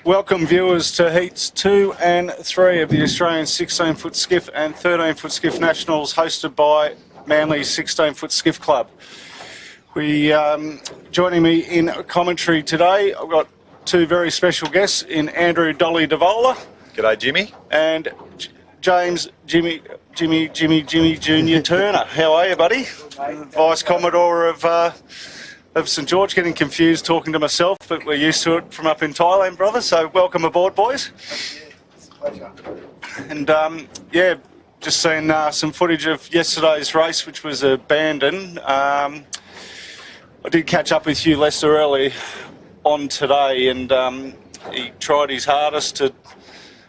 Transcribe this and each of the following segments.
Welcome viewers to Heats 2 and 3 of the Australian 16-foot skiff and 13-foot skiff nationals hosted by Manly's 16-foot skiff club. Joining me in commentary today, I've got two very special guests in Andrew Dolly Devola. G'day Jimmy. And James Jimmy Jr. Turner. How are you, buddy? Vice Commodore of St George, getting confused talking to myself, but we're used to it from up in Thailand, brother. So welcome aboard, boys. It's a pleasure. And just seen some footage of yesterday's race, which was abandoned. I did catch up with Hugh Lester early on today, and he tried his hardest to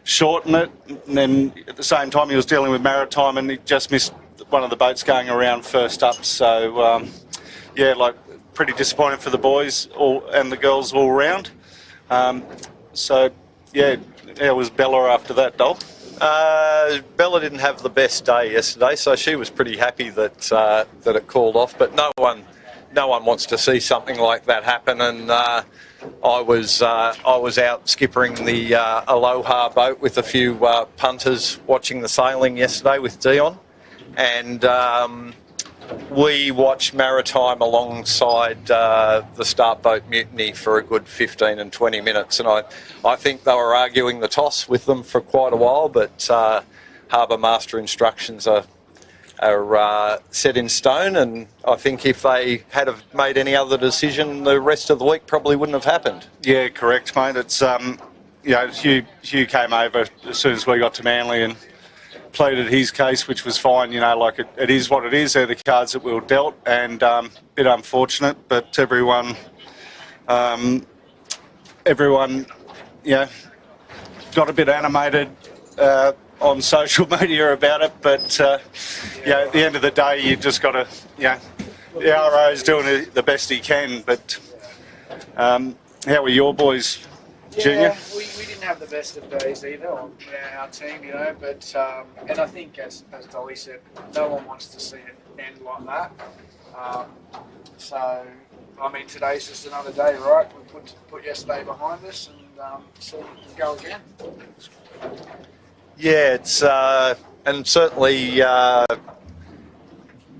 shorten it, and then at the same time he was dealing with maritime, and he just missed one of the boats going around first up. So pretty disappointing for the boys and the girls all round. How was Bella after that, Dol? Bella didn't have the best day yesterday, so she was pretty happy that it called off. But no one wants to see something like that happen. And I was out skippering the Aloha boat with a few punters, watching the sailing yesterday with Dion, and we watched maritime alongside the start boat mutiny for a good 15 and 20 minutes, and I think they were arguing the toss with them for quite a while, but harbour master instructions are set in stone, and I think if they had have made any other decision, the rest of the week probably wouldn't have happened. Yeah, correct, mate. It's Hugh came over as soon as we got to Manly and pleaded his case, which was fine. It is what it is. They're the cards that we were dealt, and a bit unfortunate, but everyone got a bit animated on social media about it. But at the end of the day, you just got to, the RO's doing the best he can. But how were your boys, Junior? Yeah, we didn't have the best of days either on our team, but and I think as Dolly said, no one wants to see it end like that. Today's just another day, right? We put yesterday behind us and go again. Yeah, it's and certainly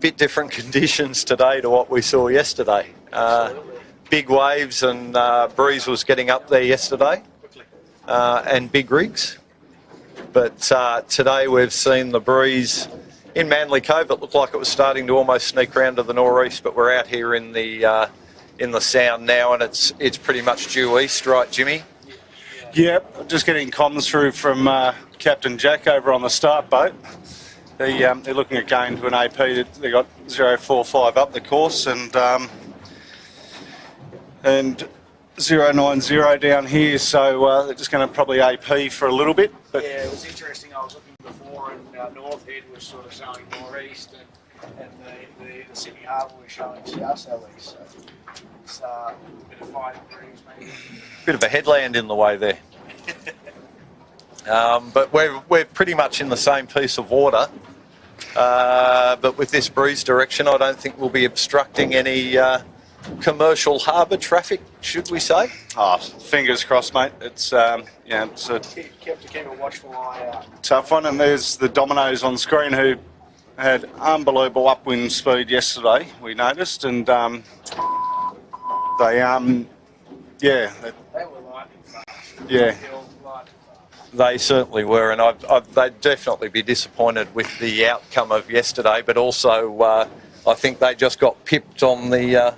bit different conditions today to what we saw yesterday. Big waves, and breeze was getting up there yesterday, and big rigs. But today we've seen the breeze in Manly Cove. It looked like it was starting to almost sneak around to the northeast, but we're out here in the Sound now, and it's pretty much due east, right, Jimmy? Yep, just getting comms through from Captain Jack over on the start boat. They're looking at going to an AP. They got 045 up the course, and 090 down here, so they're just going to probably AP for a little bit. But yeah, it was interesting. I was looking before, and North Head was sort of showing northeast, and the Sydney Harbour was showing south-southeast. So it's a bit of fighting breeze, maybe. Bit of a headland in the way there. But we're pretty much in the same piece of water. But with this breeze direction, I don't think we'll be obstructing any commercial harbour traffic, should we say? Oh, fingers crossed, mate. It's it's a Keep a watchful eye out. tough one. And there's the Dominoes on screen, who had unbelievable upwind speed yesterday, we noticed, and They were lightning fast. Yeah. They certainly were, and they'd definitely be disappointed with the outcome of yesterday, but also I think they just got pipped on the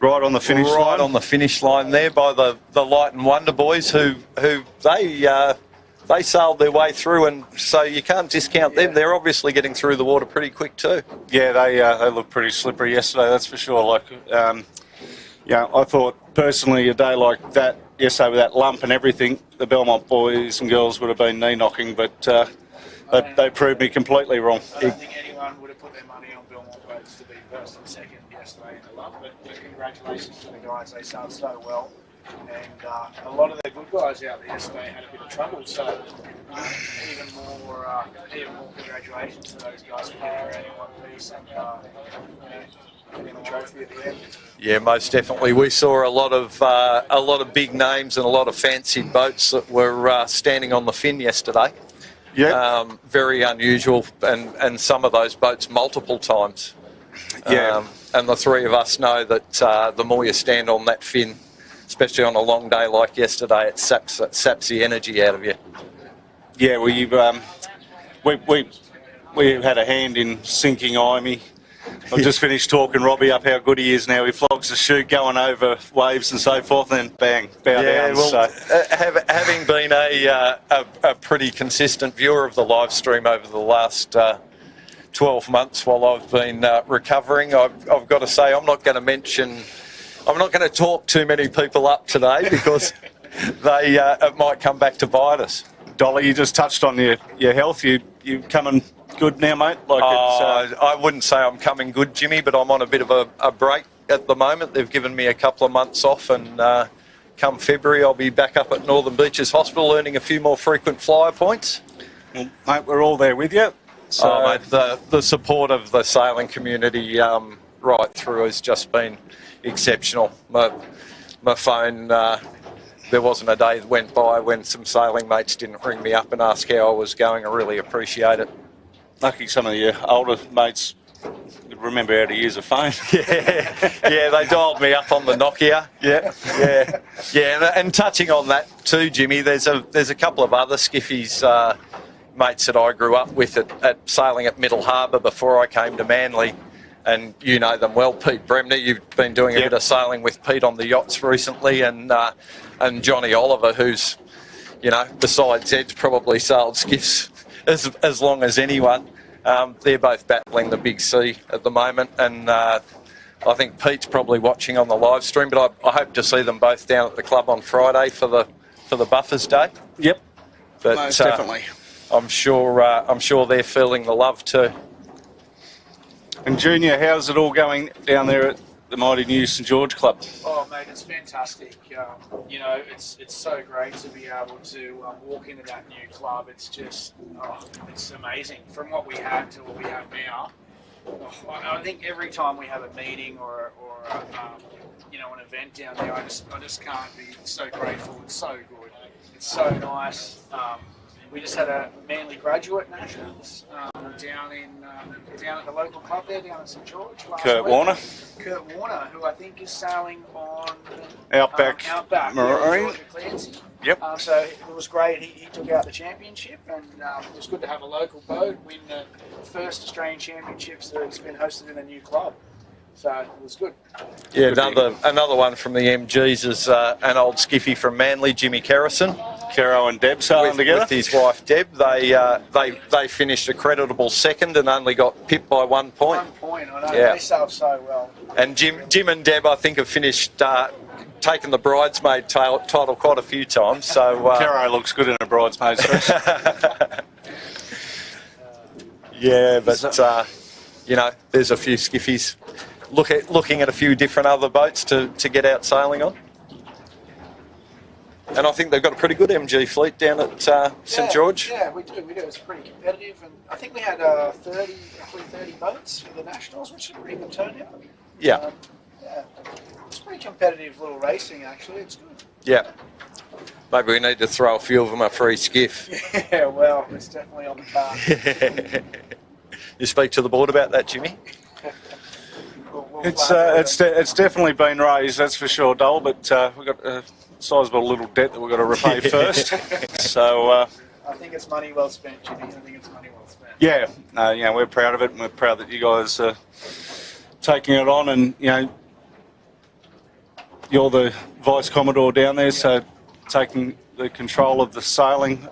right on the finish line. Right on the finish line there by the Light and Wonder boys, who they sailed their way through, and so you can't discount them. They're obviously getting through the water pretty quick too. Yeah, they looked pretty slippery yesterday, that's for sure. I thought personally a day like that yesterday with that lump and everything, the Belmont boys and girls would have been knee knocking, but they proved me completely wrong. I don't think anyone would have put their money on Belmont boats to be first and second yesterday in the lump, but congratulations to the guys. They sailed so well, and a lot of the good guys out there yesterday had a bit of trouble, so even more congratulations to those guys for getting around in one piece, and getting the trophy at the end. Yeah, most definitely. We saw a lot of big names and a lot of fancied boats that were standing on the fin yesterday. Yeah. Very unusual, and some of those boats multiple times. Yeah. And the three of us know that the more you stand on that fin, especially on a long day like yesterday, it saps the energy out of you. Yeah, we had a hand in sinking Imey. I've just finished talking Robbie up how good he is now. He flogs the chute going over waves and so forth, and then bang, bow down. Well, so. Having been a pretty consistent viewer of the live stream over the last 12 months while I've been recovering, I've got to say I'm not going to talk too many people up today because it might come back to bite us. Dolly, you just touched on your health. You coming good now, mate? I wouldn't say I'm coming good, Jimmy, but I'm on a bit of a break at the moment. They've given me a couple of months off, and come February I'll be back up at Northern Beaches Hospital earning a few more frequent flyer points. Well, mate, we're all there with you. So, mate, the support of the sailing community right through has just been exceptional. My phone, there wasn't a day that went by when some sailing mates didn't ring me up and ask how I was going. I really appreciate it. Lucky some of your older mates remember how to use a phone. Yeah, they dialed me up on the Nokia. Yeah. And touching on that too, Jimmy, there's a couple of other skiffies mates that I grew up with at sailing at Middle Harbour before I came to Manly, and you know them well. Pete Bremner, you've been doing a bit of sailing with Pete on the yachts recently, and Johnny Oliver, who's, you know, besides Ed's probably sailed skiffs as long as anyone. They're both battling the big sea at the moment, and I think Pete's probably watching on the live stream, but I hope to see them both down at the club on Friday for the Buffers Day. Yep, but most definitely. I'm sure they're feeling the love too. And Junior, how's it all going down there at the mighty new St George Club? Oh, mate, it's fantastic. You know, it's so great to be able to walk into that new club. It's just, it's amazing. From what we had to what we have now, I think every time we have a meeting or you know, an event down there, I just can't be so grateful. It's so good. It's so nice. We just had a Manly graduate nationals down at the local club there, down at St George last Kurt week. Warner. Kurt Warner, who I think is sailing on Outback Marine. Georgia Clancy. Yep. So it was great. He took out the championship, and it was good to have a local boat win the first Australian championships that has been hosted in a new club. So it was good. Yeah, another one from the MGs is an old skiffy from Manly, Jimmy Kerrison. Caro and Deb sailing together. With his wife Deb. They finished a creditable second and only got pipped by 1 point. 1 point, I know. Yeah. They sailed so well. And Jim and Deb, I think, have finished taken the bridesmaid title quite a few times. So Caro looks good in a bridesmaid's dress. Yeah, but you know, there's a few skiffies looking at a few different other boats to get out sailing on. And I think they've got a pretty good MG fleet down at St George. Yeah, we do. It's pretty competitive, and I think we had roughly 30 boats for the Nationals, which is a pretty good turnout. Yeah. Yeah, it's pretty competitive little racing, actually. It's good. Yeah. Maybe we need to throw a few of them a free skiff. Yeah, well, it's definitely on the card. You speak to the board about that, Jimmy? It's definitely been raised, that's for sure, Dole. But we've got a sizable little debt that we've got to repay first. So I think it's money well spent, Jimmy. I think it's money well spent. Yeah, we're proud of it, and we're proud that you guys are taking it on. And you know, you're the Vice Commodore down there, so taking the control of the sailing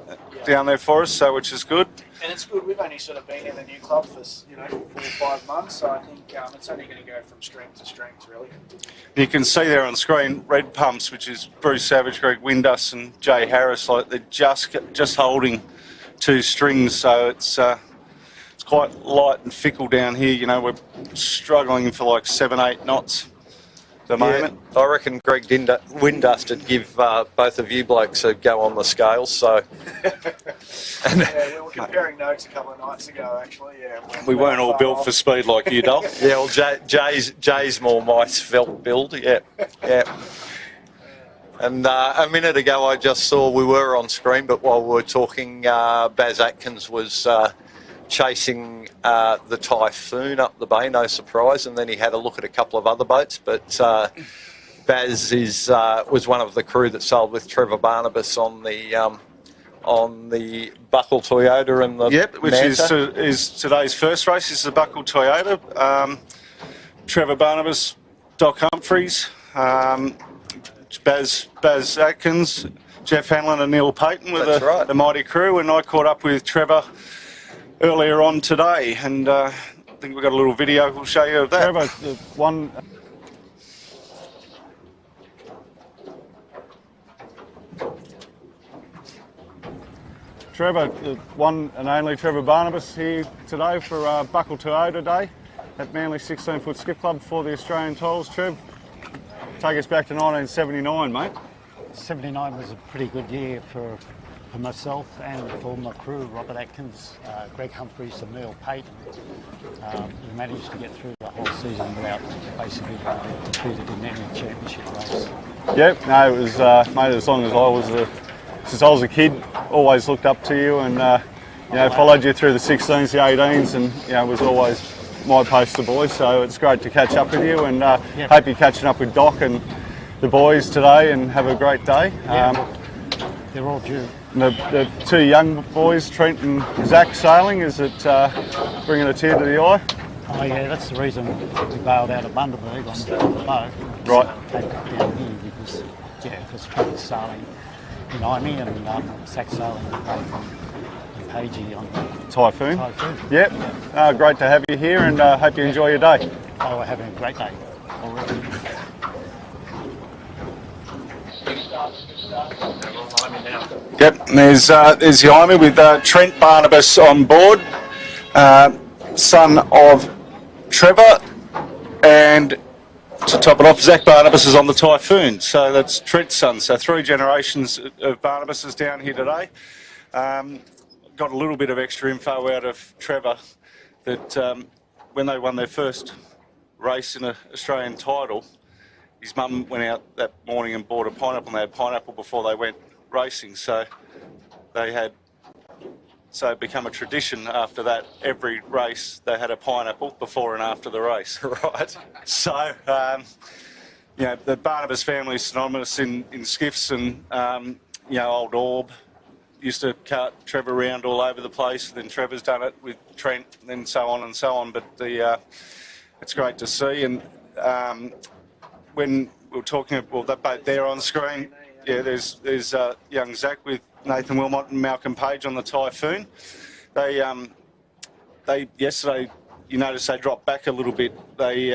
down there for us, so which is good. And it's good. We've only sort of been in the new club for 4 or 5 months, so I think it's only going to go from strength to strength, really. You can see there on the screen, Red Pumps, which is Bruce Savage, Greg Windus, and Jay Harris. Like they're just holding 2 strings, so it's quite light and fickle down here. You know, we're struggling for like 7-8 knots the moment. I reckon Greg Windust would give both of you blokes a go on the scales. So Yeah, we were comparing notes a couple of nights ago, actually. Yeah, We weren't all built for speed like you, Dol. yeah, well, Jay's more my svelte build. Yeah. And a minute ago, I just saw we were on screen, but while we were talking, Baz Atkins was chasing the Typhoon up the bay, no surprise, and then he had a look at a couple of other boats. But Baz was one of the crew that sailed with Trevor Barnabas on the Buckle Toyota and the which Manta. is today's first race. This is the Buckle Toyota. Trevor Barnabas, Doc Humphreys, Baz Atkins, Jeff Hanlon and Neil Payton with the mighty crew, and I caught up with Trevor earlier on today, and I think we've got a little video we'll show you of that. Trevor, the one and only Trevor Barnabas here today for Buckle Toyota Day at Manly 16-foot Skiff Club for the Australian titles. Trev, take us back to 1979, mate. 79 was a pretty good year for myself and for my crew, Robert Atkins, Greg Humphreys and Neil Payton. We managed to get through the whole season without basically being competed in any championship race. Yep, no, it was, mate, as long as since I was a kid, always looked up to you and, followed you through the 16s, the 18s, and, was always my poster boy. So it's great to catch up with you, and hope you're catching up with Doc and the boys today and have a great day. They're all due. The two young boys, Trent and Zach, sailing, is it bringing a tear to the eye? Oh yeah, that's the reason we bailed out of Barnabas on the boat. Right. Came back down here because Trent's sailing behind me and Zach sailing and Pagey on Typhoon. Typhoon. Yep. Great to have you here, and hope you enjoy your day. Oh, we're having a great day already. Yep, and there's the Army with Trent Barnabas on board, son of Trevor, and to top it off, Zach Barnabas is on the Typhoon, so that's Trent's son. So 3 generations of Barnabases down here today. Got a little bit of extra info out of Trevor that when they won their first race in an Australian title, his mum went out that morning and bought a pineapple, and they had pineapple before they went racing. So it became a tradition after that. Every race they had a pineapple before and after the race. Right. So, the Barnabas family is synonymous in skiffs, and, old Orb used to cart Trevor around all over the place. Then Trevor's done it with Trent, and then so on and so on. But it's great to see. And when we were talking about that boat there on screen, there's young Zach with Nathan Wilmot and Malcolm Page on the Typhoon. They yesterday, you notice they dropped back a little bit. They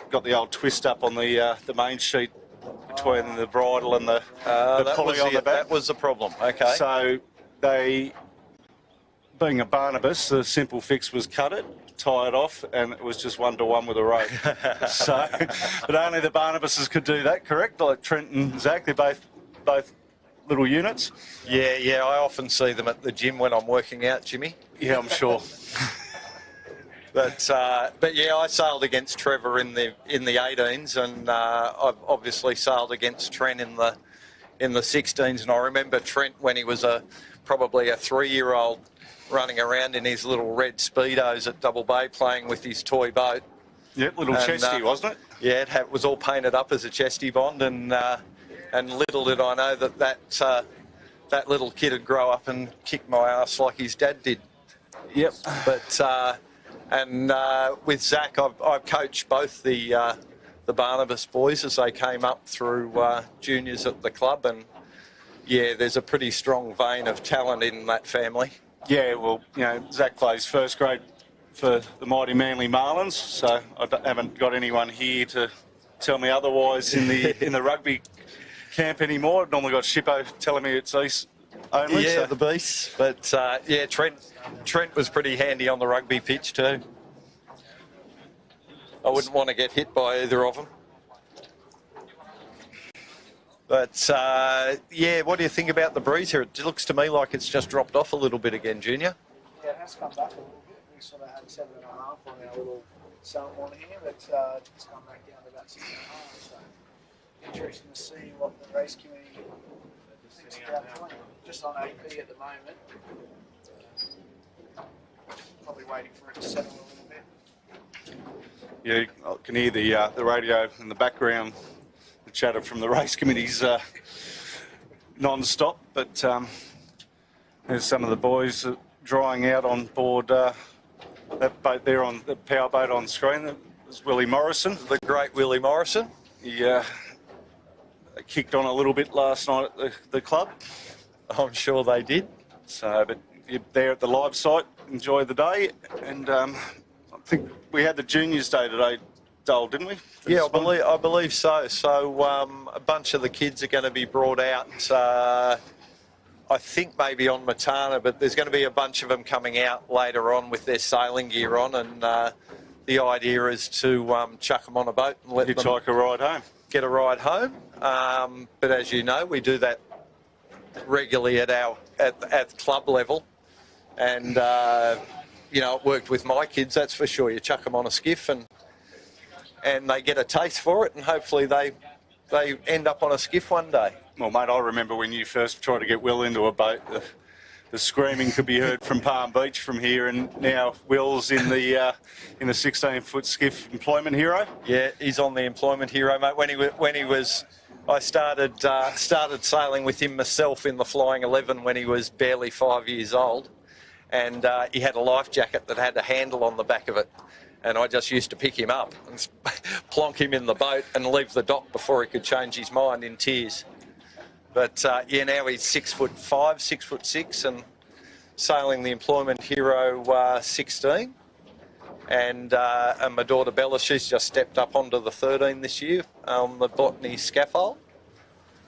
got the old twist up on the main sheet between the bridle and the pulley on the back. That was the problem. Okay. So they, being a Barnabas, the simple fix was cut it, tie it off, and it was just 1-to-1 with a rope. So, but only the Barnabases could do that, correct? Like Trent and Zach, they're both little units. Yeah, I often see them at the gym when I'm working out, Jimmy. Yeah, I'm sure. But I sailed against Trevor in the 18s, and I've obviously sailed against Trent in the 16s. And I remember Trent when he was probably a 3-year-old running around in his little red Speedos at Double Bay playing with his toy boat. Yep, little chesty, wasn't it? Yeah, it was all painted up as a chesty bond, and little did I know that little kid would grow up and kick my ass like his dad did. Yep. But with Zach, I've coached both the Barnabas boys as they came up through juniors at the club, and there's a pretty strong vein of talent in that family. Yeah, well, Zach plays first grade for the mighty Manly Marlins, so I haven't got anyone here to tell me otherwise in the rugby camp anymore. I've normally got Shippo telling me it's East only. Yeah, so. the Beasts. But Trent was pretty handy on the rugby pitch too. I wouldn't want to get hit by either of them. But, yeah, what do you think about the breeze here? It looks to me like it's just dropped off a little bit again, Junior. Yeah, it has come back a little bit. We sort of had 7.5 on our little sum on here, but it's come back down to about 6.5. So interesting to see what the race committee thinks about doing. Just on AP at the moment. Probably waiting for it to settle a little bit. Yeah, I can hear the radio in the background, the chatter from the race committees non-stop. But there's some of the boys drying out on board that boat there, on the power boat on screen. That was Willie Morrison. The great Willie Morrison. They kicked on a little bit last night at the club. I'm sure they did. So, but you're there at the live site, enjoy the day. And I think we had the Juniors Day today, Dole, didn't we? Yeah, I believe so. So a bunch of the kids are going to be brought out, I think maybe on Matana, but there's going to be a bunch of them coming out later on with their sailing gear on, and the idea is to chuck them on a boat and let them hitchhike a ride home. Get a ride home. But as you know, we do that regularly at club level, and it worked with my kids, that's for sure. You chuck them on a skiff and they get a taste for it, and hopefully they end up on a skiff one day. Well, mate, I remember when you first tried to get Will into a boat, the screaming could be heard from Palm Beach from here, and now Will's in the 16-foot skiff employment hero. Yeah, he's on the employment hero, mate. I started sailing with him myself in the Flying 11 when he was barely 5 years old, and he had a life jacket that had a handle on the back of it. And I just used to pick him up and plonk him in the boat and leave the dock before he could change his mind in tears. But now he's 6'5", 6'6", and sailing the Employment Hero 16. And my daughter Bella, she's just stepped up onto the 13 this year on the botany scaffold.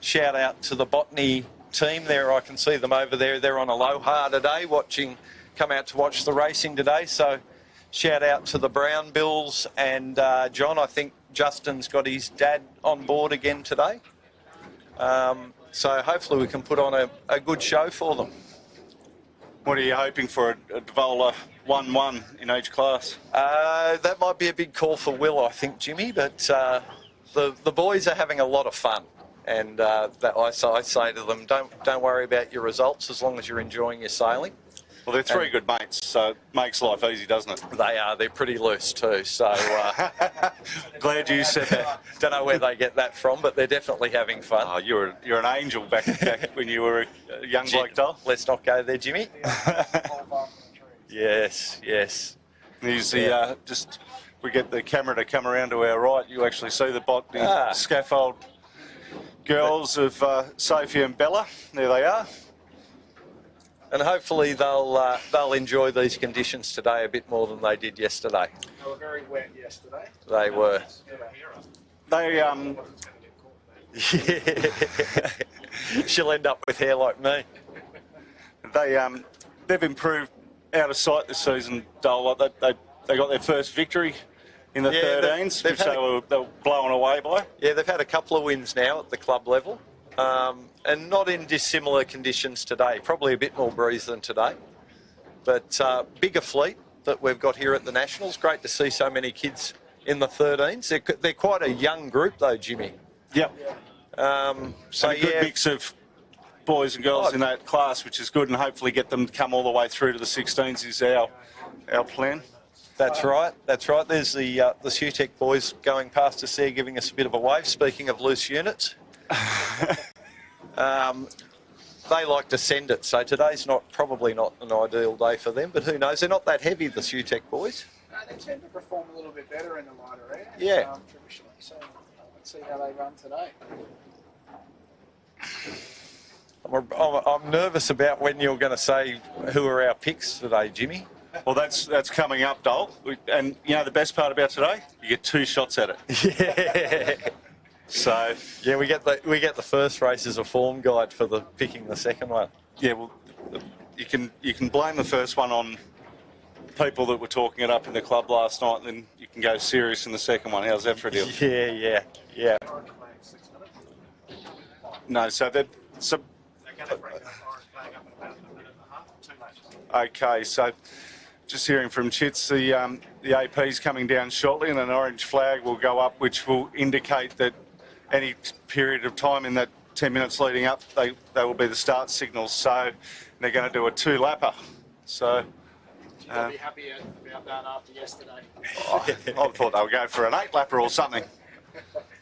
Shout out to the botany team there. I can see them over there. They're on Aloha today, come out to watch the racing today. So shout out to the Brown Bills and John. I think Justin's got his dad on board again today. So hopefully we can put on a good show for them. What are you hoping for? A Devola 1-1 in each class? That might be a big call for Will, I think, Jimmy. But the boys are having a lot of fun, and that I say to them, don't worry about your results as long as you're enjoying your sailing. Well, they're three good mates, so it makes life easy, doesn't it? They are. They're pretty loose too. So glad you said that. Don't know where they get that from, but they're definitely having fun. Oh, you're an angel back when you were a young bloke, Dole. Let's not go there, Jimmy. Yes. Here's we get the camera to come around to our right. You actually see the botany scaffold girls of Sophie and Bella. There they are. And hopefully they'll enjoy these conditions today a bit more than they did yesterday. They were very wet yesterday. They were. They She'll end up with hair like me. They've improved out of sight this season, Dole. They got their first victory in the 13s, which they were blown away by. Yeah, they've had a couple of wins now at the club level. And not in dissimilar conditions today, probably a bit more breeze than today. But bigger fleet that we've got here at the Nationals. Great to see so many kids in the 13s. They're quite a young group though, Jimmy. Yep. So a good mix of boys and girls in that class, which is good, and hopefully get them to come all the way through to the 16s is our plan. That's right. There's the Sutec boys going past us there, giving us a bit of a wave. Speaking of loose units. They like to send it, so today's probably not an ideal day for them, but who knows? They're not that heavy, the Sutec boys. No, they tend to perform a little bit better in the lighter air. Yeah. Traditionally, so let's see how they run today. I'm nervous about when you're going to say who are our picks today, Jimmy. Well, that's coming up, Dole. And you know the best part about today? You get 2 shots at it. Yeah. So yeah, we get the first race as a form guide for picking the second one. Yeah, well, you can blame the first one on people that were talking it up in the club last night, and then you can go serious in the second one. How's that for a deal? Yeah. No, so that. So, They're going to bring the orange flag up in about a minute and a half, 2 laps. okay, so just hearing from Chits, the AP's coming down shortly, and an orange flag will go up, which will indicate that any period of time in that 10 minutes leading up, they will be the start signals. So they're going to do a 2-lapper. So. You'll be happy about that after yesterday. I thought they would go for an 8-lapper or something.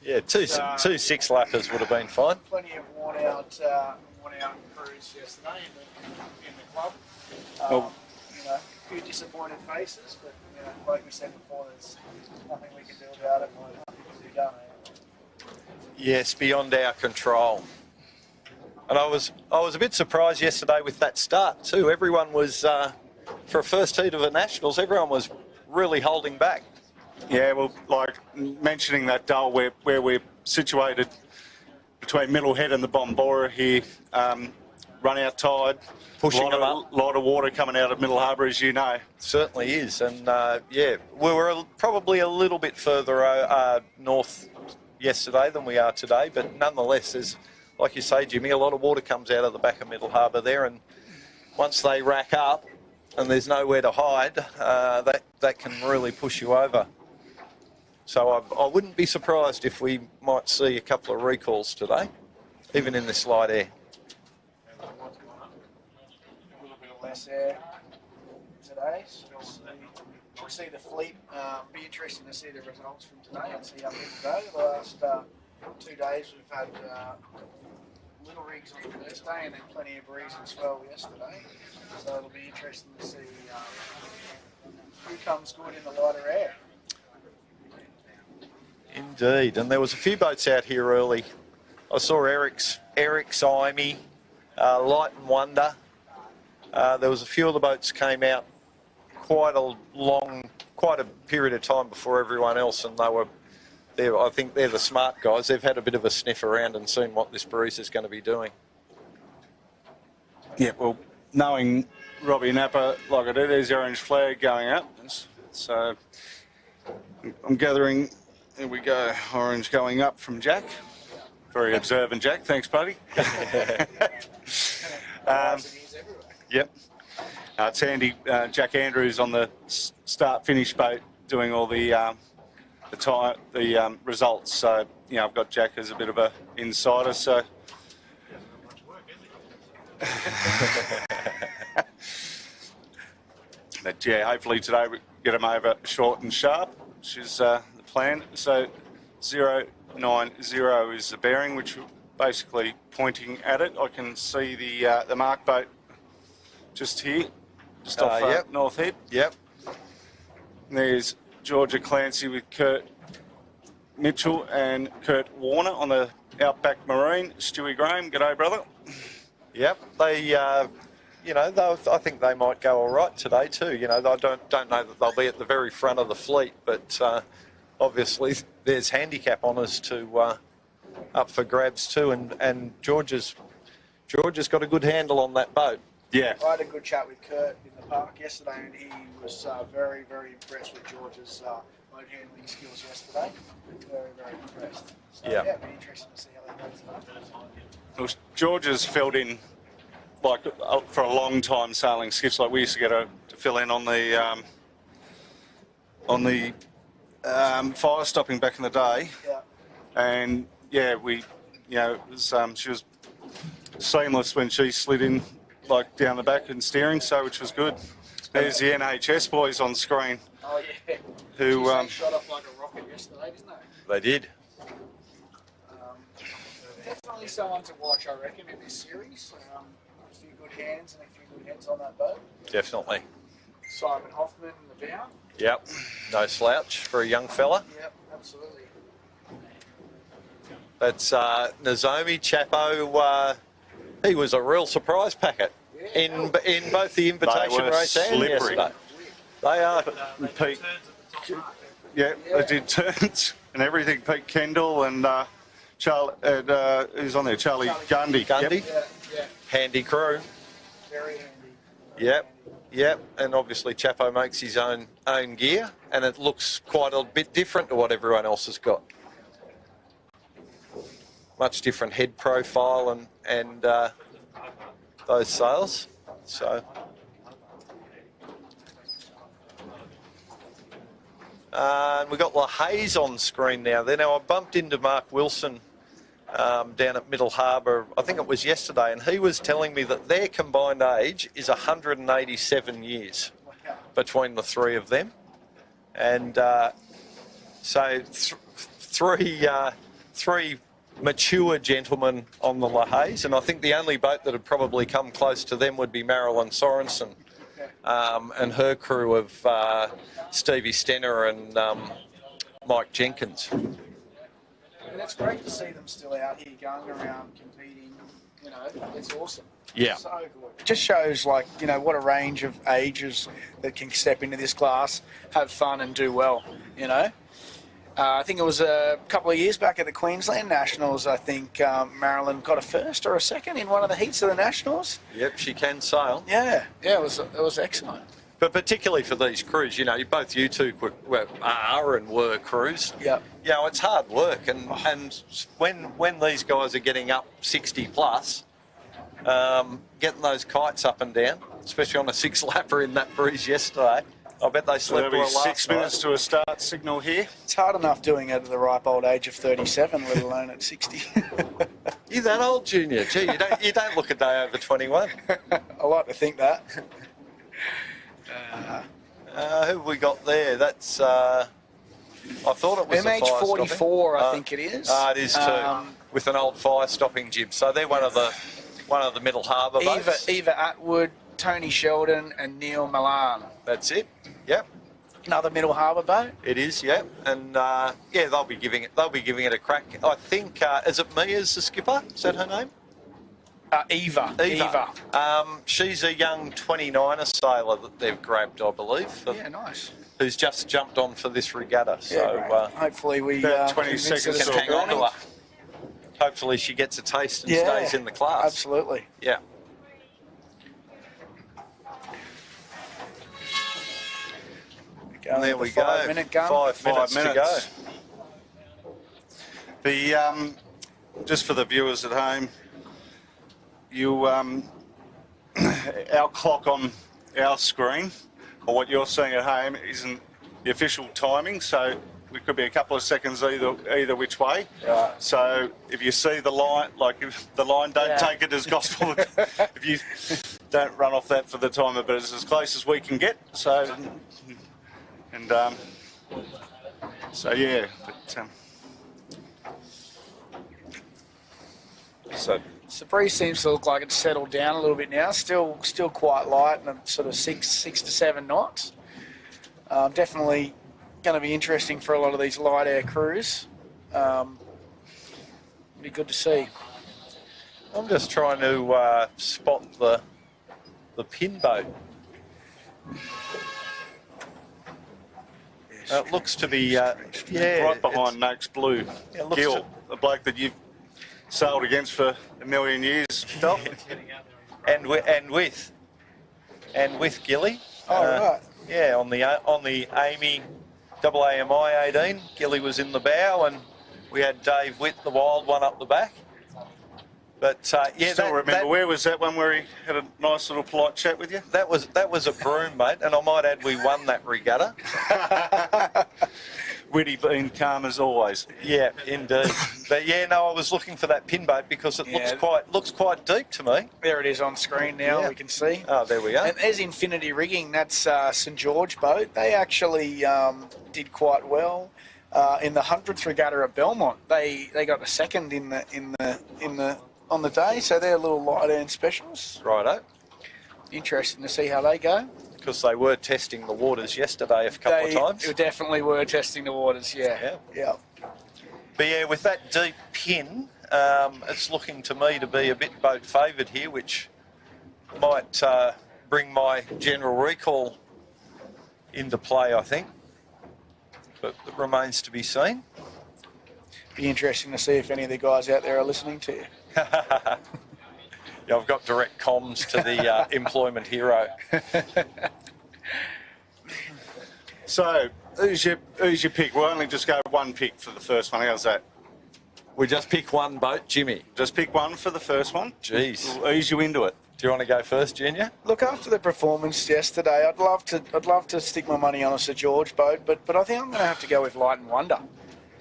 Yeah, two 6-lappers would have been fine. Plenty of worn out crews yesterday in the club. You know, a few disappointed faces, but you know, like we said before, there's nothing we can do about it. Nothing to be done. Yes, beyond our control. And I was a bit surprised yesterday with that start too. Everyone was, for a first heat of the Nationals, everyone was really holding back. Yeah, well, like mentioning that Dull, where we're situated between Middlehead and the Bombora here, run out tide, Pushing them up. lot of water coming out of Middle Harbour, as you know. Certainly is. And yeah, we were probably a little bit further north yesterday than we are today, but nonetheless, there's, like you say, Jimmy, a lot of water comes out of the back of Middle Harbour there, and once they rack up and there's nowhere to hide, that can really push you over. So I wouldn't be surprised if we might see a couple of recalls today, even in this light air. A little bit of less air today. So we'll see the fleet. Be interesting to see the results from today and see how people go. The last 2 days we've had little rigs on the first day and then plenty of breeze and swell yesterday. So it'll be interesting to see who comes good in the lighter air. Indeed, and there was a few boats out here early. I saw Eric's Imey, Light and Wonder. There was a few of the boats came out quite a period of time before everyone else, and I think they're the smart guys. They've had a bit of a sniff around and seen what this breeze is going to be doing. Yeah, well, knowing Robbie Napper like I do, there's the orange flag going up. So I'm gathering, here we go, orange going up from Jack. Very observant, Jack. Thanks, buddy. Yep. It's handy. Jack Andrews on the start-finish boat doing all the results. So, you know, I've got Jack as a bit of a insider. So. But yeah, hopefully today we get him over short and sharp, which is the plan. So 090 is the bearing, which we're basically pointing at it. I can see the mark boat just here, just off yep. North Head. Yep. And there's Georgia Clancy with Kurt Mitchell and Kurt Warner on the Outback Marine. Stewie Graham, g'day, brother. Yep. They, you know, I think they might go all right today too. You know, I don't know that they'll be at the very front of the fleet, but obviously there's handicap honours to up for grabs too, and George's got a good handle on that boat. Yeah. I had a good chat with Kurt in the park yesterday, and he was very, very impressed with George's boat handling skills yesterday. Very, very impressed. So, yeah, it'll be interesting to see how they go tonight. Well, George has filled in like for a long time sailing skiffs. Like we used to get to fill in on the fire stopping back in the day. Yeah. And yeah, we, you know, it was, she was seamless when she slid in like down the back and steering, so which was good. There's the NHS boys on screen. Oh yeah. Who shot off like a rocket yesterday, didn't they? They did. Definitely someone to watch, I reckon, in this series. A few good hands and a few good heads on that boat. Definitely. Simon Hoffman in the bow. Yep. No slouch for a young fella. Yep, absolutely. That's Nozomi Chapo. He was a real surprise packet in both the invitation race and slippery. yesterday. They are. Pete, yeah, they did turns and everything. Pete Kendall and who's on there? Charlie Gundy. Gundy. Yep. Yeah, Handy crew. very handy. Yep. And obviously Chapo makes his own gear, and it looks quite a bit different to what everyone else has got. much different head profile and those sails. So. And we've got LaHaye on screen now. Now I bumped into Mark Wilson down at Middle Harbour, I think it was yesterday, and he was telling me that their combined age is 187 years between the three of them. And so three mature gentlemen on the LaHaye, and I think the only boat that had probably come close to them would be Marilyn Sorensen and her crew of Stevie Stenner and Mike Jenkins. And it's great to see them still out here going around competing. You know, it's awesome. Yeah. So good. It just shows, like, you know, what a range of ages that can step into this class, have fun and do well, you know. I think it was a couple of years back at the Queensland Nationals, I think Marilyn got a first or a second in one of the heats of the Nationals. Yep, she can sail. Yeah, it was excellent. But particularly for these crews, you know, both you two are and were crews. Yeah. You know, it's hard work, and when these guys are getting up 60 plus, getting those kites up and down, especially on a 6-lapper in that breeze yesterday, I bet they slept well last night. 6 minutes to a start signal here. It's hard enough doing it at the ripe old age of 37, let alone at 60. You're that old, Junior. Gee, you don't look a day over 21. I like to think that. Who have we got there? That's I thought it was MH44, I think it is. It is too, with an old fire stopping jib. So they're one of the Middle Harbour boats. Eva Atwood, Tony Sheldon, and Neil Milan. That's it. Yep. Another Middle Harbour boat. It is. Yep. And they'll be giving it a crack. I think is it Mia's the skipper? Is that her name? Eva. She's a young 29er sailor that they've grabbed, I believe. Yeah, nice. Who's just jumped on for this regatta. So yeah, hopefully we 20 seconds can hang on to her. Hopefully she gets a taste and stays in the class. Absolutely. Yeah. There we go. 5 minute gun. 5 minutes to go. The just for the viewers at home, our clock on our screen, or what you're seeing at home, isn't the official timing, so we could be a couple of seconds either which way. Right. So if you see the line, if the line, don't take it as gospel. If you don't run off that for the timer, but it's as close as we can get. So yeah. But, The breeze seems to look like it's settled down a little bit now. Still quite light, and sort of six to 7 knots. Definitely going to be interesting for a lot of these light air crews. Be good to see. I'm just trying to spot the pin boat. It looks to be right behind Noakes Blue. Gil, the bloke that you've sailed against for a million years, Dom. and with Gilly. Oh, right. Yeah, on the Amy AAMI 18, Gilly was in the bow, and we had Dave Witt, the wild one, up the back. But Still remember, where was that one where he had a nice little polite chat with you? That was a broom, mate, and I might add we won that regatta. Witty being calm as always. Yeah, indeed. But I was looking for that pin boat because it looks quite deep to me. There it is on screen now. Yeah. We can see. Oh, there we go. And there's Infinity Rigging. That's St George boat. They actually did quite well in the 100th regatta at Belmont. They got a second on the day. So they're little light end specials. Righto. Interesting to see how they go. Because they were testing the waters yesterday a couple of times. They definitely were testing the waters. Yeah. But with that deep pin, it's looking to me to be a bit boat favoured here, which might bring my general recall into play, I think. But it remains to be seen. Be interesting to see if any of the guys out there are listening to you. Yeah, I've got direct comms to the employment hero. So, who's your pick? We'll only just go one pick for the first one. How's that? We just pick one boat, Jimmy. Just pick one for the first one. Jeez. We'll ease you into it. Do you want to go first, Junior? Look, after the performance yesterday, I'd love to stick my money on a Sir George boat, but I think I'm going to have to go with Light and Wonder.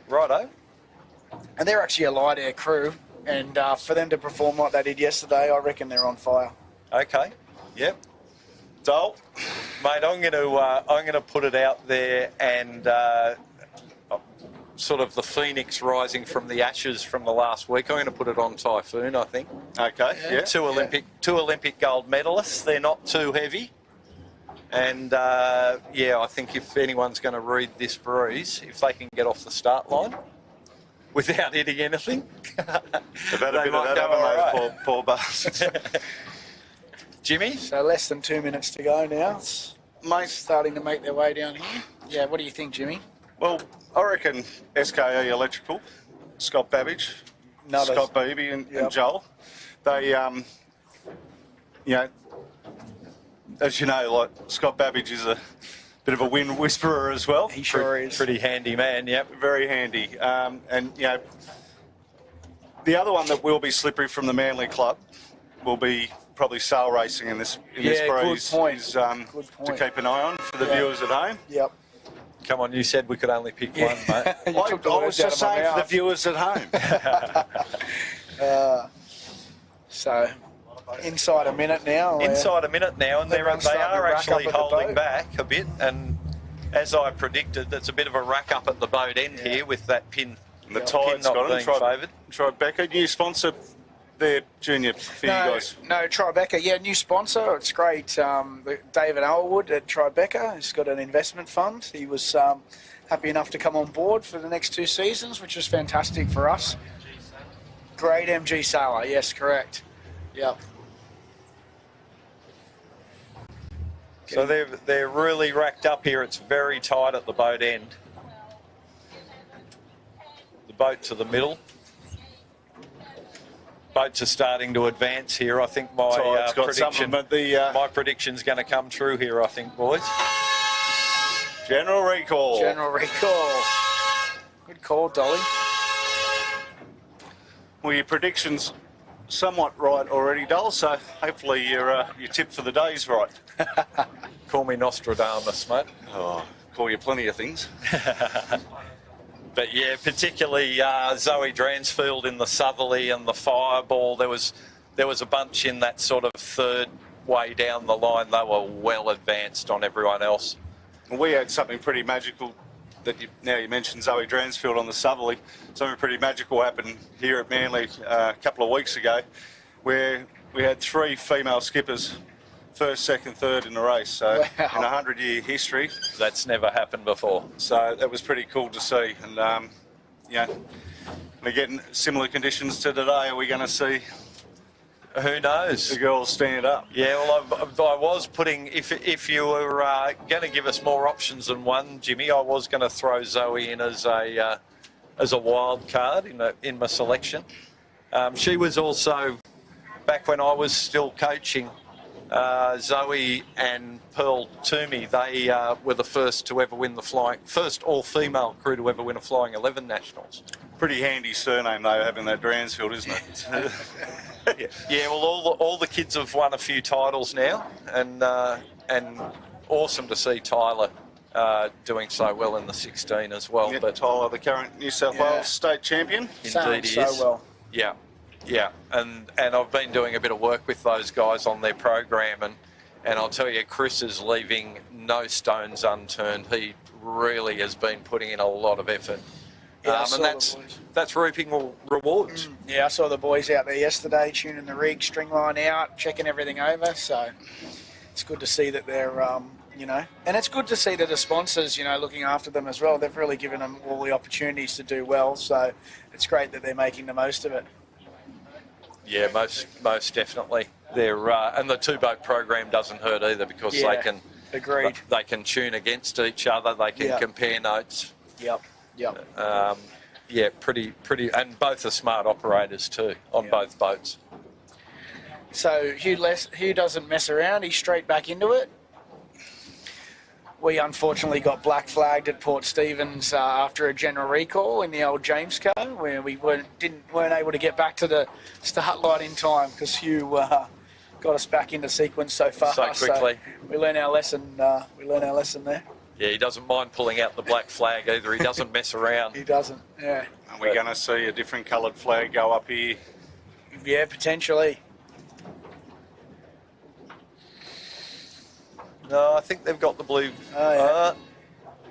Righto. And they're actually a light air crew, and for them to perform like they did yesterday, I reckon they're on fire. Okay. Yep. Dole? Mate, I'm going to put it out there and sort of the phoenix rising from the ashes from the last week. I'm going to put it on Typhoon, I think. Okay, yeah. Two Olympic gold medalists. They're not too heavy. And, I think if anyone's going to read this breeze, if they can get off the start line without hitting anything, They've had a they bit might of that, go all haven't right. they, poor bastards. Jimmy? So less than 2 minutes to go now. It's Mate, starting to make their way down here. Yeah, what do you think, Jimmy? well, I reckon SKE Electrical, Scott Babbage, Another- Scott Beebe and Yep. Joel, they, as you know, like Scott Babbage is a bit of a wind whisperer as well. He sure is. Pretty handy man, yep. Very handy. The other one that will be slippery from the Manly Club will be probably sail racing in this Yeah, good breeze. point. Is, Good to point. keep an eye on for the Yeah. viewers at home. Yep. Come on, you said we could only pick one, mate. You I took the was words just out of my saying for the mouth. viewers at home. So, inside a minute now. Inside a minute now, and they Everyone's are starting to rack actually up at the holding boat. back a bit. And as I predicted, there's a bit of a rack up at the boat end here with that pin. And the pin tide's not got being them. favoured. Tribeca, new sponsor there, Junior, for you guys. No, Tribeca, yeah, new sponsor. It's great. David Elwood at Tribeca has got an investment fund. He was happy enough to come on board for the next 2 seasons, which was fantastic for us. Great MG sailor, yes, correct. Yep. So they're really racked up here. It's very tight at the boat end. The boat to the middle. Boats are starting to advance here. I think my Tide's got something, prediction, but the my prediction's going to come true here. I think, boys. General Recall. General recall. Good call, Dolly. Well, your prediction's somewhat right already, Dole, so hopefully your tip for the day's right. Call me Nostradamus, mate. Oh, call you plenty of things. But yeah, particularly Zoe Dransfield in the Southerly and the Fireball. There was a bunch in that sort of third way down the line. They were well advanced on everyone else. We had something pretty magical that now you mentioned Zoe Dransfield on the Southerly. Something pretty magical happened here at Manly a couple of weeks ago, where we had 3 female skippers, first, second, third in the race. So Wow. in 100-year history, That's never happened before. so that was pretty cool to see. And we're getting similar conditions to today. Are we going to see Who knows? the girls stand up? Yeah, well, I was putting, if you were going to give us more options than one, Jimmy, I was going to throw Zoe in as a wild card in my selection. She was also, back when I was still coaching, Zoe and Pearl Toomey, they were the first to ever win first all-female crew to ever win a Flying 11 Nationals. Pretty handy surname though, having that Dransfield, isn't it? Yeah, well, all the kids have won a few titles now, and awesome to see Tyler doing so well in the 16 as well. Yeah, But Tyler, the current New South Yeah. Wales state champion. Sailing indeed he so is. well. Yeah, and I've been doing a bit of work with those guys on their program, and I'll tell you, Chris is leaving no stones unturned. He really has been putting in a lot of effort. Yeah, I saw And the boys. that's reaping rewards. Yeah, I saw the boys out there yesterday tuning the rig, string line out, checking everything over. So it's good to see that they're, and it's good to see that the sponsors, looking after them as well. They've really given them all the opportunities to do well. So it's great that they're making the most of it. Yeah, most definitely. They're and the 2-boat program doesn't hurt either, because Yeah, they can agreed. They can tune against each other. They can Yeah. compare notes. Yep. Yeah, pretty, and both are smart operators too on Yeah. both boats. So Hugh doesn't mess around. He's straight back into it. We unfortunately got black flagged at Port Stephens after a general recall in the old James Co, where we weren't able to get back to the start line in time because Hugh got us back into sequence so fast. So quickly. So we learned our lesson. There. Yeah, he doesn't mind pulling out the black flag either. He doesn't mess around. He doesn't. Yeah. Are we going to see a different coloured flag go up here? Yeah, potentially. No, I think they've got the blue. Oh, yeah.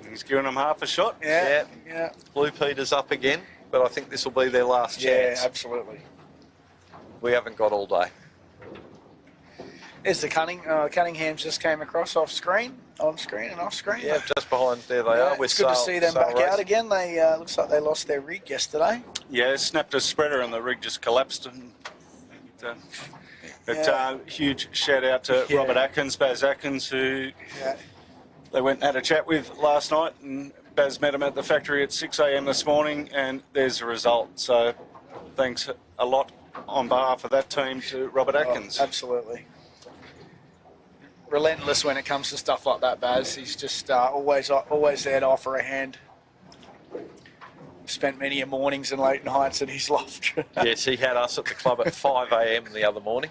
He's giving them half a shot. Yeah. Blue Peter's up again, but I think this will be their last chance. Yeah, absolutely. We haven't got all day. There's the Cunningham's just came across on screen and off screen. Yeah, just behind there they are. It's good to see them back out again. They looks like they lost their rig yesterday. Yeah, snapped a spreader and the rig just collapsed. And huge shout out to Robert Atkins, Baz Atkins, who they went and had a chat with last night, and Baz met him at the factory at 6 a.m. this morning, and there's the result. So thanks a lot on behalf of that team to Robert Atkins. Absolutely. Relentless when it comes to stuff like that, Baz. He's just always there to offer a hand. Spent many mornings and late nights at his loft. Yes, he had us at the club at 5 a.m. the other morning.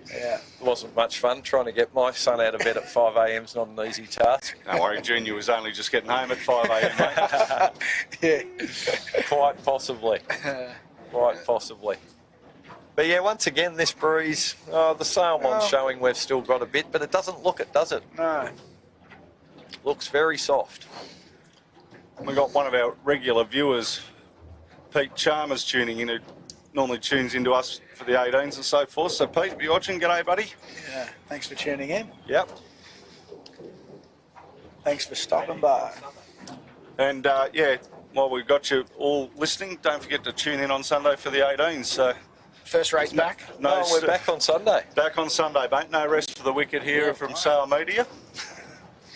Yeah. It wasn't much fun trying to get my son out of bed at 5 a.m. is not an easy task. Don't worry, Junior was only just getting home at 5 a.m, mate. Yeah. Quite possibly. Quite possibly. But yeah, once again, this breeze, the Salmon's showing we've still got a bit, but it doesn't look it, does it? No. Looks very soft. We got one of our regular viewers, Pete Chalmers, tuning in, who normally tunes into us for the 18s and so forth. So Pete, if you're watching, g'day buddy. Yeah, thanks for tuning in. Yep. Thanks for stopping by. And while we've got you all listening, don't forget to tune in on Sunday for the 18s. So First race back? No, we're back on Sunday. Back on Sunday, mate. No rest for the wicked here from Sale Media.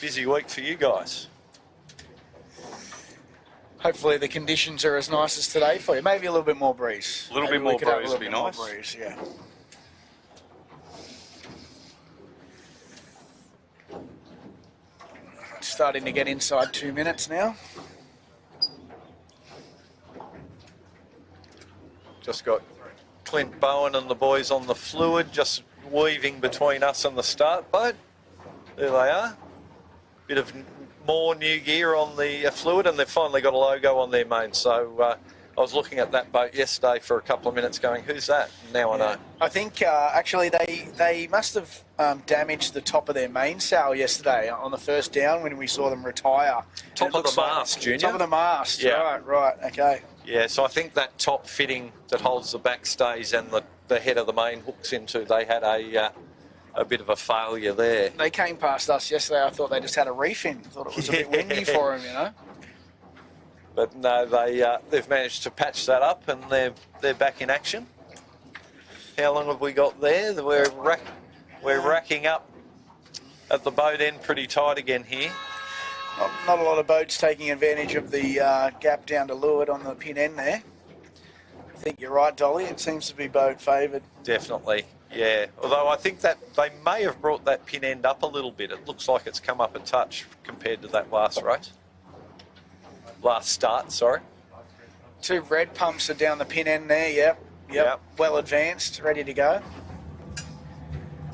Busy week for you guys. Hopefully the conditions are as nice as today for you. Maybe a little bit more breeze. A little bit more breeze would be nice. Breeze, yeah. Starting to get inside 2 minutes now. Just got Clint Bowen and the boys on the fluid, just weaving between us and the start boat. There they are. Bit of more new gear on the fluid, and they've finally got a logo on their main. So I was looking at that boat yesterday for a couple of minutes going, who's that? Now I know. I think actually they must have damaged the top of their mainsail yesterday on the first down when we saw them retire. Top of the mast, Junior. Top of the mast, yeah. Right, okay. Yeah, so I think that top fitting that holds the backstays and the head of the main hooks into, they had a bit of a failure there. They came past us yesterday. I thought they just had a reef in. I thought it was a bit windy for them, you know. But no, they've managed to patch that up, and they're back in action. How long have we got there? We're racking up at the boat end pretty tight again here. Not a lot of boats taking advantage of the gap down to leeward on the pin end there. I think you're right, Dolly. It seems to be boat favoured. Definitely, yeah. Although I think that they may have brought that pin end up a little bit. It looks like it's come up a touch compared to that last race. Last start, sorry. 2 red pumps are down the pin end there, yep. Well advanced, ready to go.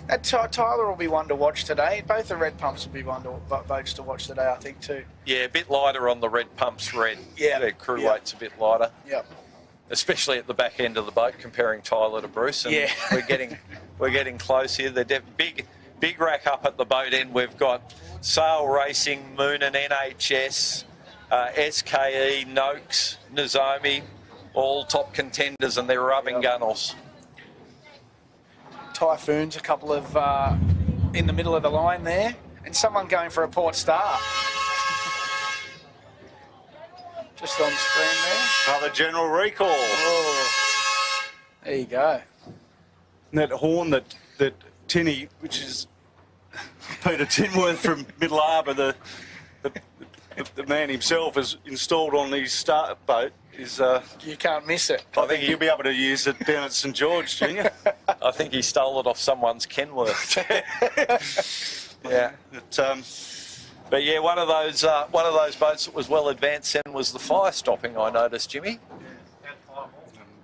That Tyler will be one to watch today. Both the red pumps will be boats to watch today, I think, too. Yeah, a bit lighter on the red pumps, red. Yeah. Their crew weight's a bit lighter. Yep. Especially at the back end of the boat, comparing Tyler to Bruce. And we're getting close here. They're big rack up at the boat end. We've got Sail Racing, Moon and NHS, SKE, Noakes, Nozomi, all top contenders, and they're rubbing gunnels. Typhoon's a couple of in the middle of the line there, and someone going for a port star. Just on screen there. Another general recall. Oh, there you go. And that horn that Tinny, which is Peter Tinworth from Middle Harbour, the man himself has installed on his start boat, is you can't miss it. I think he'll be able to use it down at St George, Junior. I think he stole it off someone's Kenworth. Yeah. But yeah, one of those boats that was well advanced then was the fire stopping. I noticed, Jimmy.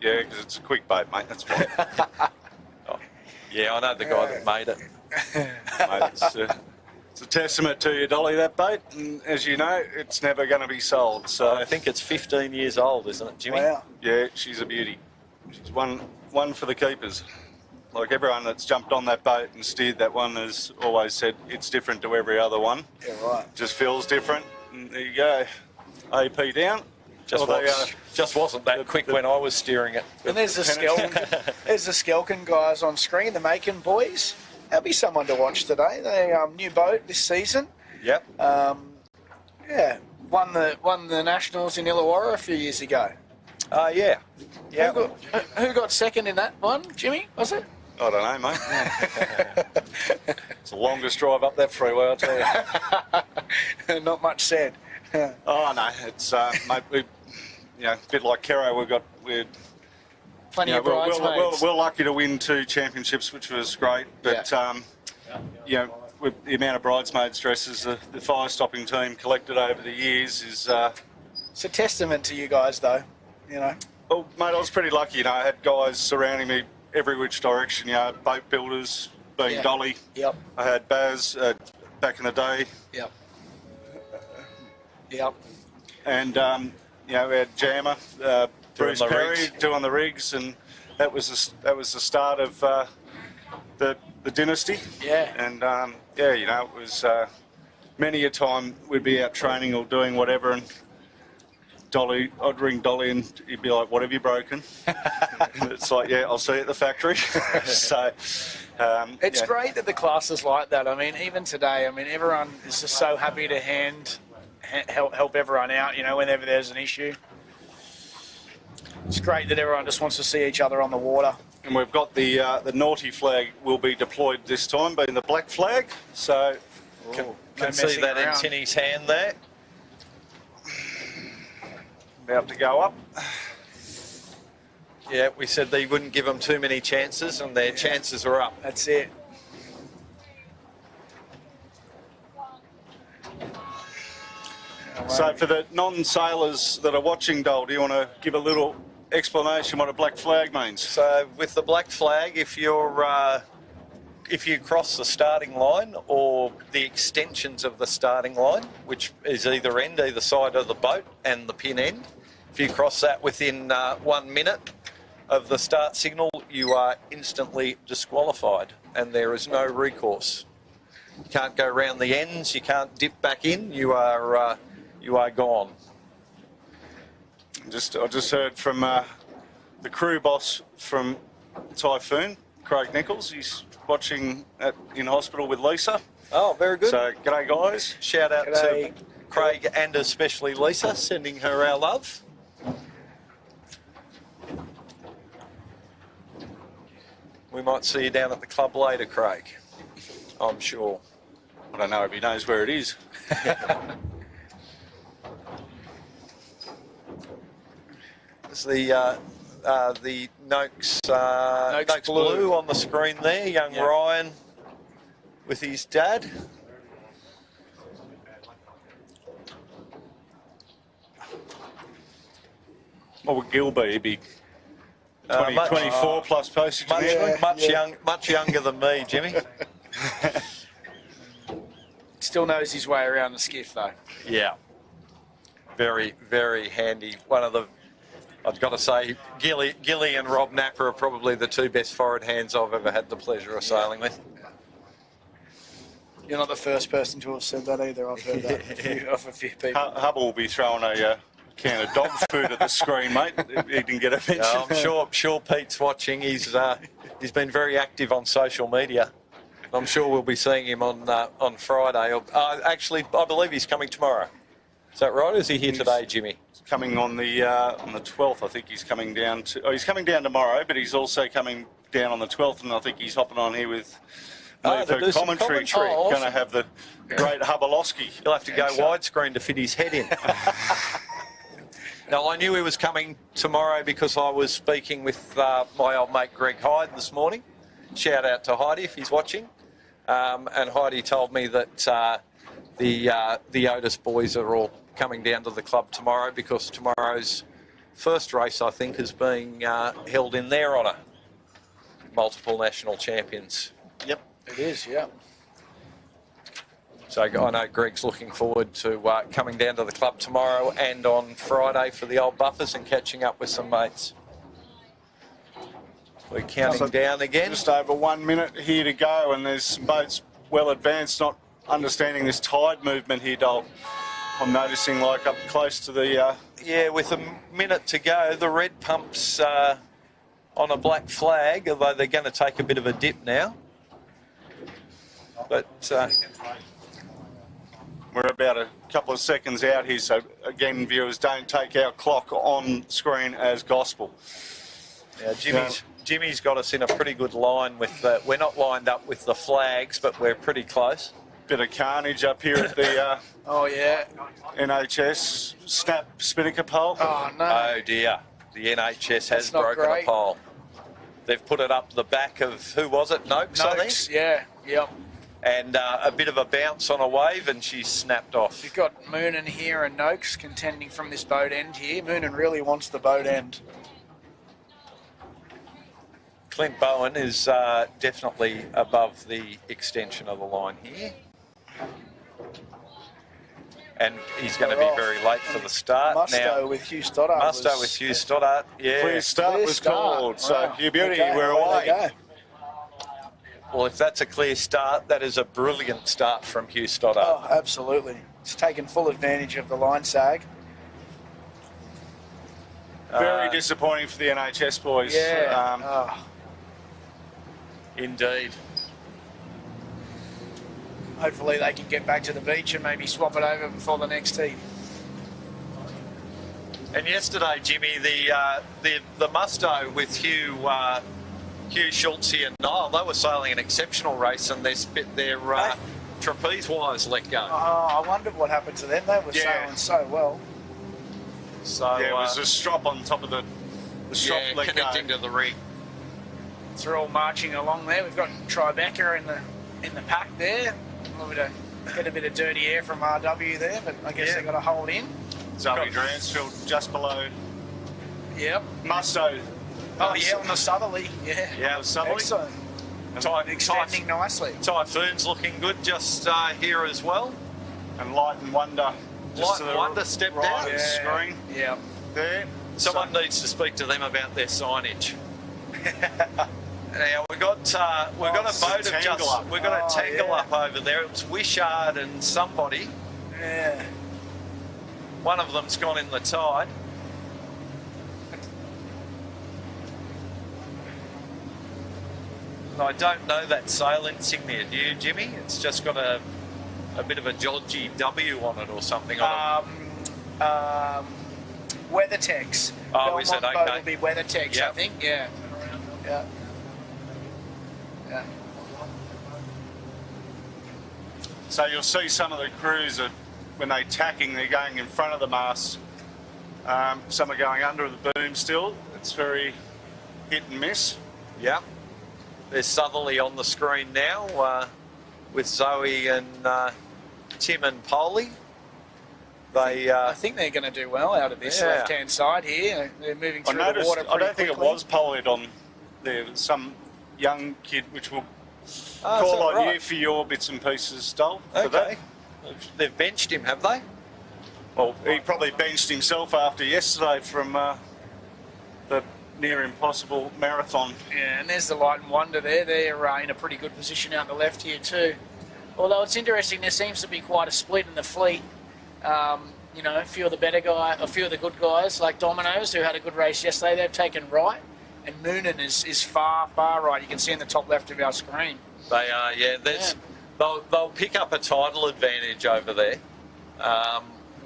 Yeah, because it's a quick boat, mate. That's why. Oh, yeah, I know the guy that made it. Mate, it's a testament to you, Dolly, that boat. And as you know, it's never going to be sold. So I think it's 15 years old, isn't it, Jimmy? Wow. yeah, she's a beauty. She's one for the keepers. Like everyone that's jumped on that boat and steered that one has always said it's different to every other one. Yeah, right. Just feels different. And there you go. AP down. Just wasn't that quick when I was steering it. And there's the Skelton guys on screen, the Macon boys. That'll be someone to watch today. They new boat this season. Yep. Yeah, won the Nationals in Illawarra a few years ago. Yeah. Yeah. Who got second in that one? Jimmy, was it? I don't know, mate. It's the longest drive up that freeway, I'll tell you. Not much said. Oh no, it's mate. A bit like Kero, we're Plenty of bridesmaids. we're lucky to win 2 championships, which was great. But with the amount of bridesmaids dresses the fire stopping team collected over the years is. It's a testament to you guys, though. You know. Well, mate, I was pretty lucky. I had guys surrounding me every which direction. Boat builders, being Dolly. Yep. I had Baz back in the day. Yep. Yep. And we had Jammer, Bruce Perry doing the rigs, and that was the start of the dynasty. Yeah. And it was many a time we'd be out training or doing whatever, and I'd ring Dolly, and he'd be like, "What have you broken?" And it's like, "Yeah, I'll see you at the factory." So it's great that the class is like that. I mean, even today, everyone is just so happy to help everyone out. Whenever there's an issue, it's great that everyone just wants to see each other on the water. And we've got the naughty flag will be deployed this time, being the black flag. So Can see that in Tinny's hand there. about to go up. Yeah, we said they wouldn't give them too many chances, and their chances are up. That's it. So for the non-sailors that are watching, Dole, do you want to give a little explanation what a black flag means? So with the black flag, if you cross the starting line or the extensions of the starting line, which is either side of the boat and the pin end, if you cross that within 1 minute of the start signal, you are instantly disqualified, and there is no recourse. You can't go around the ends, you can't dip back in, you are gone. I just heard from the crew boss from Typhoon, Craig Nichols. He's watching in hospital with Lisa. Oh, very good. So, g'day, guys. Shout out to Craig and especially Lisa, sending her our love. We might see you down at the club later, Craig. I'm sure. I don't know if he knows where it is. There's the Noakes Blue on the screen there. Young Ryan with his dad. What would Gil be? He'd be 24 plus postage. Much younger than me, Jimmy. Still knows his way around the skiff, though. Yeah. Very, very handy. I've got to say, Gilly and Rob Napper are probably the 2 best forward hands I've ever had the pleasure of sailing with. You're not the first person to have said that either. I've heard that of a few people. Hubble will be throwing a can of dog food at the screen, mate. He didn't get a mention. I'm sure Pete's watching. He's been very active on social media. I'm sure we'll be seeing him on Friday. Actually, I believe he's coming tomorrow. Is that right? Or is he here today, Jimmy? Coming on the 12th, I think he's coming down to. He's coming down tomorrow, but he's also coming down on the 12th, and I think he's hopping on here with me for commentary. Oh, awesome. Going to have the great Hubalowski. He'll have to go widescreen to fit his head in. Now, I knew he was coming tomorrow because I was speaking with my old mate Greg Hyde this morning. Shout out to Heidi if he's watching. And Heidi told me that the Otis boys are all coming down to the club tomorrow, because tomorrow's first race, I think, is being held in their honour. Multiple national champions. Yep, it is, yeah. So I know Greg's looking forward to coming down to the club tomorrow and on Friday for the old buffers and catching up with some mates. We're counting down again. Just over 1 minute here to go, and there's some boats well advanced, not understanding this tide movement here, Dol. I'm noticing, like, up close to the... Yeah, with a minute to go, the red pump's on a black flag, although they're going to take a bit of a dip now. But... we're about a couple of seconds out here, so again, viewers, don't take our clock on screen as gospel. Yeah, Jimmy's got us in a pretty good line with we're not lined up with the flags, but we're pretty close. Bit of carnage up here at the Oh, yeah. NHS snap spinnaker pole. Oh, no. Oh dear, the NHS has not broken great. a pole. They've put it up the back of, who was it, Noakes, I Noakes, think? yeah, yep. And a bit of a bounce on a wave, and she snapped off. You've got Moonan here and Noakes contending from this boat end here. Moonan really wants the boat end. Clint Bowen is definitely above the extension of the line here. And he's going to be very late for the start. Musto with Hugh Stoddart. Musto with Hugh Stoddart, yeah. Clear start Clear was start. called, so Wow. your beauty, Okay, we're away they away. go. Well, if that's a clear start, that is a brilliant start from Hugh Stoddart. Oh, absolutely. He's taken full advantage of the line sag. Very disappointing for the NHS boys. Yeah. Indeed. Hopefully they can get back to the beach and maybe swap it over before the next heat. And yesterday, Jimmy, the Musto with Hugh Schultze and Niall, they were sailing an exceptional race, and their trapeze wires let go. Oh, I wondered what happened to them. They were sailing so well. So Yeah, it was a strop on top of the strop let go. connecting to the rig. So we're all marching along there. We've got Tribeca in the pack there. A little bit of, get a bit of dirty air from RW there, but I guess they've got to hold in. Zoe Dransfield just below Yep. Musto. Oh, yeah, on the southerly. Yeah. Yeah, Southerly. Excellent. Extending nicely. Typhoon's looking good just here as well. And Light and Wonder. Light to and the Wonder stepped right out. of the screen Yeah. there. Someone needs to speak to them about their signage. Now we've got a boat of Tangle Up. we've got a tangle up over there. It was Wishart and somebody. Yeah. One of them's gone in the tide. I don't know that sail insignia, do you, Jimmy? It's just got a bit of a dodgy W on it or something. WeatherTex. Oh, is it? Belmont Okay. boat will be WeatherTex, Yep. I think. Yeah. Yeah. Yeah. So you'll see some of the crews when they're tacking, they're going in front of the mast. Some are going under the boom still. It's very hit and miss. Yeah. There's Southerly on the screen now with Zoe and Tim and Polly. I think they're going to do well out of this left-hand side here. They're moving I through the noticed, water I pretty don't think it quickly. was pollied on there. Some young kid, which will is call that on right? you for your bits and pieces, Stoll. For Okay. that. They've benched him, have they? Well, he probably benched himself after yesterday from the near impossible marathon. Yeah, and there's the Light and Wonder there. They're in a pretty good position out the left here too. Although it's interesting, there seems to be quite a split in the fleet. You know, a few of the good guys like Dominoes, who had a good race yesterday, they've taken right, and Moonan is far right. You can see in the top left of our screen. They are, yeah. They'll pick up a tidal advantage over there.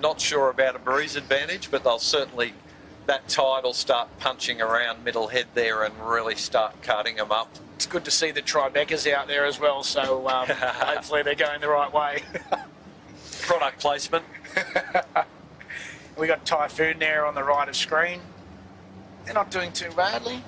Not sure about a breeze advantage, but they'll certainly, that tide will start punching around middle head there and really start cutting them up. It's good to see the Tribeca's out there as well, so hopefully they're going the right way. Product placement. We got Typhoon there on the right of screen. They're not doing too badly.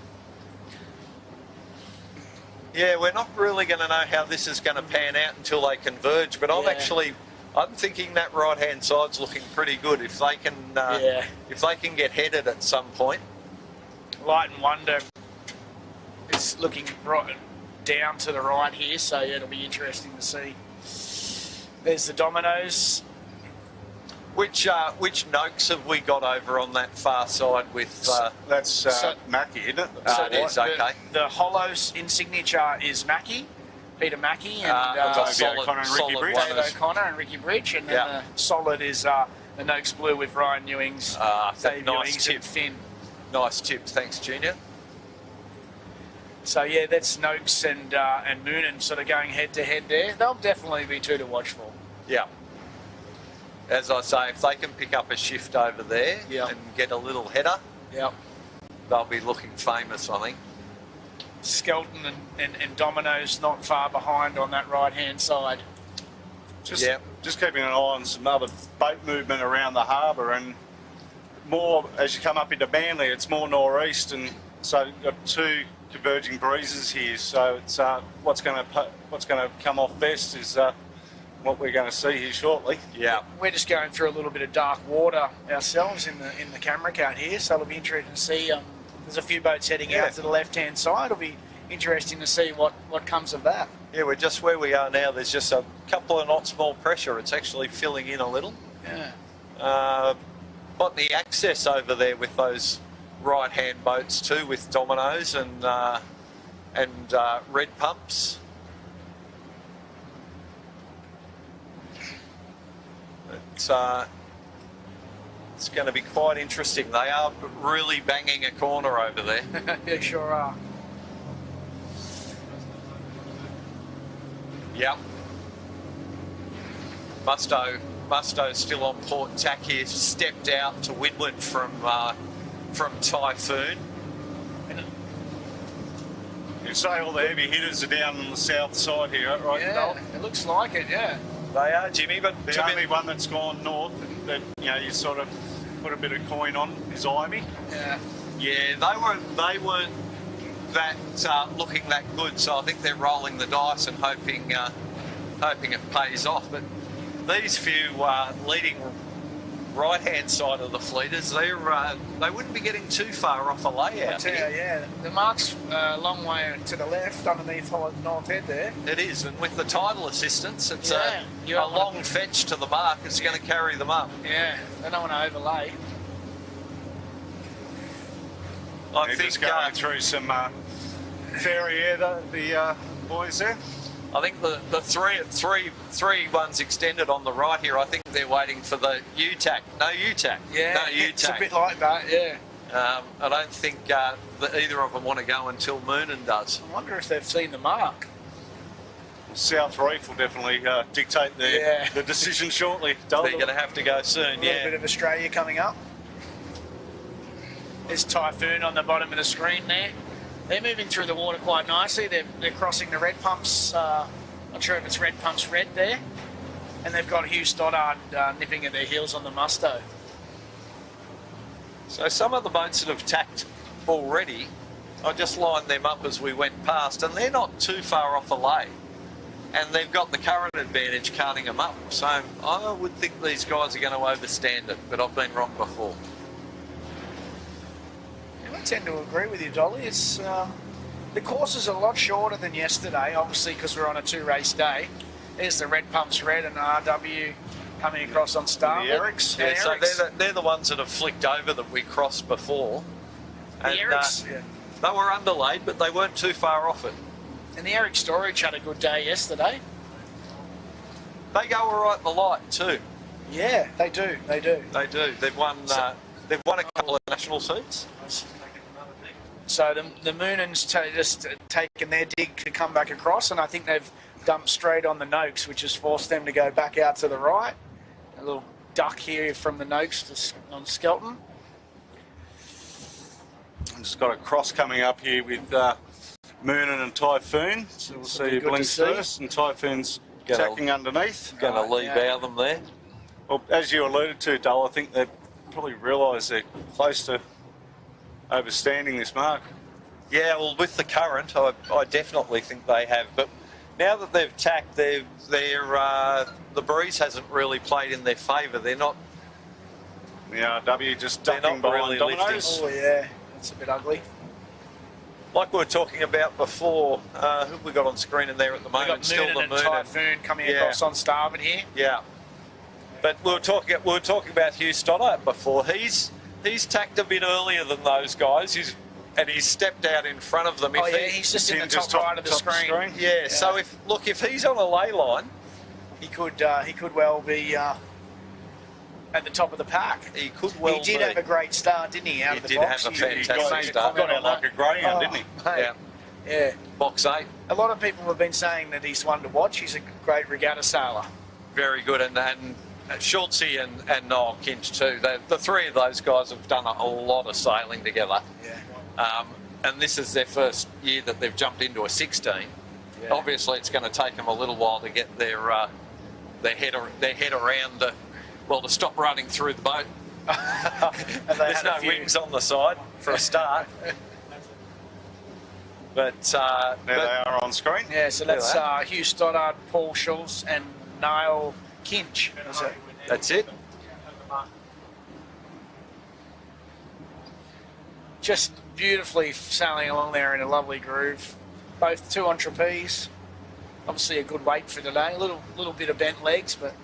Yeah, we're not really going to know how this is going to pan out until they converge, but I'm Yeah. actually I'm thinking that right-hand side's looking pretty good. If they can, if they can get headed at some point. Light and Wonder is looking right down to the right here, so yeah, it'll be interesting to see. There's the Dominoes. Which Noakes have we got over on that far side with? That's Mackie, isn't it? It is, okay. The Hollows in signature is Mackie, Peter Mackie, and David O'Connor and Ricky Bridge. David O'Connor and Ricky Bridge, and then the solid is the Noakes Blue with Ryan Ewings, Dave nice Ewings tip. and Finn. Nice tip, thanks, Junior. So yeah, that's Noakes and Moonen sort of going head to head there. They'll definitely be two to watch for. Yeah. As I say, if they can pick up a shift over there Yeah. and get a little header, Yep. they'll be looking famous, I think. Skelton and Dominoes not far behind on that right hand side. Just keeping an eye on some other boat movement around the harbour, and more as you come up into Manly, it's more northeast, and so you've got two converging breezes here. So it's what's going to come off best is what we're going to see here shortly. Yeah. We're just going through a little bit of dark water ourselves in the camera cut here, so it'll be interesting to see. There's a few boats heading out to the left hand side. It'll be interesting to see what comes of that. Yeah, we're just where we are now. There's just a couple of knots more pressure. It's actually filling in a little. Yeah. Got the access over there with those right-hand boats too, with Dominoes and red pumps. It's going to be quite interesting. They are really banging a corner over there. They sure are. Yep. Musto's still on port tack here. Stepped out to windward from Typhoon. You say all the heavy hitters are down on the south side here, right? Yeah, Dol? it looks like it. Yeah. They are, Jimmy, but The only one that's gone north that you sort of put a bit of coin on is Ivy. Yeah. yeah, they weren't that looking that good. So I think they're rolling the dice and hoping it pays off. But these few leading right-hand side of the fleeters, they wouldn't be getting too far off a layout. Yeah, the mark's a long way to the left underneath North Head there. It is, and with the tidal assistance, it's a You don't long wanna- fetch to the mark. It's going to carry them up. Yeah, they don't want to overlay. I They're think just going through some fairy air, the boys there. I think the three ones extended on the right here. I think they're waiting for the UTAC. No UTAC. Yeah, no it's a UTAC. bit like that. Yeah. I don't think that either of them want to go until Moonen does. I wonder if they've seen the mark. South Reef will definitely dictate the decision shortly. They're going to have to go soon. A little bit of Australia coming up. There's Typhoon on the bottom of the screen there. They're moving through the water quite nicely. They're crossing the red pumps. Not sure if it's red pumps red there. And they've got Hugh Stoddard nipping at their heels on the Musto. So some of the boats that have tacked already, I just lined them up as we went past, and they're not too far off a lay. And they've got the current advantage carting them up. So I would think these guys are going to overstand it, but I've been wrong before. I tend to agree with you, Dolly. It's the course is a lot shorter than yesterday, obviously because we're on a two-race day. There's the red pumps red and RW coming across on start. The Erics. Yeah, so they're the ones that have flicked over that we crossed before. The And, Erics. they were underlaid, but they weren't too far off it. And the Eric Storage had a good day yesterday. They go all right in the light too. Yeah, they do. They do. They do. They've won a couple of national seats. So the Moonans just taken their dig to come back across, and I think they've dumped straight on the Noakes, which has forced them to go back out to the right. A little duck here from the Noakes on Skelton. I've just got a cross coming up here with Moonen and Typhoon. So we'll see who good to blinks see. first, and Typhoon's tacking underneath. Going to leave out them there. Well, as you alluded to, Dull, I think they probably realise they're close to overstanding this mark. Yeah, well, with the current, I definitely think they have. But now that they've tacked, the breeze hasn't really played in their favour. They're not. Yeah, W just They're ducking not behind really Dominoes. Oh yeah, it's a bit ugly. Like we were talking about before, who have we got on screen in there at the We've moment? got Moonin and Typhoon coming across on starboard here. Yeah, but we were talking about Hugh Stoddart before. He's tacked a bit earlier than those guys. He's stepped out in front of them. He's just in the top right of the screen. Yeah. So if he's on a ley line, he could well be at the top of the pack. He could well. He did have a great start, didn't he? Out of the box, have a fantastic He start. got out like a greyhound, didn't he? Mate. Yeah. Box 8. A lot of people have been saying that he's one to watch. He's a great regatta sailor. Very good, and Schultze and Noel Kinch too. The three of those guys have done a lot of sailing together. Yeah. And this is their first year that they've jumped into a 16. Yeah. Obviously, it's going to take them a little while to get their head around to stop running through the boat. There's no wings on the side for a start. But There they are on screen. Yeah, so that's Hugh Stoddart, Paul Schultz, and Niall Kinch. That's it. Just beautifully sailing along there in a lovely groove. Both two on trapeze. Obviously a good weight for today. A little bit of bent legs, but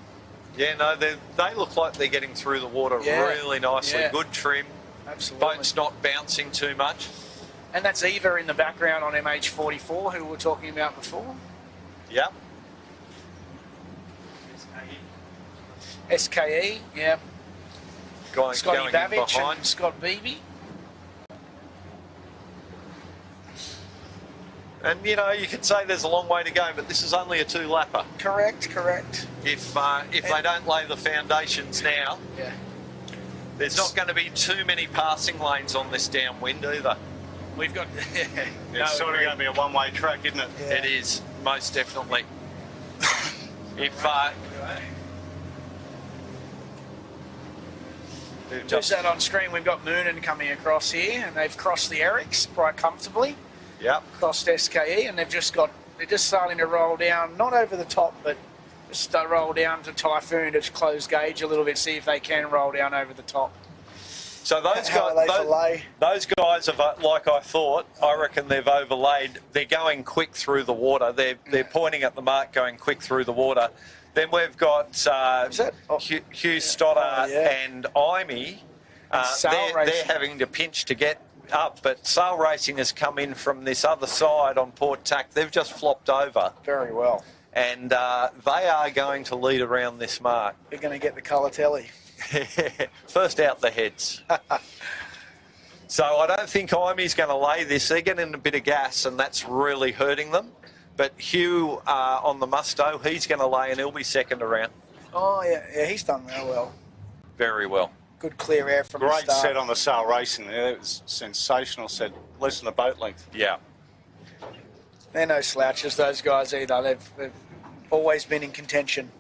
Yeah, no, they look like they're getting through the water really nicely. Yeah. Good trim. absolutely. Boat's not bouncing too much. And that's Eva in the background on MH44, who we were talking about before. Yep. SKE, yeah. Going Scotty in Babbage behind. and Scott Beebe. And, you know, you could say there's a long way to go, but this is only a two-lapper. Correct. If they don't lay the foundations now, Yeah. there's not going to be too many passing lanes on this downwind either. We've got... It's sort of going to be a one-way track, isn't it? Yeah. It is, most definitely. Who's that on screen? We've got Moonin coming across here, and they've crossed the Erics quite comfortably. Yep. Crossed SKE, and they're just starting to roll down, not over the top, but just roll down to Typhoon to close gauge a little bit, see if they can roll down over the top. So those How are they for lay? guys have, like I thought, I reckon they've overlaid. They're going quick through the water. They're pointing at the mark, going quick through the water. Then we've got Hugh Stoddart and Imey. They're having to pinch to get up, but Sail Racing has come in from this other side on port tack. They've just flopped over, Very well. and they are going to lead around this mark. They're going to get the colour telly. First out the heads. So I don't think Imey's going to lay this. They're getting a bit of gas, and that's really hurting them. But Hugh on the Musto, he's going to lay, and he'll be second around. Oh, yeah, he's done real well. Very well. Good clear air from the Great start. set on the Sail Racing there. It was sensational set. Less than a boat length. Yeah. They're no slouches, those guys either. They've always been in contention.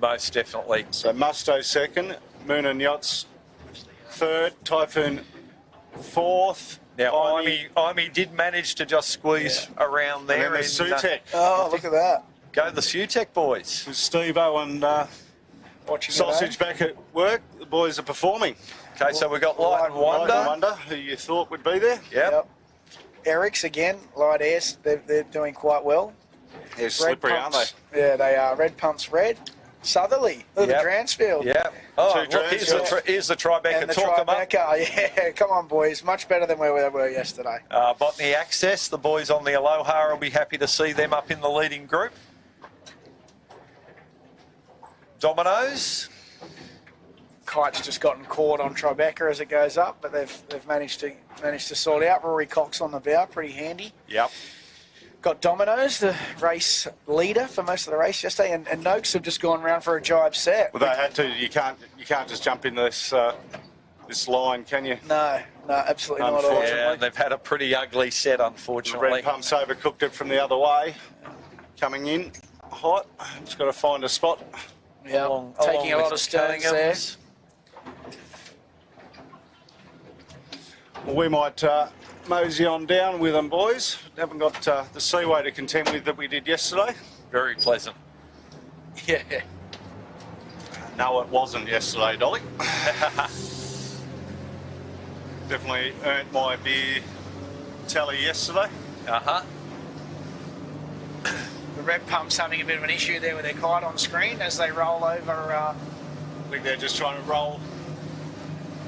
Most definitely. So Musto second, Moon and Yachts third, Typhoon fourth. Now, Imey- Imey did manage to just squeeze around and there. then there's Sutek. Oh, look at that. Go the Sutek boys. With Steve-O and Watching Sausage it, back at work. The boys are performing. Okay, so we've got Light and Light and Wonder. Wonder, who you thought would be there. Yep. Eric's again, light airs, they're doing quite well. They're slippery, aren't they? Yeah, they are. Red pumps red. Southerly, look at the Dransfield. Yeah. Oh, Two look, here's the Tribeca. And the Talk them up. Tribeca, yeah, come on boys, much better than where we were yesterday. Botany Access, the boys on the Aloha will be happy to see them up in the leading group. Dominoes. Kite's just gotten caught on Tribeca as it goes up, but they've managed to sort out. Rory Cox on the bow, pretty handy. Yep. Got Dominoes, the race leader for most of the race yesterday, and Noakes have just gone round for a jibe set. Well, they had to. You can't just jump in this this line, can you? No, absolutely not. Unfortunately. Yeah, they've had a pretty ugly set, The unfortunately. red pumps overcooked it from the other way. Coming in hot. Just got to find a spot. Yeah, Along taking a with lot of sterns there. Cunningham's. Well, we might mosey on down with them, boys. Haven't got the seaway to contend with that we did yesterday. Very pleasant. Yeah. No, it wasn't yesterday, Dolly. Definitely earned my beer tally yesterday. Uh-huh. The red pump's having a bit of an issue there with their kite on screen as they roll over. I think they're just trying to roll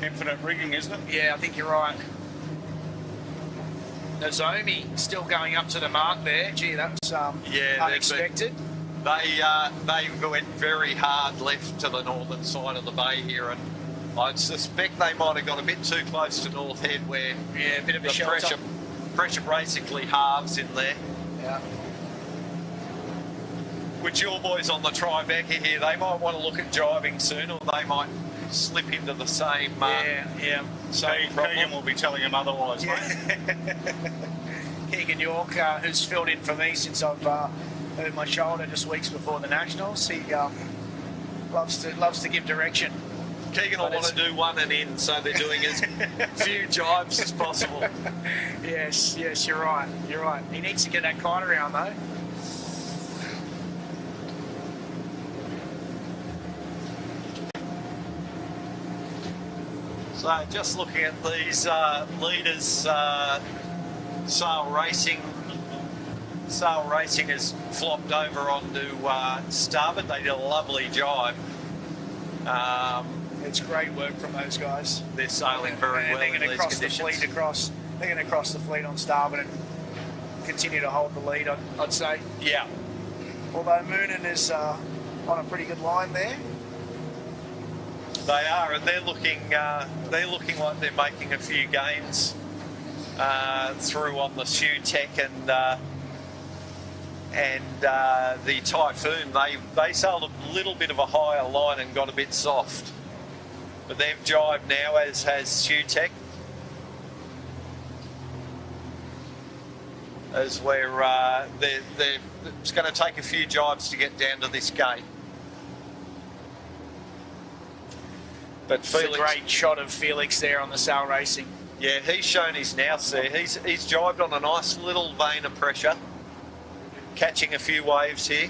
infinite rigging, isn't it? Yeah, I think you're right. Nozomi still going up to the mark there. Gee, that was unexpected. They went very hard left to the northern side of the bay here, and I suspect they might have got a bit too close to North Head where a bit of a the shelter. pressure basically halves in there. Yeah. With your boys on the Tribeca here, they might want to look at jibing soon, or they might slip into the same same problem. Keegan will be telling him otherwise, mate. Keegan York, who's filled in for me since I've hurt my shoulder just weeks before the Nationals. He loves to give direction. Keegan will want to do one and in, so they're doing as few jibes as possible. Yes, you're right. You're right. He needs to get that kite around though. So just looking at these leaders, Sail Racing has flopped over onto starboard. They did a lovely jibe. It's great work from those guys. They're sailing very well they're in going to these cross conditions. the fleet They're going to cross the fleet on starboard and continue to hold the lead. I'd say. Yeah. Although Moonen is on a pretty good line there. They are, and they're looking like they're making a few gains through on the Shoe Tech and the Typhoon. They sailed a little bit of a higher line and got a bit soft, but they've jibed now, as has Shoe Tech, as where it's going to take a few jibes to get down to this gate. But It's a great shot of Felix there on the Sail Racing. Yeah, he's shown his nous there. He's jibed on a nice little vein of pressure, catching a few waves here.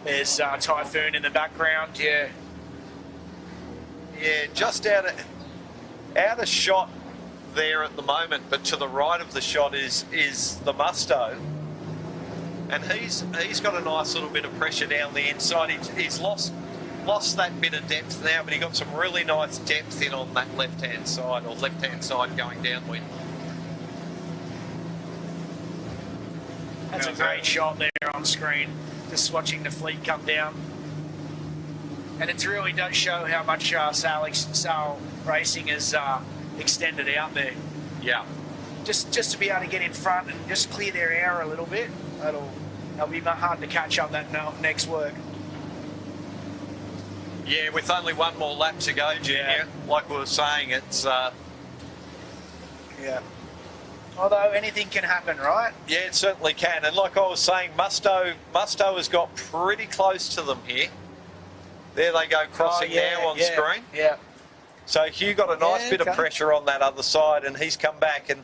There's Typhoon in the background. Yeah, Just out of shot there at the moment, but to the right of the shot is the Musto. And he's got a nice little bit of pressure down the inside. He's lost that bit of depth now, but he got some really nice depth in on that left-hand side going downwind. that's a great shot there on screen. Just watching the fleet come down, and it really does show how much Sail Racing has extended out there. Yeah. Just to be able to get in front and just clear their air a little bit. That'll be hard to catch up that next work. Yeah, with only one more lap to go, Junior. Like we were saying, it's yeah. Although anything can happen, right? yeah, it certainly can. And like I was saying, Musto has got pretty close to them here. There they go crossing now on screen. Yeah. So Hugh got a nice bit of pressure on that other side, and he's come back and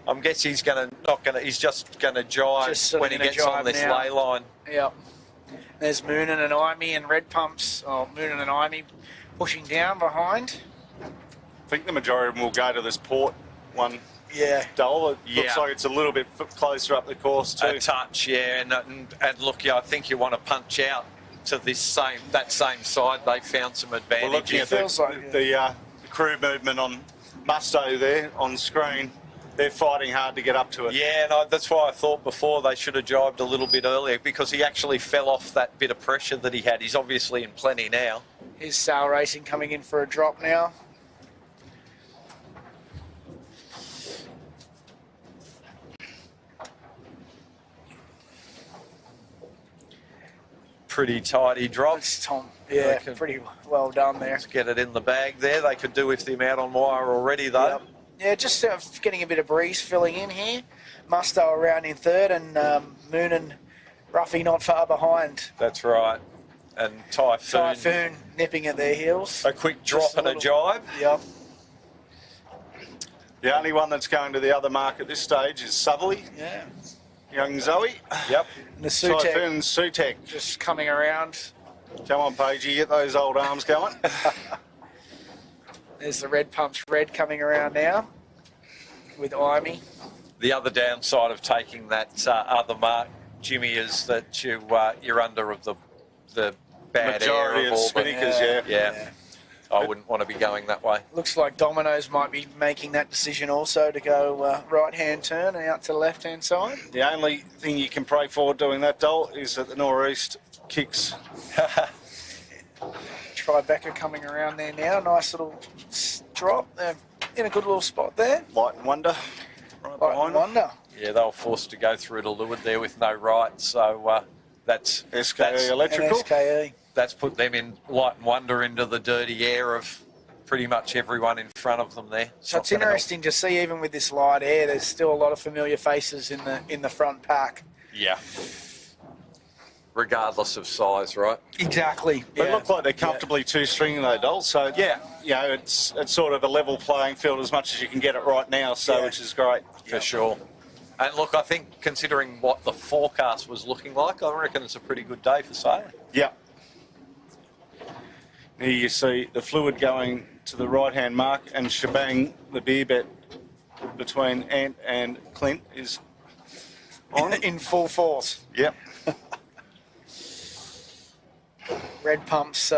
I'm guessing he's just gonna jibe when he gets on this ley line. Yep. There's Moonen and Imey and Red Pumps. Oh, Moonen and Imey pushing down behind. I think the majority of them will go to this port one. Yeah. Dole. It looks like it's a little bit closer up the course too. A touch, yeah, and look, I think you want to punch out to that same side. They found some advantage. Well, looking at the crew movement on Musto there on screen, they're fighting hard to get up to it. Yeah, and that's why I thought before they should have jibed a little bit earlier, because he actually fell off that bit of pressure that he had. He's obviously in plenty now. Here's Sail Racing coming in for a drop now. Pretty tidy drop. It's Tom. Yeah, pretty well done there. Let's get it in the bag there. They could do with the amount on wire already, though. Yep. Yeah, just getting a bit of breeze filling in here. Musto around in third, and Moonen Ruffy not far behind. That's right. and Typhoon. Typhoon nipping at their heels. A quick drop and a jibe. Yep. The only one that's going to the other mark at this stage is Southerly, Yeah. young Zoe. Yep. And the Sutek Typhoon and Sutek. just coming around. Come on, Pagey, get those old arms going. There's the Red Pumps Red coming around now with Imey. The other downside of taking that other mark, Jimmy, is that you're under of the bad Majority air of of all the... Spinnaker. Yeah. I wouldn't want to be going that way. Looks like Domino's might be making that decision also to go right-hand turn and out to the left-hand side. The only thing you can pray for doing that, Dole, is that the northeast kicks. Tribeca coming around there now. Nice little drop. They're in a good little spot there. Light and Wonder. Right Light behind and them. Wonder. Yeah, they were forced to go through to Leeward there with no right, so that's SKE Electrical. And SKE. that's put them in Light and Wonder into the dirty air of pretty much everyone in front of them there. So it's interesting to see, even with this light air, there's still a lot of familiar faces in the front pack. Yeah. Regardless of size, right? Exactly. They look like they're comfortably two-stringing though, Dole. So Yeah. you know, it's sort of a level playing field as much as you can get it right now. So Yeah. which is great. For sure. And look, I think considering what the forecast was looking like, I reckon it's a pretty good day for sailing. Yeah. Here you see the fluid going to the right-hand mark, and Shebang, the beer bet between Ant and Clint, is on. in full force. Yep. Red Pumps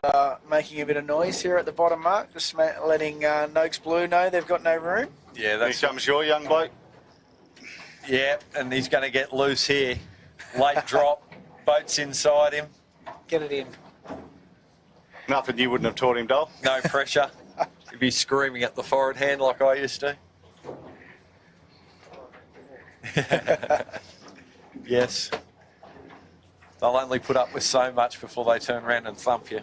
making a bit of noise here at the bottom mark, just letting Noakes Blue know they've got no room. Yeah, Here that's comes your young bloke. yeah, and he's going to get loose here. Late drop, boat's inside him, Get it in. Nothing you wouldn't have taught him, Dole. no pressure. He'd be screaming at the forward hand like I used to. Yes. They'll only put up with so much before they turn around and thump you.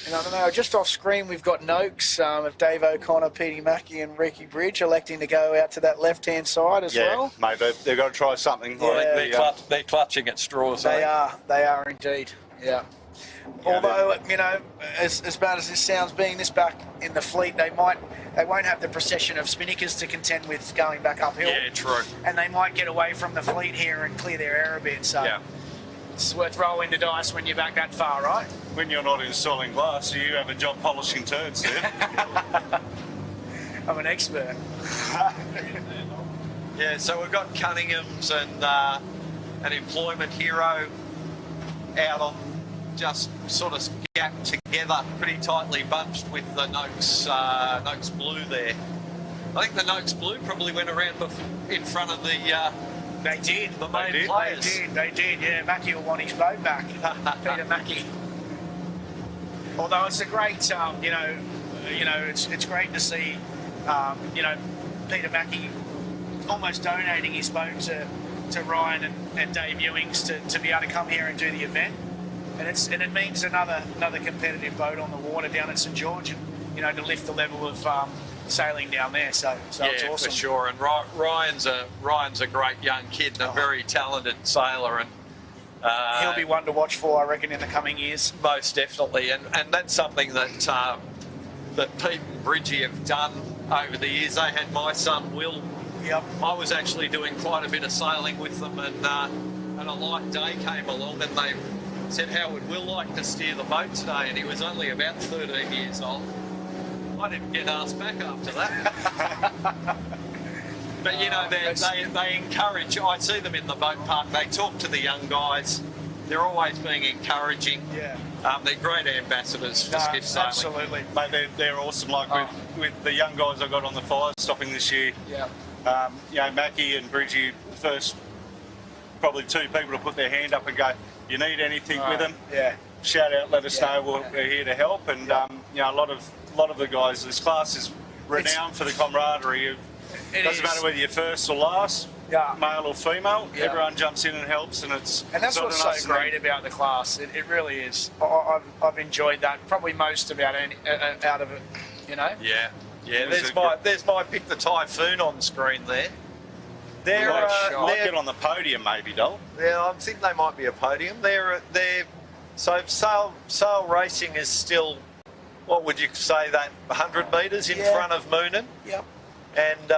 And I don't know, just off screen we've got Noakes of Dave O'Connor, Petey Mackey and Ricky Bridge electing to go out to that left-hand side as Yeah, well. mate, they've got to try something. Yeah. I think They're clutching at straws. They eh? are indeed, yeah. Although, you know, as bad as this sounds, being this back in the fleet, they won't have the procession of Spinnakers to contend with going back uphill. Yeah, true. And they might get away from the fleet here and clear their air a bit, so Yeah. it's worth rolling the dice when you're back that far, right? when you're not installing glass, you have a job polishing turds, dude. I'm an expert. Yeah, so we've got Cunningham's and an employment hero out on just sort of gapped together, pretty tightly bunched with the Noakes Blue there. I think the Noakes Blue probably went around in front of the They did. the main did. players. They did. Yeah, Mackey will want his boat back. Peter Mackey. Although it's a great, it's great to see, Peter Mackey almost donating his boat to Ryan and Dave Ewings to be able to come here and do the event, and it means another competitive boat on the water down at St George, and to lift the level of sailing down there. So it's Yeah, awesome. for sure. And Ryan's a great young kid and a very talented sailor, and He'll be one to watch for, I reckon, in the coming years. most definitely. And that's something that that Pete and Bridgie have done over the years. They had my son Will. Yep. I was actually doing quite a bit of sailing with them, and a light day came along, and they said, "How would Will like to steer the boat today?" And he was only about 13 years old. I didn't get asked back after that. But they encourage. I see them in the boat park. They talk to the young guys. They're always being encouraging. Yeah. They're great ambassadors for Skiff sailing. Absolutely. Mate, they're awesome. Like with the young guys I got on the fire stopping this year. Yeah. Mackie and Bridgie, first probably two people to put their hand up and go, "You need anything with them? Yeah. Shout out, let us Yeah. know. We're here to help." And a lot of the guys, this class is renowned for the camaraderie. It Doesn't matter whether you're first or last, Yeah. male or female. Yeah. Everyone jumps in and helps, and it's And that's not what's an us so and them. great about the class. It really is. I've enjoyed that probably most about out of it. Yeah. It was There's my pick the Typhoon on screen there. They're Might they're get on the podium, maybe, Dol. yeah, I think they might be a podium. They're So Sail Racing is still, what would you say, that 100 metres in front of Moonan? Yep. And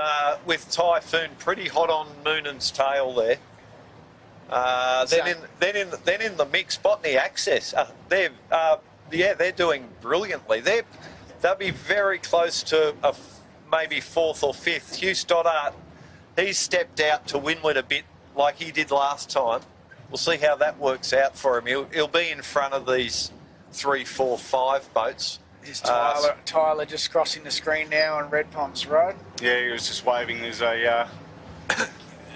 with Typhoon pretty hot on Moonan's tail there. Then in the mix, Botany Access, they're doing brilliantly. They'll be very close to maybe 4th or 5th. Hugh Stoddart, he's stepped out to windward a bit like he did last time. We'll see how that works out for him. He'll be in front of these 3, 4, 5 boats. Is Tyler just crossing the screen now on Red Palms Road? Yeah, he was just waving. There's a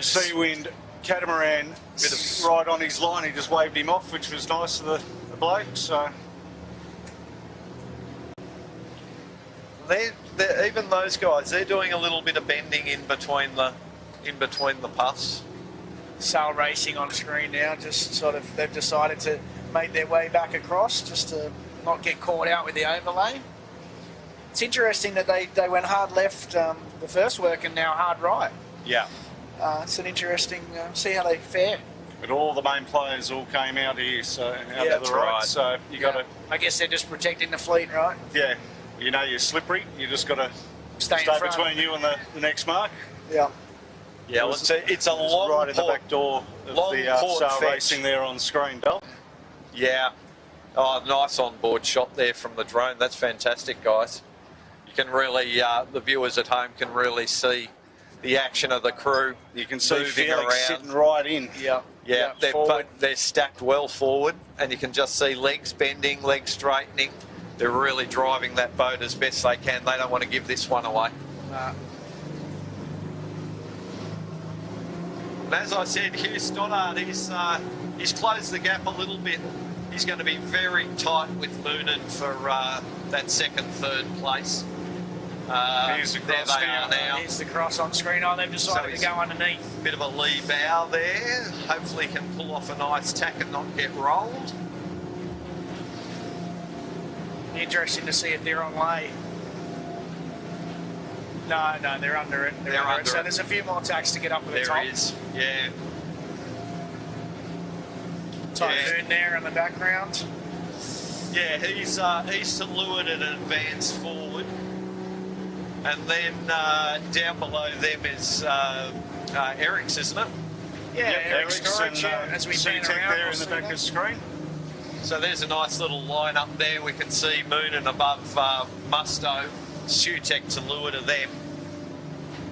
Seawind catamaran right on his line. He just waved him off, which was nice of the bloke. So even those guys, they're doing a little bit of bending in between the puffs. Sail Racing on screen now, just sort of, they've decided to make their way back across just to not get caught out with the overlay. It's interesting that they went hard left the first work and now hard right. Yeah. It's an interesting, see how they fare. But all the main players all came out here, so out Yeah, to that's the right. right. So you got to, I guess they're just protecting the fleet, right? yeah, you know you're slippery. You just got to Stay in stay front. between you and the next mark. Yeah. Yeah, well, it's a long right in the port. back door of long the port Sail fetch. Racing there on screen, Dal. Yeah. Oh, nice on-board shot there from the drone. That's fantastic, guys. You can really, the viewers at home can really see the action of the crew. You can see moving Felix around. sitting right in. Yeah. Yeah, they're stacked well forward, and you can just see legs bending, legs straightening. They're really driving that boat as best they can. They don't want to give this one away. And as I said, Hugh Stoddart, he's closed the gap a little bit. He's going to be very tight with Moonan for that second, third place. Here's the There cross they now. are now. Here's the cross on screen. Oh, they've decided to go underneath. Bit of a lee bow there. Hopefully he can pull off a nice tack and not get rolled. Interesting to see if they're on lay. No, they're under it. They're under it. So there's a few more tacks to get up to the top. There is, yeah. Typhoon there in the background. Yeah, he's to leeward and advance forward. And then down below them is Eric's, isn't it? Yeah, Eric Eric's Storage, and as we Sutec pan around. there we'll in the see back that. of the screen. So there's a nice little line up there. We can see Moonan above Musto, Sutec to leeward of them.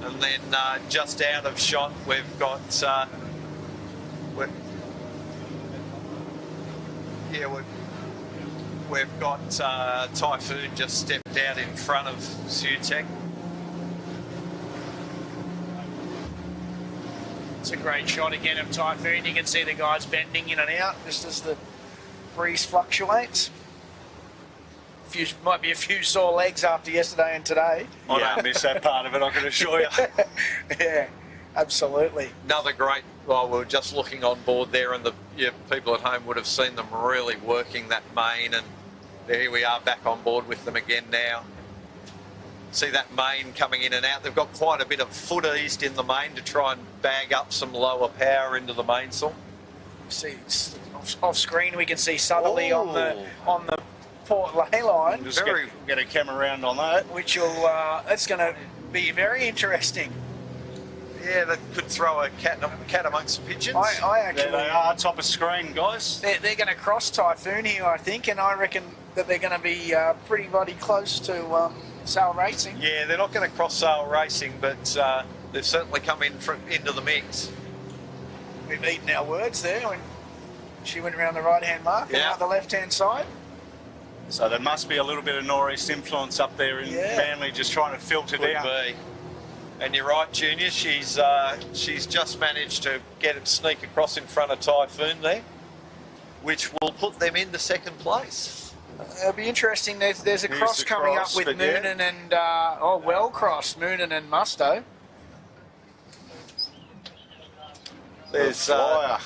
And then just out of shot, we've got we've got Typhoon just stepped out in front of Sutec. It's a great shot again of Typhoon. You can see the guys bending in and out just as the breeze fluctuates. Might be a few sore legs after yesterday and today. I don't miss that part of it, I can assure you. Yeah, absolutely. Another great, well, we were just looking on board there, and the people at home would have seen them really working that main, and here we are back on board with them again now. See that main coming in and out. They've got quite a bit of foot eased in the main to try and bag up some lower power into the mainsail. See off screen we can see Southerly on the port ley line, Just get a camera around on that. which will that's going to be very interesting. Yeah, that could throw a cat amongst pigeons. I actually There they are, top of screen, guys. they're going to cross Typhoon here, I think, and I reckon that they're going to be pretty bloody close to Sail Racing. Yeah, they're not going to cross Sail Racing, but they've certainly come into the mix. We've eaten our words there when she went around the right-hand mark and Yeah. out the left-hand side. So there must be a little bit of nor'east influence up there in Manly, just trying to filter Could down. be. And you're right, Junior. She's just managed to sneak across in front of Typhoon there, which will put them into second place. It'll be interesting. There's a Here's cross the coming cross, up with but yeah. Moonan and well crossed Moonan and Musto. There's Flyer.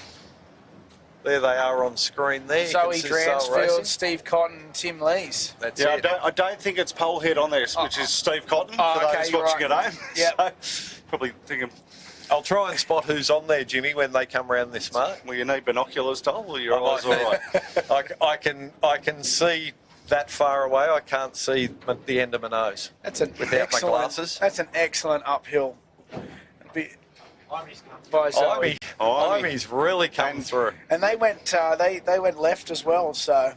there they are on screen there. You Zoe can see Sail Dransfield, Racing. Steve Cotton, Tim Lees. That's Yeah, it. I don't think it's Polehead on there, which is Steve Cotton, Oh, for okay, those you're watching right. at home. Yep. So, probably thinking, I'll try and spot who's on there, Jimmy, when they come round this mark. Well, you need binoculars, Dole, or your eyes all right? I can see that far away. I can't see the end of my nose. That's an without my excellent, glasses. That's an excellent uphill. By Zoe. Imey's really come through. And they went they went left as well, so.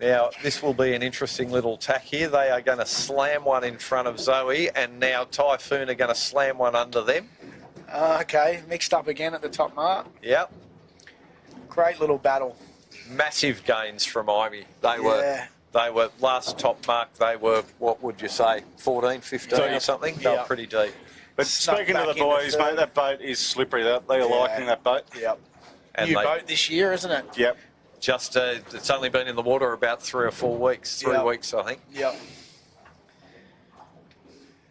Now, this will be an interesting little tack here. They are going to slam one in front of Zoe, and now Typhoon are going to slam one under them. Okay, mixed up again at the top mark. Yep. Great little battle. Massive gains from Imey. They were last top mark. They were, what would you say, 14, 15 or something? They were pretty deep. But speaking of the boys, mate, that boat is slippery. They are liking that boat. Yep. And New boat this year, isn't it? Yep. Just it's only been in the water about 3 or 4 weeks. 3 weeks, I think. Yep.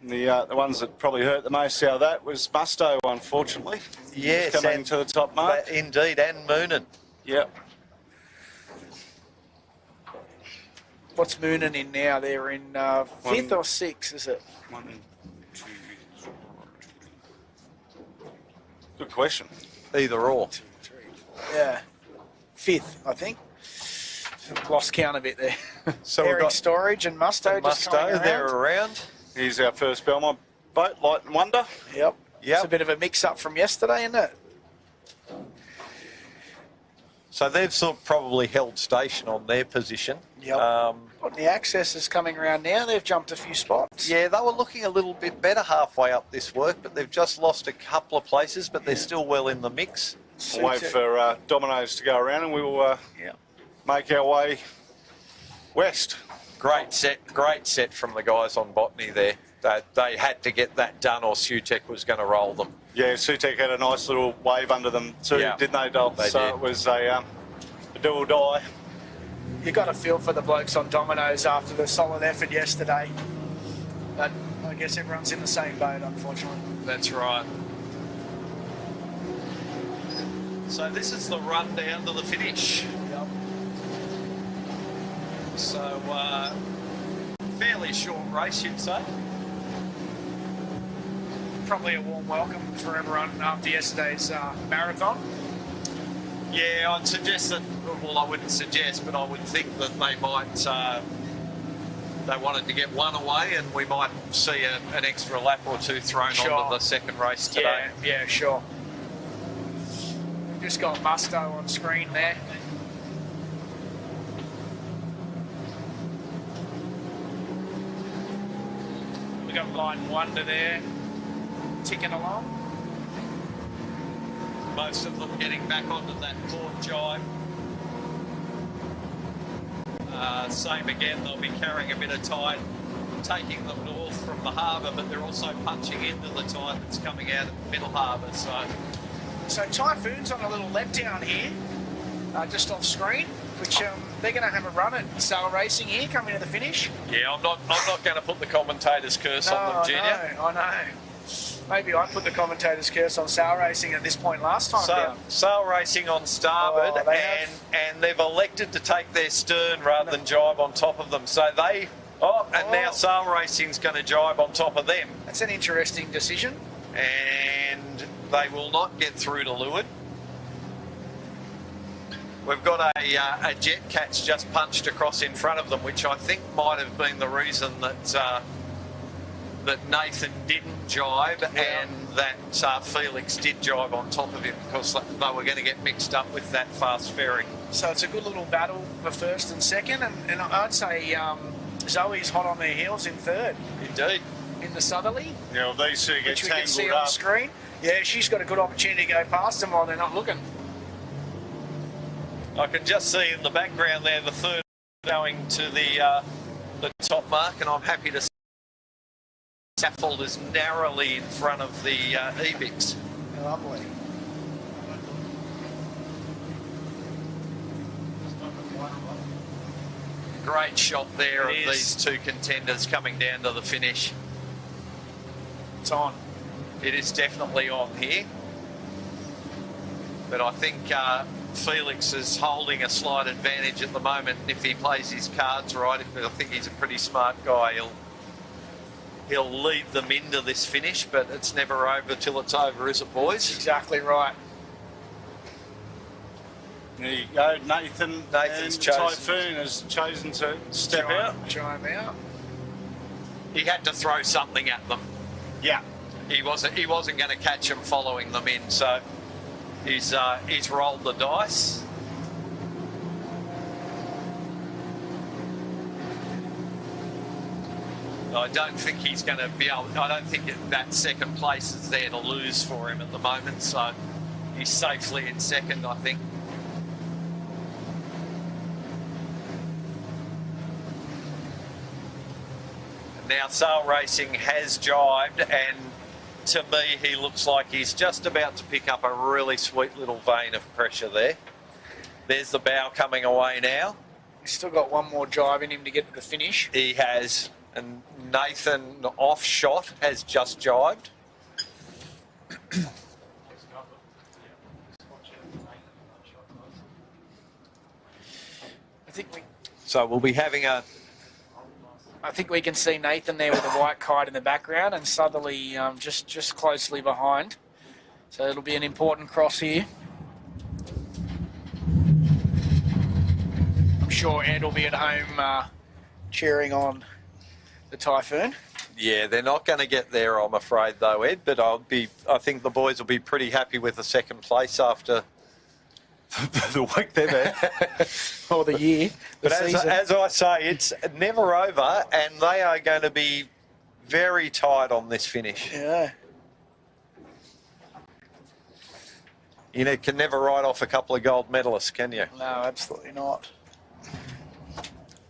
The ones that probably hurt the most out of that was Musto, unfortunately. Yes, coming to the top mark. Indeed, and Moonan. Yep. What's Moonan in now? They're in 5th or 6th, is it? 1, 2, 3. Good question. Either or. 2, 3, 4. Yeah. 5th, I think. Lost count a bit there. So we've Eric got Storage and Musto just coming around. they're around. Here's our first Belmont boat, Light and Wonder. Yep. It's a bit of a mix-up from yesterday, isn't it? So they've sort of probably held station on their position. Yep. The Access is coming around now. They've jumped a few spots. Yeah, they were looking a little bit better halfway up this work, but they've just lost a couple of places, but they're still well in the mix. We'll wait for Domino's to go around and we will make our way west. Great set from the guys on Botany there. They had to get that done or Sutek was going to roll them. Yeah, Sutek had a nice little wave under them too, didn't they, Dol? They so did. It was a do or die. You got a feel for the blokes on Domino's after the solid effort yesterday. But I guess everyone's in the same boat, unfortunately. That's right. So this is the run down to the finish. Yep. So fairly short race, you'd say. Probably a warm welcome for everyone after yesterday's marathon. Yeah, I'd suggest that, well, I wouldn't suggest, but I would think that they might, they wanted to get one away and we might see an extra lap or two thrown onto the second race today. Yeah, sure. Just got Musto on screen there. We got Line Wonder there, ticking along. Most of them getting back onto that port jibe. Same again, they'll be carrying a bit of tide, taking them north from the harbour, but they're also punching into the tide that's coming out of Middle Harbour. So Typhoon's on a little letdown here, just off screen, which they're going to have a run at Sail Racing here, coming to the finish. Yeah, I'm not going to put the commentator's curse on them, Junior. I know. Maybe I put the commentator's curse on Sail Racing at this point last time. Sail Racing on starboard, and they've elected to take their stern rather than jibe on top of them. So now Sail Racing's going to jibe on top of them. That's an interesting decision. And they will not get through to Leeward. We've got a jet catch just punched across in front of them, which I think might have been the reason that that Nathan didn't jibe and that Felix did jibe on top of him, because they were going to get mixed up with that fast ferry. So it's a good little battle for first and second, and I'd say Zoe's hot on their heels in third. Indeed. In the southerly. Yeah, well, these two get which we can see tangled on up. screen. Yeah, she's got a good opportunity to go past them while they're not looking. I can just see in the background there the third going to the top mark, and I'm happy to see Saffold is narrowly in front of the Ebix. Lovely. Great shot there It of is. these two contenders coming down to the finish. It's on. It is definitely on here. But I think Felix is holding a slight advantage at the moment. If he plays his cards right, I think he's a pretty smart guy. he'll lead them into this finish, but it's never over till it's over, is it, boys? Exactly right. There you go, Nathan. Nathan's and chosen. Typhoon has chosen to step out. Try him out. He had to throw something at them. Yeah. He wasn't going to catch them following them in, so he's rolled the dice. I don't think he's going to be able. I don't think that second place is there to lose for him at the moment. So he's safely in second, I think. Now Sail Racing has jibed, and to me he looks like he's just about to pick up a really sweet little vein of pressure there. There's the bow coming away now. He's still got one more jibe in him to get to the finish. He has. And Nathan off shot has just jibed. So we'll be having a... I think we can see Nathan there with the white kite in the background and Southerly just closely behind. So it'll be an important cross here. I'm sure Ed will be at home cheering on the Typhoon. Yeah, they're not going to get there, I'm afraid, though, Ed. But I think the boys will be pretty happy with the second place after the week they're there. Or the year. But as I say, it's never over, and they are going to be very tight on this finish. Yeah. You can never write off a couple of gold medalists, can you? No, absolutely not.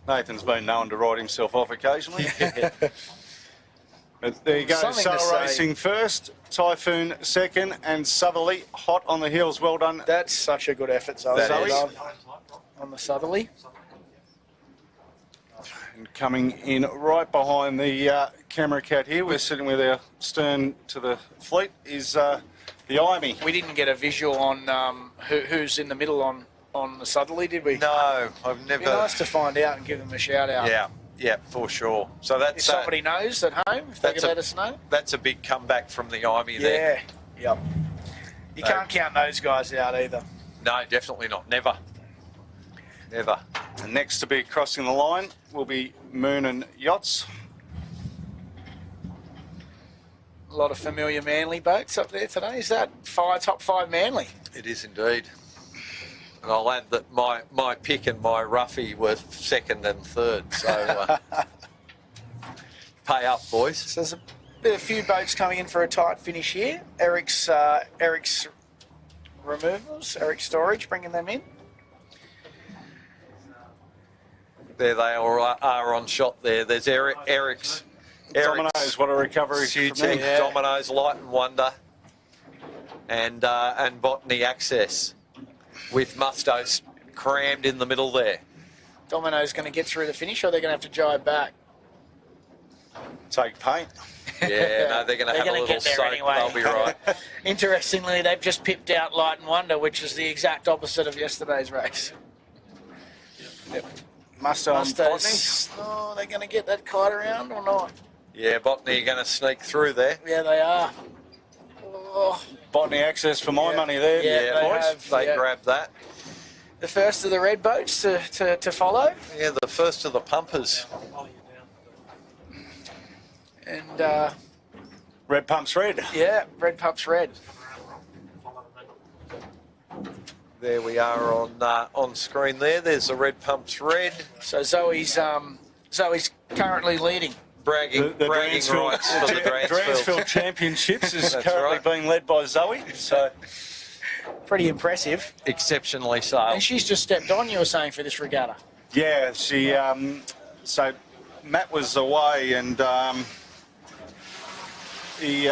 Nathan's been known to ride himself off occasionally. But there you go, Something to Sail say. Racing first, Typhoon second, and Southerly hot on the heels. Well done. That's such a good effort, Zoe. That is. On the Southerly. And coming in right behind the camera cat here, we're sitting with our stern to the fleet, is the Imey. We didn't get a visual on who's in the middle on the Southerly, did we? No, I've It'd never... be nice to find out and give them a shout out. Yeah, for sure. So If that's somebody knows at home, if they could let us know. That's a big comeback from the Imey there. Yeah. Yep. You can't count those guys out either. No, definitely not. Never. Never. And next to be crossing the line will be Moon and Yachts. A lot of familiar Manly boats up there today. Is that top five Manly? It is indeed. And I'll add that my pick and my roughie were second and third. So pay up, boys. So there's a few boats coming in for a tight finish here. Eric's removals, Eric's storage, bringing them in. There they are on shot there. There's Eric's Dominoes, what a recovery from Sutek, there. Dominoes, Light and Wonder, and Botany Access with Mustos crammed in the middle there. Domino's going to get through the finish, or they're going to have to jibe back. Take paint. Yeah, no, they're going to have a gonna little get there soak. anyway. They'll be right. Interestingly, they've just pipped out Light and Wonder, which is the exact opposite of yesterday's race. Musto and Botany. Mustos, oh, they're going to get that kite around or not? Yeah, Botany are going to sneak through there. Yeah, they are. Oh, Botany Access for my Yeah. money there. Yeah, they boys. have. They Yeah. grabbed that. the first of the red boats to follow. Yeah, the first of the pumpers. And Red Pumps Red. yeah, red pups red. There we are on screen there. There's the Red Pumps Red. So Zoe's currently leading. Bragging The rights for the Dransfield. Dransfield Championships is That's currently right. being led by Zoe. So Pretty impressive. Exceptionally so. And she's just stepped on, you were saying, for this regatta. yeah, she. So Matt was away, and he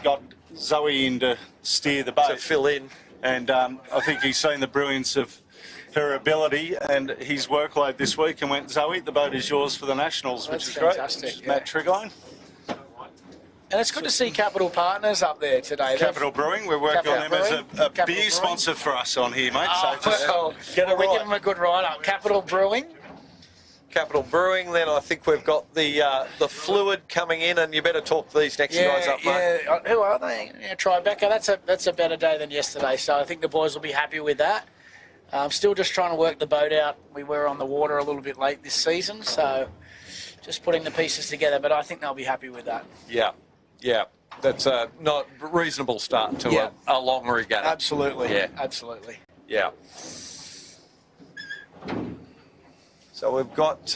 got Zoe in to steer the boat. To fill in. And I think he's seen the brilliance of her ability and his workload this week and went, Zoe, the boat is yours for the Nationals, which That's is great. fantastic, Which is yeah. Matt Trigline. And it's good to see Capital Partners up there today. Capital Brewing, we're working on them Capital as Brewing. a Capital beer Brewing. sponsor for us on here, mate. Oh, so just well, get it we right. give them a good write-up. Capital Brewing. Capital Brewing. Then I think we've got the Fluid coming in, and you better talk these next guys up, mate. Yeah. Who are they? Yeah, Tribeca. That's a better day than yesterday. So I think the boys will be happy with that. Still just trying to work the boat out. We were on the water a little bit late this season, so just putting the pieces together. But I think they'll be happy with that. Yeah. That's a not reasonable start to a long regatta. Absolutely. Yeah. Absolutely. Yeah. So we've got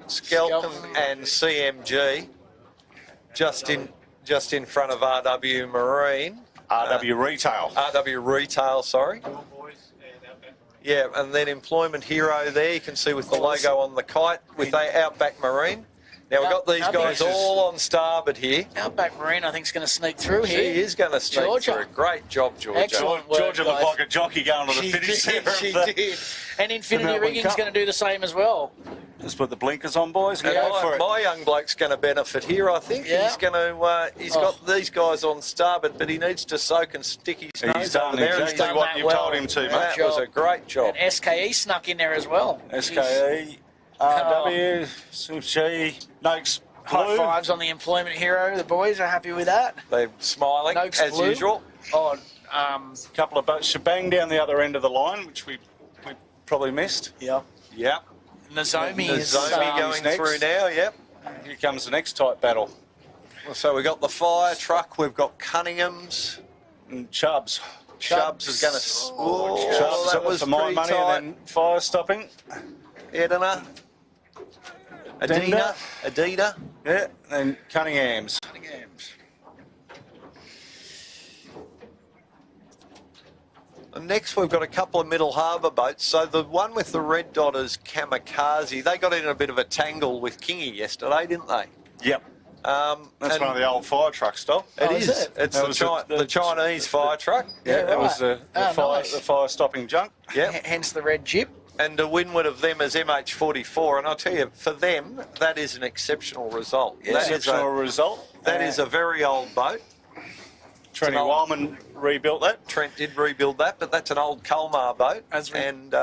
Skelton and CMG just in front of RW Marine. RW Retail. RW Retail, sorry. Yeah, and then Employment Hero there, you can see with the logo on the kite with Outback Marine. Now we've got these guys all on starboard here. Outback Marine, I think, is going to sneak through here. She is going to sneak through. Great job, Georgia. Excellent work, Georgia looked guys. like a jockey going to the finish there. She did. And Infinity Melbourne Rigging's Cup. going to do the same as well. Just put the blinkers on, boys. And Go for it. my young bloke's going to benefit here, I think. Yeah. He's going to. He's got these guys on starboard, but he needs to soak and stick his nose He's done over there. exactly done what that you've well. told him to, mate. That was a great job. And SKE snuck in there as well. SKE, RW, SUFG, Noakes, High Blue. fives on the Employment Hero. The boys are happy with that. They're smiling Noakes as Blue. usual. Oh, Couple of boats shebang down the other end of the line, which we probably missed. yeah. Yep. Nozomi is Nozomi going next. through now. Yep. Here comes the next type battle. So we've got the fire truck. We've got Cunningham's. And Chubbs. Chubbs is going to. Chubbs that was for my pretty money, tight. and then fire stopping. Edina. Adida. Yeah, and Cunningham's. And next we've got a couple of Middle Harbour boats. So the one with the red dot is Kamikaze. They got in a bit of a tangle with Kingy yesterday, didn't they? Yep. That's and one of the old fire trucks, Dol. It is is. it? It's That the, was the Chinese fire truck. Yeah, that was the right. Nice. the fire stopping junk. Yeah. Hence the red jib. And to windward of them is MH44. And I'll tell you, for them, that is an exceptional result. Exceptional result. That is a very old boat. Trenny an old- Wildman rebuilt that. Trent did rebuild that, but that's an old Colmar boat. As we- and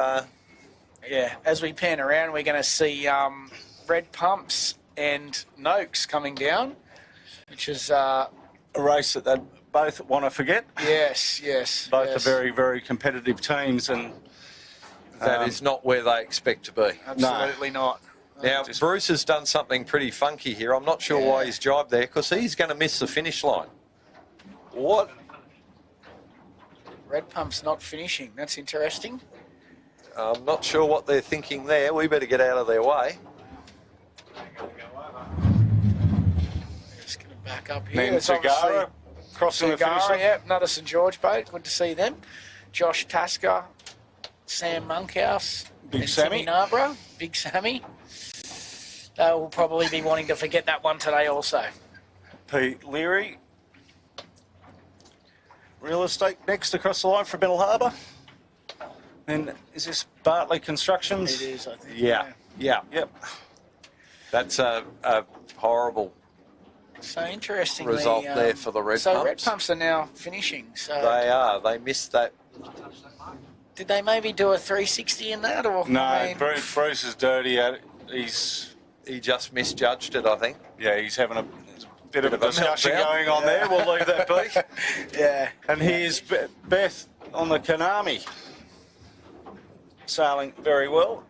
As we pan around, we're going to see red pumps and Noakes coming down, which is A race that they both want to forget. yes. Both yes. are very, very competitive teams, and that is not where they expect to be. Absolutely not. Now, Bruce has done something pretty funky here. I'm not sure why he's jibed there, because he's going to miss the finish line. What? Red pump's not finishing. That's interesting. I'm not sure what they're thinking there. We better get out of their way. Just going to back up here. then There's Tagara crossing the finish Tagara, line. yep, another St George boat. Good to see them. Josh Tasker, Sam Monkhouse, Big and Sammy. Timmy Narborough, Big Sammy. They will probably be wanting to forget that one today also. Pete Leary. Real estate next across the line for Middle Harbour. And is this Bartley Constructions? It is, I think. Yeah. Yep. That's a horrible So interestingly, result there for the Red so Pumps. red pumps are now finishing. So They are. They missed that. did they maybe do a 360 in that, or No, I mean, Bruce is dirty at it. He just misjudged it, I think. He's having a bit of a of a discussion meltdown. going on there. We'll leave that be. yeah. And here's Beth on the Konami. Sailing very well.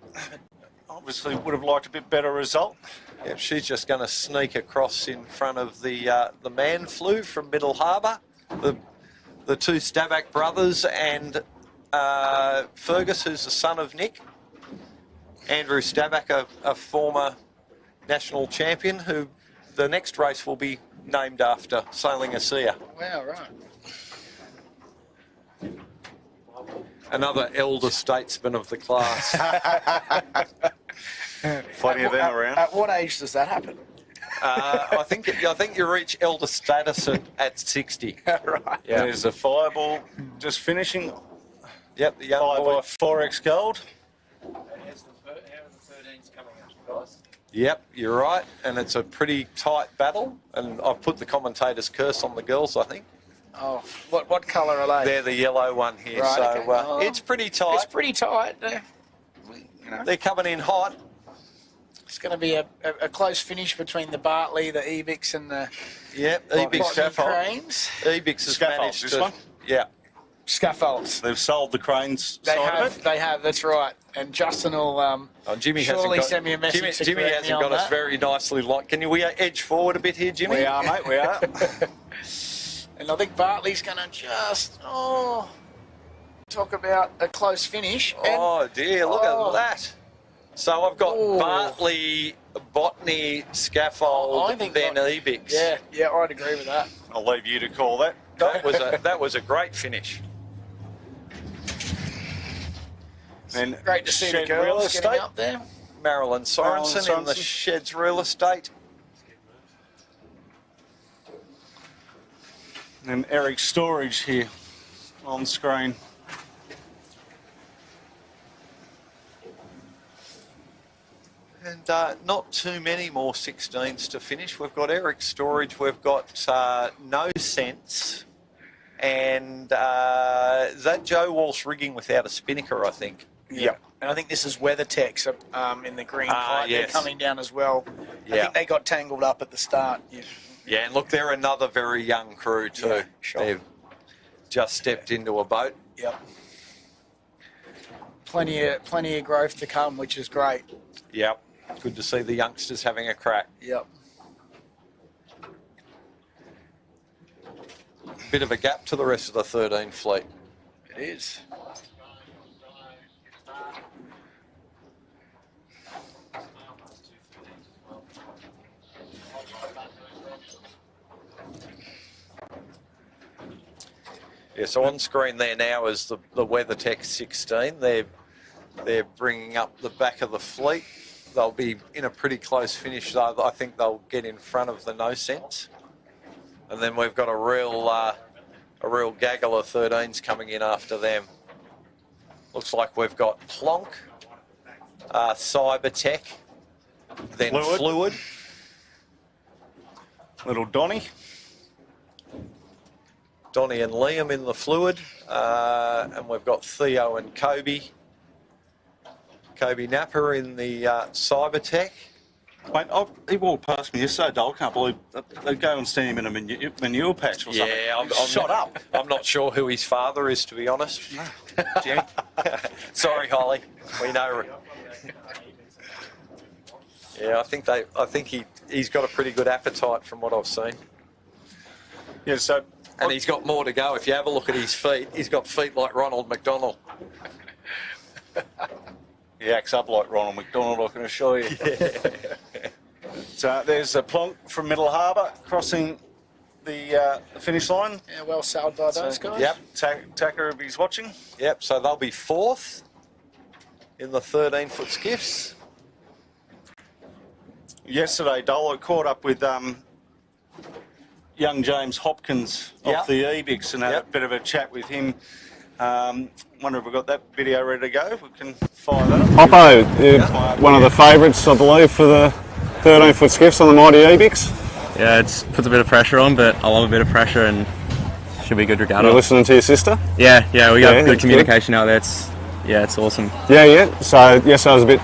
Obviously would have liked a bit better result. Yeah, she's just going to sneak across in front of the man flu from Middle Harbour. The two Staback brothers and Fergus, who's the son of Nick. Andrew Staback, a former national champion, who the next race will be named after, Sailing Asia. Wow, right. Another elder statesman of the class. Plenty of them around. At what age does that happen? I think you reach elder status at 60. Right. Yeah. There's a fireball just finishing. Yep, the young Followed boy. by 4X Gold. How's the 13s coming out, guys? Yep, you're right, and it's a pretty tight battle. And I've put the commentator's curse on the girls, I think. Oh, what colour are they? They're the yellow one here, Right, so okay. Oh. it's pretty tight. It's pretty tight. You know. They're coming in hot. It's going to be a close finish between the Bartley, the Ebix, and the Ebix scaffold. Cranes. Ebix has Scaffolds, managed this to... one? Yeah. Scaffolds. They've sold the cranes side of it. They have, that's right. And Justin will Jimmy surely hasn't got, send me a message to Jimmy correct me hasn't on got us that. very nicely locked. Can you edge forward a bit here, Jimmy? We are, mate, we are. And I think Bartley's going to just, talk about a close finish. And, Oh, dear, look at that. So I've got Ooh. Bartley, Botany, Scaffold, I think then that- Ebix. Yeah, I'd agree with that. I'll leave you to call that. That was a great finish. And Great to see the Shed Real girls getting Estate. up there. Marilyn Sorensen in the Sorensen. Sheds Real Estate. And Eric Storage here on screen. And not too many more 16s to finish. We've got Eric Storage, we've got No Sense, and is that Joe Walsh rigging without a spinnaker, I think. Yeah. And I think this is WeatherTech in the green fight. yes. They're coming down as well. I Yeah. think they got tangled up at the start. Yeah. Yeah, and look, they're another very young crew too. Yeah, sure. They've just stepped into a boat. Yep. Plenty of growth to come, which is great. Yep. Good to see the youngsters having a crack. Yep. Bit of a gap to the rest of the 13 fleet. It is. Yeah, so on screen there now is the WeatherTech 16. They're bringing up the back of the fleet. They'll be in a pretty close finish though. I think they'll get in front of the No Sense. And then we've got a real gaggle of 13s coming in after them. Looks like we've got Plonk, Cybertech, then Fluid. Little Donny. Donnie and Liam in the Fluid, and we've got Theo and Kobe Napper in the Cybertech. Mate, he walked past me yesterday, I can't believe they'd go and stand him in a manure patch or something. Yeah, I'm shot up. I'm not sure who his father is, to be honest. Jimmy. Sorry, Holly. We know. Yeah, I think he's got a pretty good appetite from what I've seen. Yeah, so And he's got more to go. If you have a look at his feet, he's got feet like Ronald McDonald. he acts up like Ronald McDonald, I can assure you. So there's a Plonk from Middle Harbour crossing the finish line. Yeah, well sailed by those guys. Yep. Tacker, if he's watching. Yep, so they'll be fourth in the 13-foot skiffs. Yesterday, Dolo caught up with young James Hopkins off the Ebix and had a bit of a chat with him. Wonder if we've got that video ready to go. We can fire that up. Hoppo, one of the favourites, I believe, for the 13-foot skiffs on the mighty Ebix. Yeah, it puts a bit of pressure on, but I love a bit of pressure and should be good regatta. You're listening to your sister? Yeah, we got Yeah, good it's communication out there. It's awesome. Yeah. So, yes, I was a bit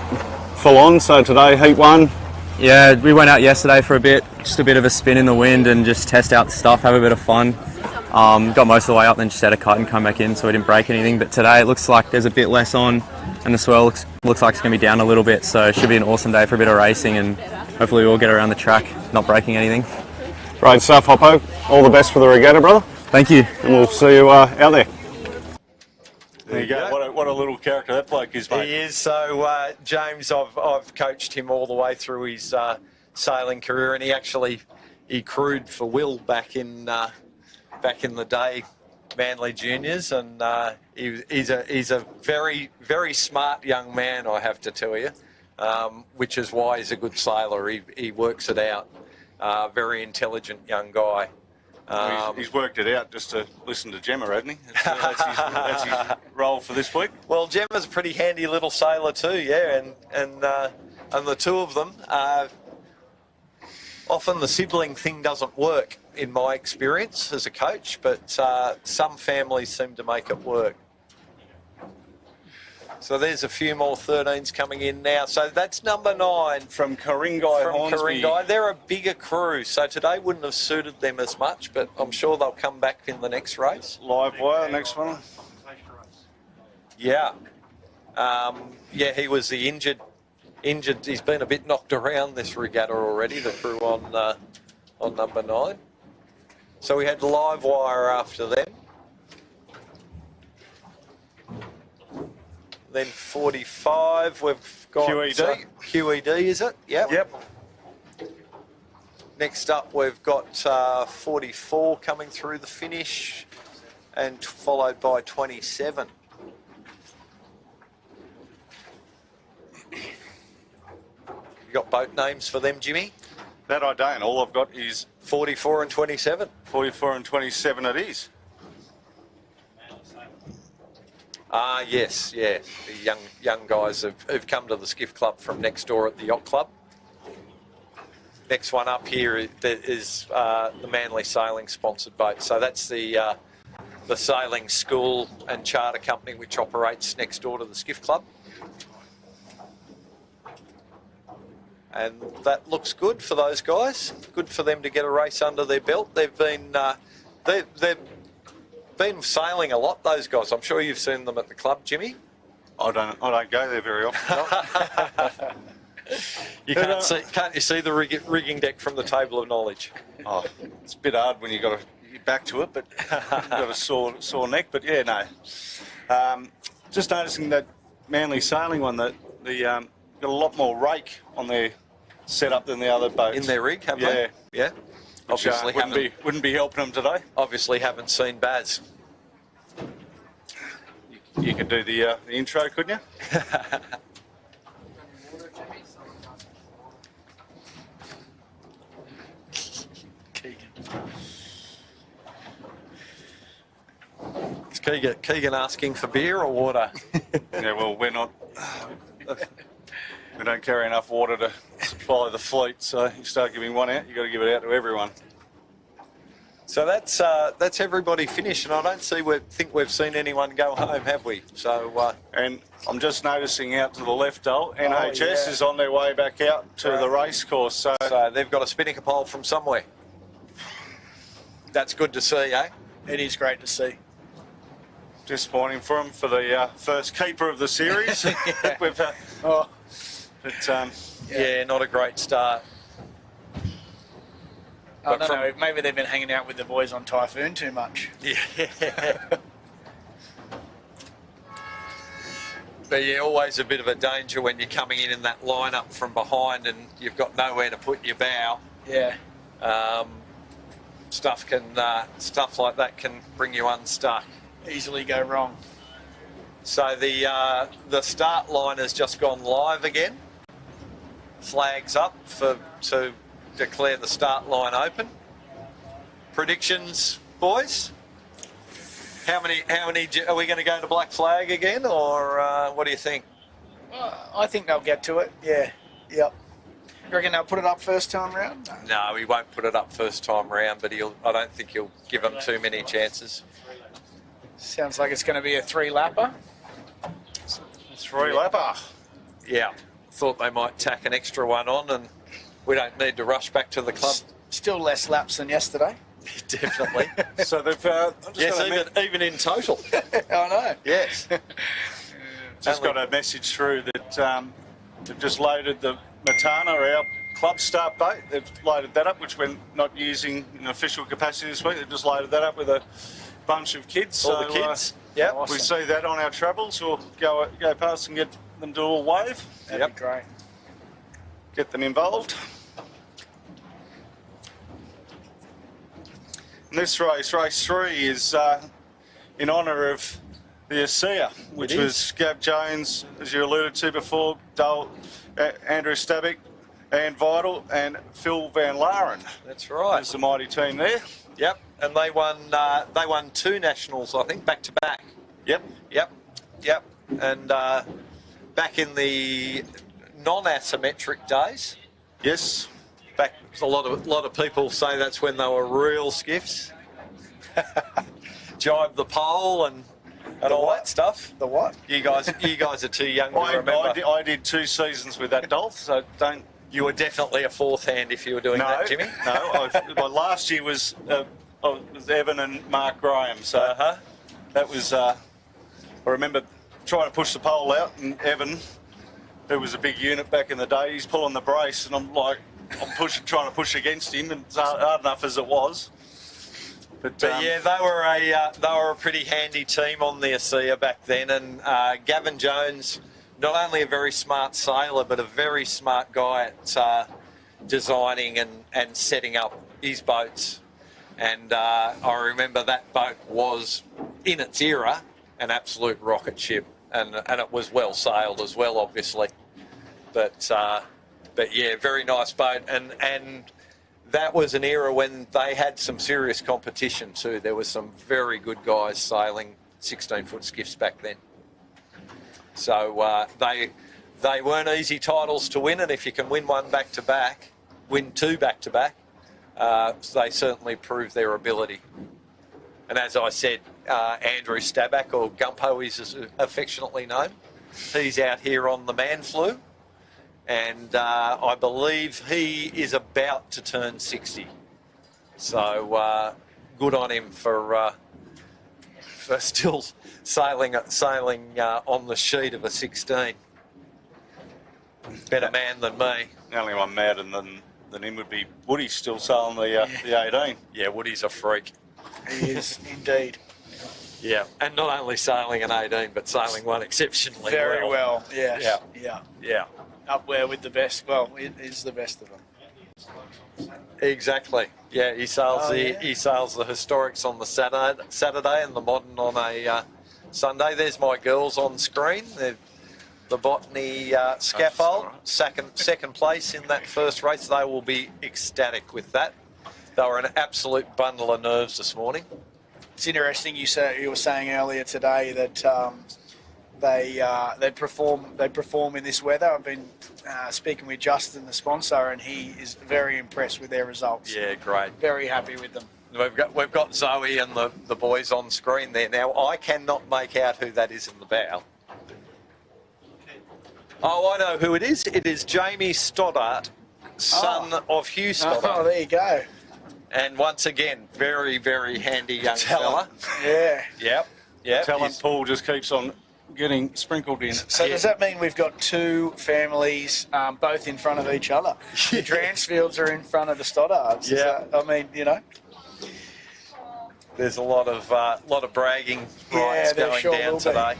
full on. So today, heat one. Yeah, we went out yesterday for a bit, just a bit of a spin in the wind and just test out the stuff, have a bit of fun. Got most of the way up, then just had a cut and come back in, so we didn't break anything. But today it looks like there's a bit less on, and the swell looks like it's going to be down a little bit. So it should be an awesome day for a bit of racing, and hopefully we'll get around the track, not breaking anything. Great stuff, Hoppo. All the best for the regatta, brother. Thank you. And we'll see you out there. There you go. What a little character that bloke is, mate. He is. So James, I've coached him all the way through his sailing career, and he crewed for Will back in the day, Manly Juniors, and he's a very, very smart young man, I have to tell you, which is why he's a good sailor. He works it out. Very intelligent young guy. He's worked it out just to listen to Gemma, hasn't he? That's his role for this week. Well, Gemma's a pretty handy little sailor too, yeah, and the two of them. Often the sibling thing doesn't work, in my experience as a coach, but some families seem to make it work. So there's a few more 13s coming in now. So that's number 9 From Karingai from Hornsby. Karingai. They're a bigger crew, so today wouldn't have suited them as much, but I'm sure they'll come back in the next race. Live wire, next one. Yeah. Yeah, he was the injured. He's been a bit knocked around this regatta already, the crew on number 9. So we had live wire after them. Then 45, we've got QED. QED, is it? Yep. Yep. Next up, we've got 44 coming through the finish, and followed by 27. You got boat names for them, Jimmy? That I don't. All I've got is 44 and 27. 44 and 27 it is. Yes, yeah. The young guys who've come to the Skiff Club from next door at the Yacht Club. Next one up here is the Manly Sailing sponsored boat. So that's the sailing school and charter company which operates next door to the Skiff Club. And that looks good for those guys. Good for them to get a race under their belt. They've been sailing a lot, those guys. I'm sure you've seen them at the club, Jimmy. I don't go there very often. You can't you see the rigging deck from the table of knowledge? Oh, it's a bit hard when you got your back to it, but you've got a sore neck. But yeah, no. Just noticing that Manly Sailing one, that got a lot more rake on their setup than the other boats In their rig, have Yeah. they? Yeah. Which, Obviously wouldn't be helping them today. obviously haven't seen Baz. You could do the intro, couldn't you? Is Keegan asking for beer or water? Yeah, well, we're not. We don't carry enough water to supply the fleet, so you start giving one out, you've got to give it out to everyone. So that's everybody finished, and I don't think we've seen anyone go home, have we? So And I'm just noticing out to the left, Dole, NHS is on their way back out to the race course. So they've got a spinnaker pole from somewhere. That's good to see, eh? It is great to see. disappointing for them for the first keeper of the series. We've had, Yeah, not a great start. I don't know, maybe they've been hanging out with the boys on Typhoon too much. Yeah. But yeah, always a bit of a danger when you're coming in that lineup from behind and you've got nowhere to put your bow. Yeah. Stuff like that can bring you unstuck. Easily go wrong. So the start line has just gone live again. Flags up to declare the start line open. Predictions, boys? How many are we going to go to black flag again, or what do you think? I think they'll get to it. Yeah. Yep. You reckon they'll put it up first time round? No, he won't put it up first time round, but I don't think he'll give them too many chances. Sounds like it's going to be a three-lapper. Three-lapper. Yeah, thought they might tack an extra one on, and we don't need to rush back to the club. Still less laps than yesterday. Definitely. So they've even in total. I know. Yes. just got a message through that they've just loaded the Matana, our club start boat. They've loaded that up, which we're not using in official capacity this week. They've just loaded that up with a bunch of kids. All the kids. Yeah. We see that on our travels. We'll go past and get them to all wave. That'd be great. Get them involved. And this race 3, is in honour of the ASEA, which was Gav Jones, as you alluded to before, Andrew Stabik, Ann Vital, and Phil Van Laren. That's right. There's the mighty team there. Yep, and they won 2 nationals, I think, back to back. Yep. And back in the non-asymmetric days. Yes. Back, a lot of people say that's when they were real skiffs. Jibe the pole and and all that stuff. The what? You guys are too young to remember. I did 2 seasons with that Dolph, so don't. You were definitely a fourth hand if you were doing that, Jimmy. No, my last year was Evan and Mark Graham, so that was. I remember trying to push the pole out, and Evan, who was a big unit back in the day, he's pulling the brace, and I'm trying to push against him, and it's hard enough as it was. But yeah, they were a pretty handy team on the ASEA back then, and Gavin Jones, not only a very smart sailor, but a very smart guy at designing and setting up his boats. And I remember that boat was, in its era, an absolute rocket ship, and it was well sailed as well, obviously. But yeah, very nice boat, and that was an era when they had some serious competition too. There was some very good guys sailing 16-foot skiffs back then. So they weren't easy titles to win, and if you can win one back-to-back, win 2 back-to-back, they certainly proved their ability. And as I said, Andrew Stabak, or Gumpo is affectionately known, he's out here on the man flu, and I believe he is about to turn 60. So good on him for still sailing on the sheet of a 16. Better man than me. the only one madder than him would be Woody, still sailing the 18. Yeah, Woody's a freak. He is indeed. Yeah, and not only sailing an 18, but sailing one exceptionally Very well. Yes. Yeah. Up there with the best. Well, it is the best of them. Exactly. Yeah, he sails he sails the historics on the Saturday and the modern on a Sunday. There's my girls on screen. They're the botany scaffold, second place in that first race. They will be ecstatic with that. They were an absolute bundle of nerves this morning. It's interesting. You were saying earlier today that they perform in this weather. I've been speaking with Justin, the sponsor, and he is very impressed with their results. Yeah, great. Very happy with them. We've got Zoe and the boys on screen there now. I cannot make out who that is in the bow. Oh, I know who it is. It is Jamie Stoddart, son of Hugh Stoddart. Oh, there you go. And once again, very, very handy young fella. Yeah. Yep. Talent pool just keeps on getting sprinkled in. So does that mean we've got two families both in front of each other? The Dransfields are in front of the Stoddards. Yeah. I mean, you know. There's a lot of bragging rights going down today.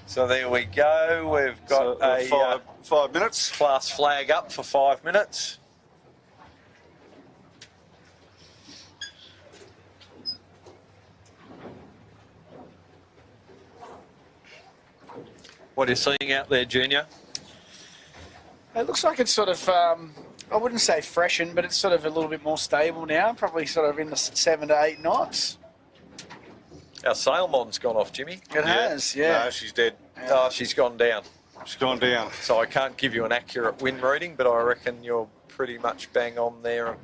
So there we go. We've got a 5 minutes. Class flag up for 5 minutes. What are you seeing out there, Junior? It looks like it's sort of, I wouldn't say freshened, but it's sort of a little bit more stable now, probably sort of in the 7 to 8 knots. Our sail mod's gone off, Jimmy. It has, yeah. No, she's dead. Oh, she's gone down. She's gone down. So I can't give you an accurate wind reading, but I reckon you're pretty much bang on there.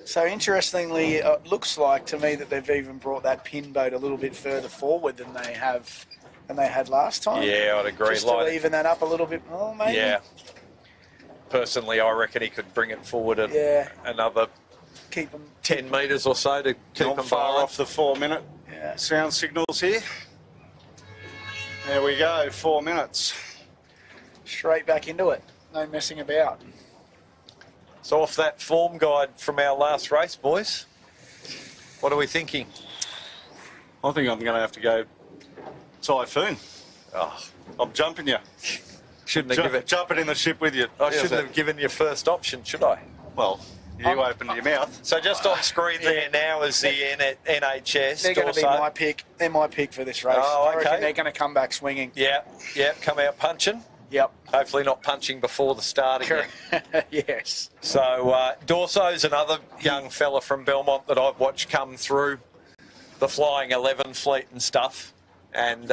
So interestingly, it looks like to me that they've even brought that pin boat a little bit further forward than they had last time. Yeah, I'd agree. Just to even that up a little bit more, maybe. Yeah. Personally, I reckon he could bring it forward another keep them 10 metres or so to keep Not them far behind. off the 4 minute sound signals here. There we go, 4 minutes. straight back into it. No messing about. So off that form guide from our last race, boys, what are we thinking? I think I'm going to have to go Typhoon. Oh, I'm jumping you. shouldn't have given. Jumping in the ship with you. I shouldn't have given you first option, should I? Well, you opened your mouth. So just on screen there now is the NHS. They're going to be Dorso. my pick. They're my pick for this race. Oh, I reckon okay. they're going to come back swinging. Yeah, come out punching. Yep. Hopefully not punching before the start again. Yes. So Dorso's another young fella from Belmont that I've watched come through the Flying 11 fleet and stuff. And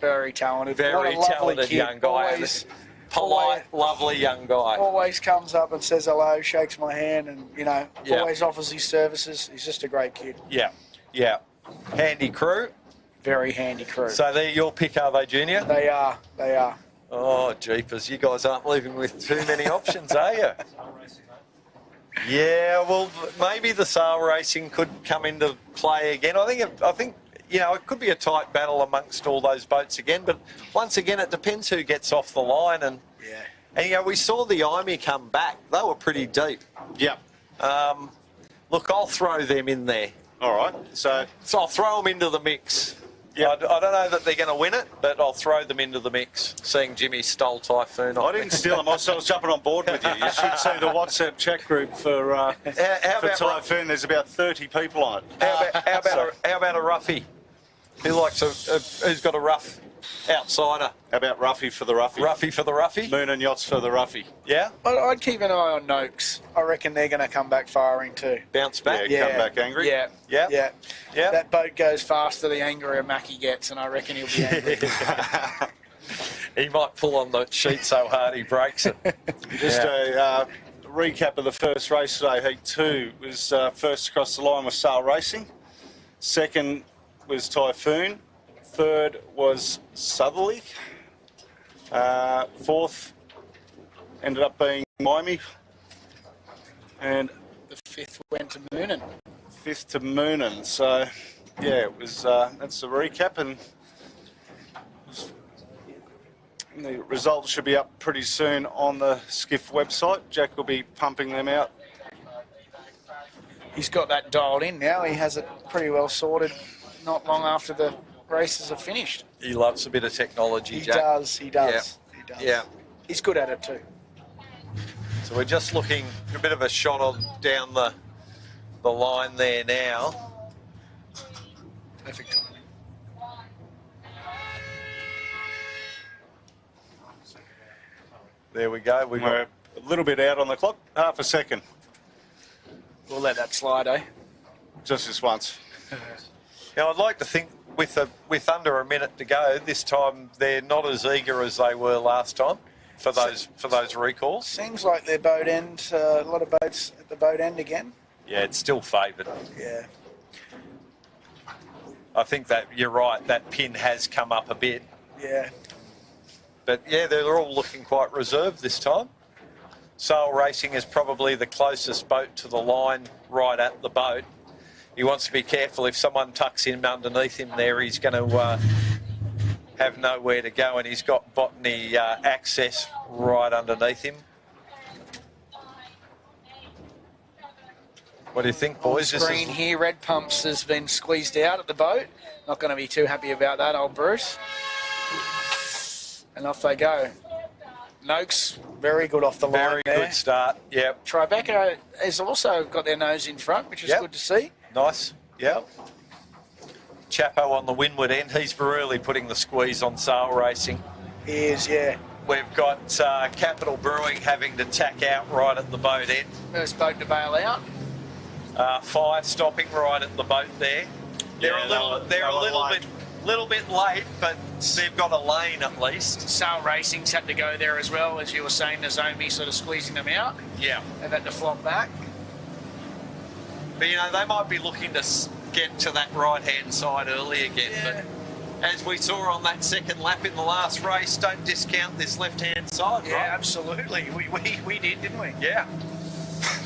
Very talented. very What a lovely talented kid. young guy. Always, Polite, lovely young guy. always comes up and says hello, shakes my hand, and Yeah. always offers his services. He's just a great kid. Yeah. Handy crew. very handy crew. So they're your pick, are they, Junior? They are. Oh, jeepers, you guys aren't leaving with too many options, are you? Yeah, well, maybe the sail racing could come into play again. I think it could be a tight battle amongst all those boats again. But once again, it depends who gets off the line. And we saw the IME come back. They were pretty deep. Yep. Look, I'll throw them in there. All right. So I'll throw them into the mix. Yeah. I don't know that they're going to win it, but I'll throw them into the mix, seeing Jimmy stole Typhoon. I didn't steal them. I was jumping on board with you. You should see the WhatsApp chat group for Typhoon. There's about 30 people on it. How about a roughie? Who's got a rough outsider? How about Ruffy for the Ruffy? Ruffy for the roughie? Moon and Yachts for the Ruffy. Yeah? I'd keep an eye on Noakes. I reckon they're going to come back firing too. Bounce back? Yeah, come back angry? Yeah. That boat goes faster the angrier Mackie gets, and I reckon he'll be angry. He might pull on the sheet so hard he breaks it. Just a recap of the first race today. Heat 2 was first across the line was Sail Racing. Second was Typhoon. Third was Southerly. Fourth ended up being Miami. And The fifth went to Moonan. fifth to Moonan. So, it was that's the recap. And the results should be up pretty soon on the Skiff website. Jack will be pumping them out. He's got that dialed in now. He has it pretty well sorted not long after the races are finished. He loves a bit of technology, He Jack. does. Yeah. Yeah. He's good at it too. So we're just looking a bit of a shot on down the line there now. Perfect timing. There we go. We're a little bit out on the clock. Half a second. We'll let that slide, eh? Just this once. Now, I'd like to think with under a minute to go, this time they're not as eager as they were last time for those recalls. Seems like their boat end, a lot of boats at the boat end again. Yeah, it's still favoured. Yeah. I think that you're right, that pin has come up a bit. Yeah. But yeah, they're all looking quite reserved this time. Sail Racing is probably the closest boat to the line right at the boat. He wants to be careful. If someone tucks in underneath him there, he's going to have nowhere to go, and he's got botany access right underneath him. What do you think, boys? On screen here, Red Pumps has been squeezed out at the boat. Not going to be too happy about that, old Bruce. And off they go. Noakes, very good off the line Very there. good start, yep. Tribeca has also got their nose in front, which is good to see. Nice, yep. Chapo on the windward end, he's really putting the squeeze on Sail Racing. He is, yeah. We've got Capital Brewing having to tack out right at the boat end. First boat to bail out. Fire stopping right at the boat there. They're a little bit late, but they've got a lane at least. Sail Racing's had to go there as well, as you were saying, Nozomi sort of squeezing them out. Yeah. They've had to flop back. But, they might be looking to get to that right-hand side early again. Yeah. But as we saw on that second lap in the last race, don't discount this left-hand side, Yeah, right? absolutely. We did, didn't we? Yeah.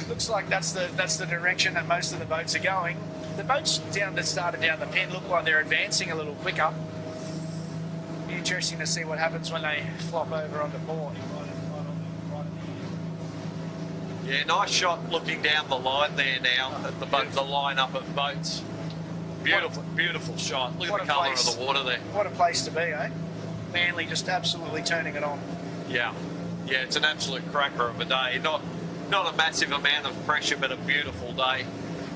Looks like that's the direction that most of the boats are going. The boats that started down the pen look like they're advancing a little quicker. Be interesting to see what happens when they flop over onto port. Yeah, nice shot looking down the line there now at the line-up of boats. Beautiful shot. Look at the colour of the water there. What a place to be, eh? Manly just absolutely turning it on. Yeah, it's an absolute cracker of a day. Not a massive amount of pressure, but a beautiful day.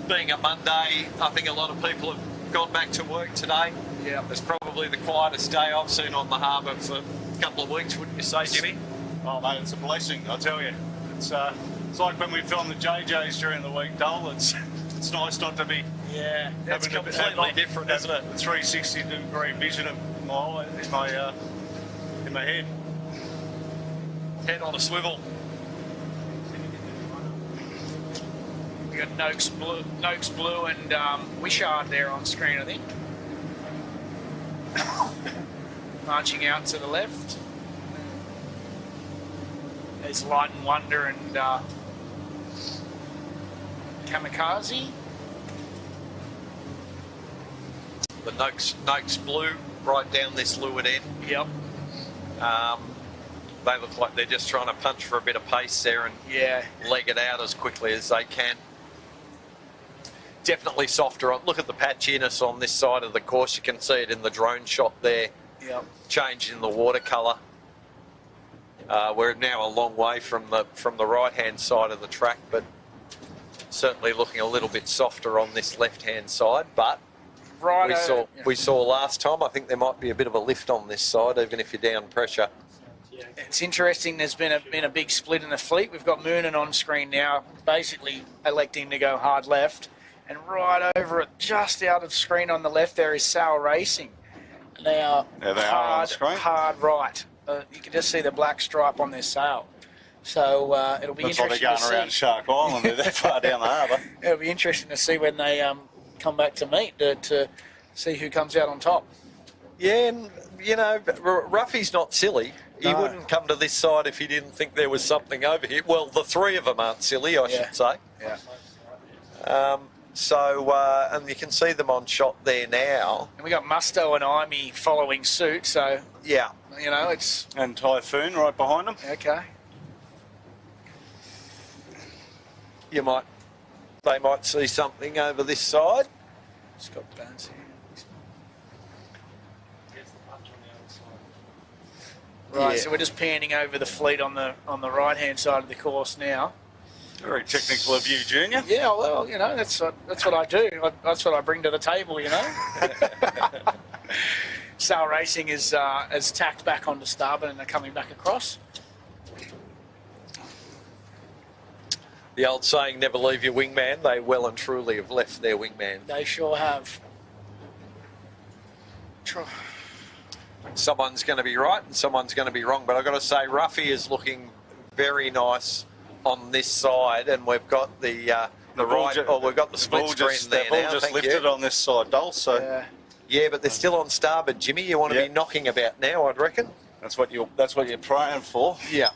Being a Monday, I think a lot of people have gone back to work today. Yeah. It's probably the quietest day I've seen on the harbour for a couple of weeks, wouldn't you say, Jimmy? Oh, mate, it's a blessing, I tell you. It's like when we film the JJs during the week, Dole. It's nice not to be That's completely different, isn't it? 360-degree vision of in my head. Head on a swivel. We got Noakes Blue and Wishart there on screen, I think. marching out to the left. There's Light and Wonder and Kamikaze. The Noakes Blue right down this leeward end. Yep. They look like they're just trying to punch for a bit of pace there and Yeah. leg it out as quickly as they can. Definitely softer. Look at the patchiness on this side of the course. You can see it in the drone shot there. Yep. Change in the watercolour. We're now a long way from the right-hand side of the track, but certainly looking a little bit softer on this left-hand side. But Right. we saw last time, I think there might be a bit of a lift on this side, even if you're down pressure. It's interesting. There's been a big split in the fleet. We've got Moonen on screen now, basically electing to go hard left, and right over it, just out of screen on the left, there is Sal Racing. And they are hard right. You can just see the black stripe on their sail. So it'll be That's why they're interesting going to see. around Shark Island. They're that far down the harbour. It'll be interesting to see when they come back to meet to see who comes out on top. Yeah, and you know, Ruffy's not silly. He No. wouldn't come to this side if he didn't think there was something over here. Well, the three of them aren't silly, I should say. Yeah. And you can see them on shot there now. And we got Musto and Imey following suit, so Yeah. you know it's And Typhoon right behind them. okay. They might see something over this side. Scott Burns here. Right, Yeah. so we're just panning over the fleet on the right hand side of the course now. Very technical of you, Junior. Yeah, well, you know that's what I do. That's what I bring to the table, you know. Sal Racing is tacked back onto starboard and they're coming back across. The old saying, never leave your wingman. They well and truly have left their wingman. They sure have. Someone's going to be right and someone's going to be wrong. But I've got to say, Ruffy is looking very nice on this side, and we've got the right. We've got the split screen there They've now. all just Thank lifted you. on this side, Dole. So Yeah, but they're still on starboard, Jimmy. You want to Yeah. be knocking about now, I'd reckon. that's what you're praying for. Yeah.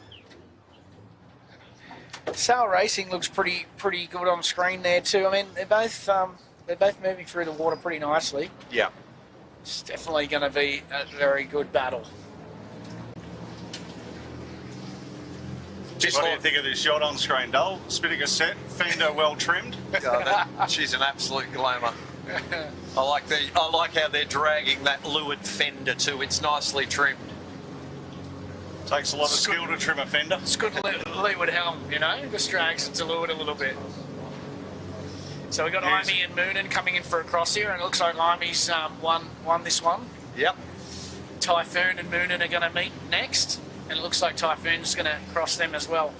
Sal Racing looks pretty good on screen there too. I mean, they're both moving through the water pretty nicely. Yeah. It's definitely going to be a very good battle. What do you think of this shot on screen, Dole? Spinnaker set, fender well trimmed. She's an absolute glamour. I like how they're dragging that leeward fender too. It's nicely trimmed. Takes a lot of skill to trim a fender. It's good leeward helm, you know, just drags it to leeward a little bit. So we've got Yes. Imey and Moonen coming in for a cross here, and it looks like Imey's won this one. Yep. Typhoon and Moonen are going to meet next, and it looks like Typhoon's going to cross them as well.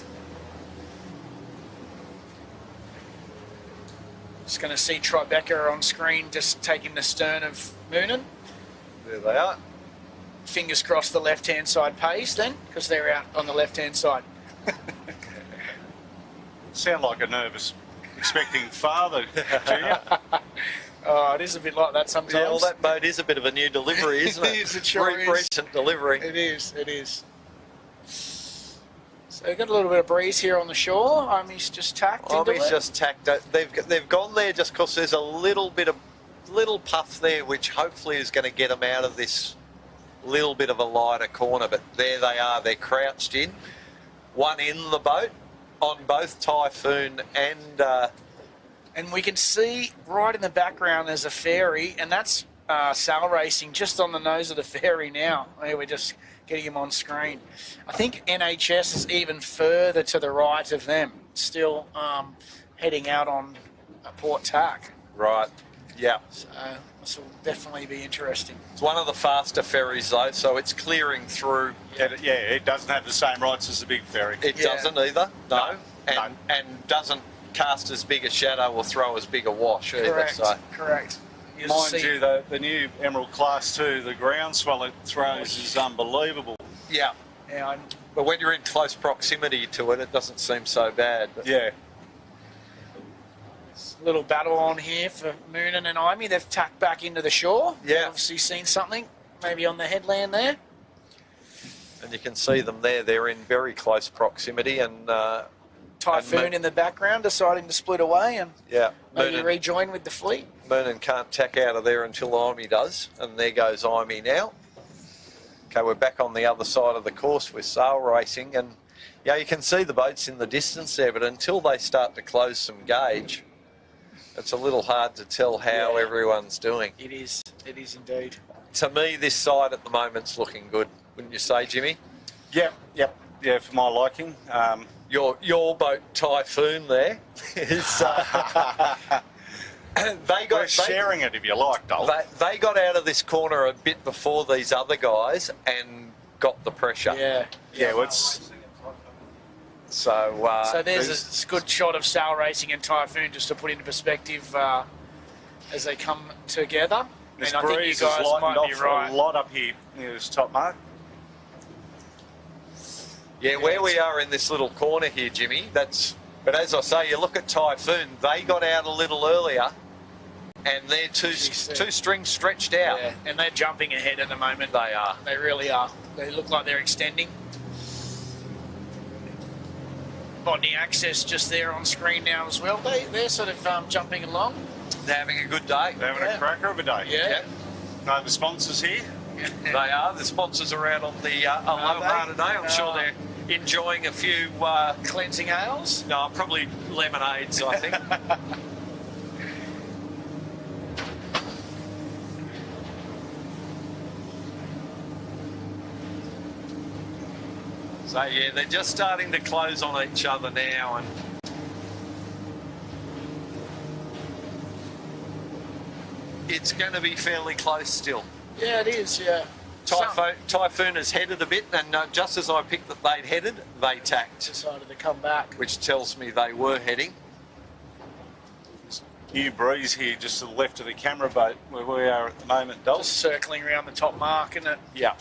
Just going to see Tribeca on screen just taking the stern of Moonen. There they are. Fingers crossed the left-hand side pays then, because they're out on the left-hand side. Sound like a nervous, expecting father, Junior. Oh, it is a bit like that sometimes. Yeah, well, that boat is a bit of a new delivery, isn't it? It is, it sure is. Recent delivery. It is. So we've got a little bit of breeze here on the shore. Imey's just tacked into He's it. just tacked. They've gone there just because there's a little puff there, which hopefully is going to get them out of this little bit of a lighter corner. But there they are. They're crouched in. One in the boat on both Typhoon And we can see right in the background there's a ferry, and that's Sal Racing just on the nose of the ferry now. We're just getting him on screen. I think NHS is even further to the right of them, still heading out on Port Tack. right. Yeah. So this will definitely be interesting. It's one of the faster ferries though, so it's clearing through. It doesn't have the same rights as the big ferry. It Yeah. doesn't either. No. No. And doesn't cast as big a shadow or throw as big a wash either. Correct. So. Correct. You'll Mind see- you, the new Emerald Class 2, the groundswell it throws is unbelievable. Yeah. Yeah, But when you're in close proximity to it, it doesn't seem so bad. But Yeah. little battle on here for Moonen and Imey. They've tacked back into the shore. Yeah. Obviously seen something. maybe on the headland there. And you can see them there. They're in very close proximity, and Typhoon in the background deciding to split away and yeah, maybe rejoin with the fleet. Moonan can't tack out of there until Imey does, and there goes Imey now. Okay, we're back on the other side of the course with sail racing, and yeah, you can see the boats in the distance there, but until they start to close some gauge, it's a little hard to tell how everyone's doing. It is indeed. To me, this side at the moment's looking good, wouldn't you say, Jimmy? Yep. Yeah, for my liking. Your boat Typhoon there is. We're sharing it if you like, Dol. They got out of this corner a bit before these other guys and got the pressure. Yeah. Yeah, it's So there's a good shot of sail racing and Typhoon just to put into perspective as they come together. this I think you breeze guys has lightened might be off right. a lot up here near this top mark. yeah, where we are in this little corner here, Jimmy. But as I say, you look at Typhoon. They got out a little earlier, and they're two strings stretched out. Yeah, and they're jumping ahead at the moment. They are. They really are. They look like they're extending. Botany Access just there on screen now as well. They're sort of jumping along. They're having a good day. They're having a cracker of a day. Yeah. No, the sponsors here. They are. The sponsors are out on the Aloha today. I'm sure they're enjoying a few... Cleansing ales. no, probably lemonades, I think. So, yeah, they're just starting to close on each other now, and it's going to be fairly close still. Yeah, it is, yeah. Typhoon has headed a bit, and just as I picked that they'd headed, they tacked, Decided to come back. which tells me they were heading. New breeze here just to the left of the camera boat where we are at the moment, Dol. Just circling around the top mark, isn't it? Yeah.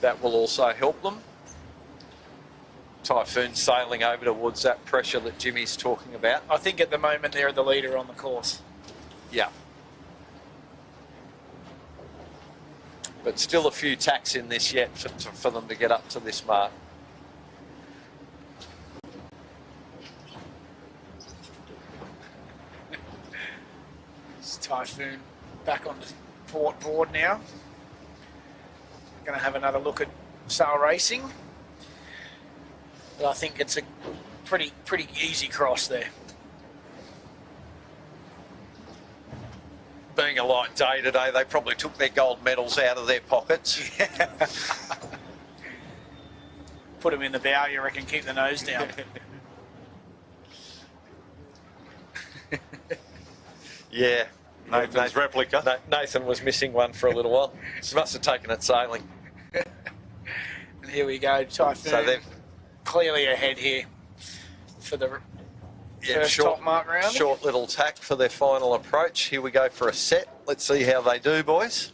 That will also help them. Typhoon sailing over towards that pressure that Jimmy's talking about. I think at the moment they're the leader on the course. Yeah. But still a few tacks in this yet for them to get up to this mark. It's Typhoon back on the port board now. Going to have another look at sail racing. But I think it's a pretty easy cross there. Being a light day today, they probably took their gold medals out of their pockets. Put them in the bow, you reckon, keep the nose down. Yeah. Nathan's replica. Nathan was missing one for a little while. He must have taken it sailing. And here we go, Typhoon. So they've clearly ahead here for the first top mark round. Short little tack for their final approach. Here we go for a set. Let's see how they do, boys.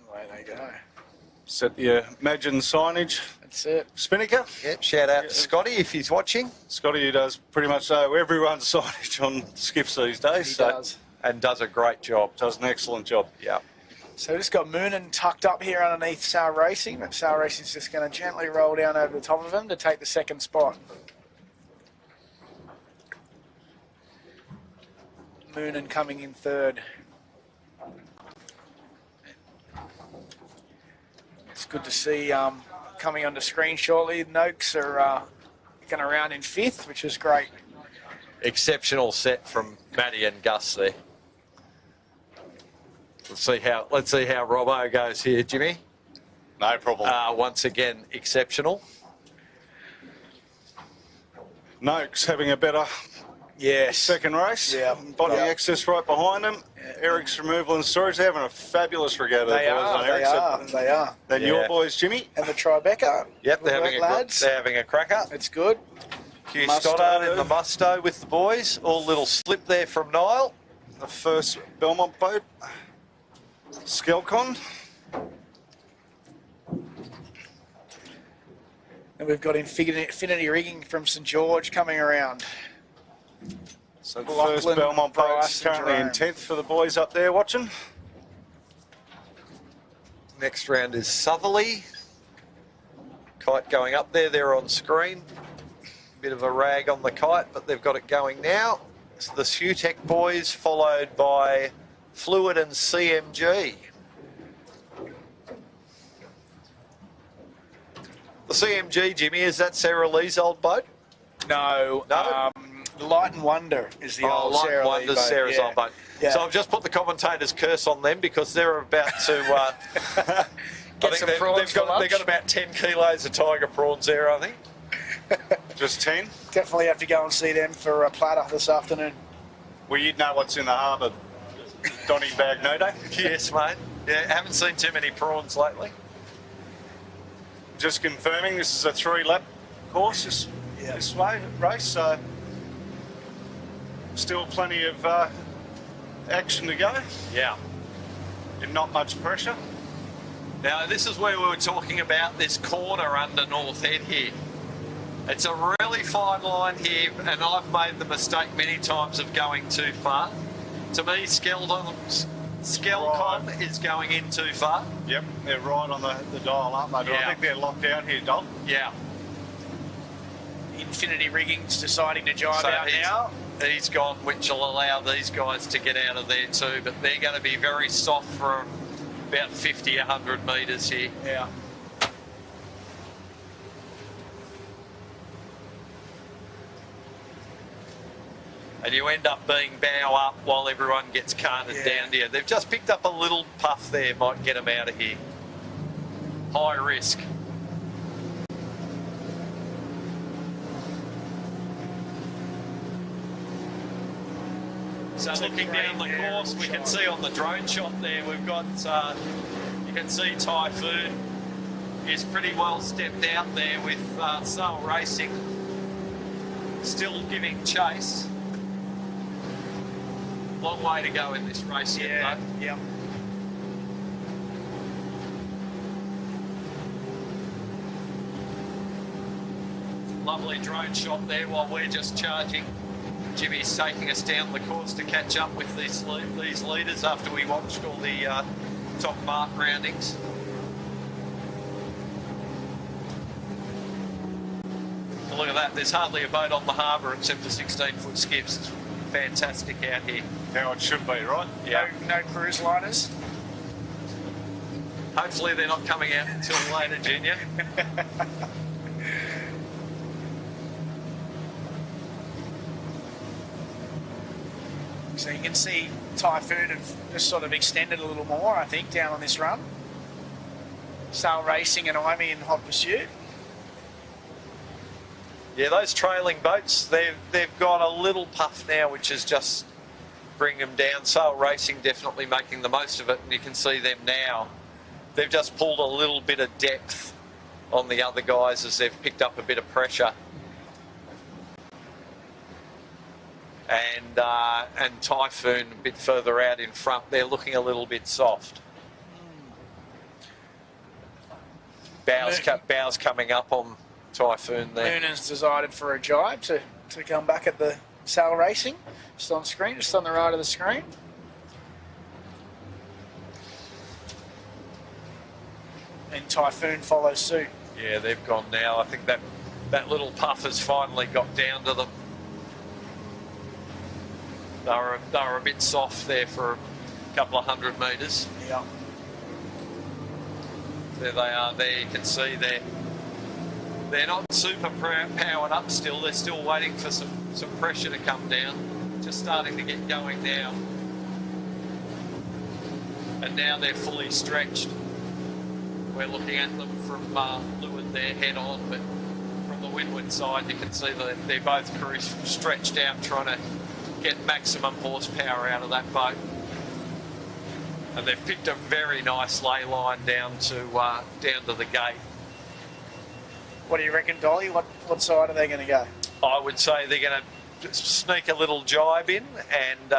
Away they go. Set the Imagine signage. That's it. Spinnaker. Yep, shout out to Scotty if he's watching. Scotty does pretty much everyone's signage on skiffs these days. He so does. And does a great job. Does an excellent job. Yeah. So we've just got Moonan tucked up here underneath Sail Racing, but Sail Racing's just going to gently roll down over the top of him to take the second spot. Moonan coming in third. It's good to see coming onto screen shortly. Noakes are going to round in fifth, which is great. Exceptional set from Matty and Gus there. Let's see how Robbo goes here, Jimmy. No problem. Once again, exceptional. Noakes having a better second race. Yeah. Botany Access right behind them. Eric's Removal and Storage. They're having a fabulous regatta. They are. Then your boys, Jimmy. And the Tribeca. Yep, they're having a cracker. It's good. Hugh Stoddard in the Musto with the boys. All little slip there from Niall. The first Belmont boat. Skelcon. And we've got Infinity Rigging from St George coming around. So the first Lachlan, Belmont boat's Bryce and currently in Jerome. 10th for the boys up there watching. Next round is Southerly. Kite going up there, they're on screen. Bit of a rag on the kite, but they've got it going now. It's the Sutec boys, followed by Fluid and CMG. The CMG, Jimmy, is that Sarah Lee's old boat? No. No? The Light and Wonder is the old Light Sarah Lee Wonders, boat. Sarah's Yeah. old boat. Yeah. So I've just put the commentator's curse on them because they're about to... Get some prawns for lunch. they've got about 10 kilos of tiger prawns there, I think. Just 10. Definitely have to go and see them for a platter this afternoon. Well, you'd know what's in the harbour, Donny Bagnote. Yes, mate. Yeah, haven't seen too many prawns lately. Just confirming, this is a 3-lap course this way, race, so still plenty of action to go Yeah. and not much pressure. Now, this is where we were talking about this corner under North Head here. It's a really fine line here, and I've made the mistake many times of going too far. To me, Skelcon is going in too far. Yep, they're right on the dial, aren't they? Yeah. I think they're locked out here, Don. Yeah. Infinity Rigging's deciding to jibe So out now. he's gone, which will allow these guys to get out of there too, but they're going to be very soft for about 50, 100 metres here. Yeah. And you end up being bow up while everyone gets carted down here. They've just picked up a little puff there, might get them out of here. High risk. So looking down the course, we can see on the drone shot there, we've got, you can see Typhoon is pretty well stepped out there with Sail Racing still giving chase. Long way to go in this race yet, though. Yeah. Lovely drone shot there while we're just charging. Jimmy's taking us down the course to catch up with these leaders after we watched all the top mark roundings. And look at that, there's hardly a boat on the harbour except for 16-foot skiffs. It's fantastic out here. How it should be, right? Yeah. No cruise liners. Hopefully they're not coming out until later, Junior. So you can see Typhoon have just sort of extended a little more, I think, down on this run. Sail Racing and Imey in hot pursuit. Yeah, those trailing boats, they've got a little puff now, which is just bring them down. Sail Racing definitely making the most of it, and you can see them now. They've just pulled a little bit of depth on the other guys as they've picked up a bit of pressure. And Typhoon a bit further out in front, they're looking a little bit soft. Bows coming up on Typhoon there. Moonan's decided for a jibe to come back at the Sail Racing. Just on screen, just on the right of the screen. And Typhoon follows suit. Yeah, they've gone now. I think that little puff has finally got down to them. They were a bit soft there for a couple of 100 metres. Yeah. There they are there, you can see they're not super powered up still, they're still waiting for some pressure to come down. Just starting to get going now. And now they're fully stretched. We're looking at them from leeward there, head on, but from the windward side you can see that they're both crews stretched out trying to get maximum horsepower out of that boat. And they've picked a very nice ley line down to the gate. What do you reckon, Dolly? What side are they going to go? I would say they're going to sneak a little jibe in, and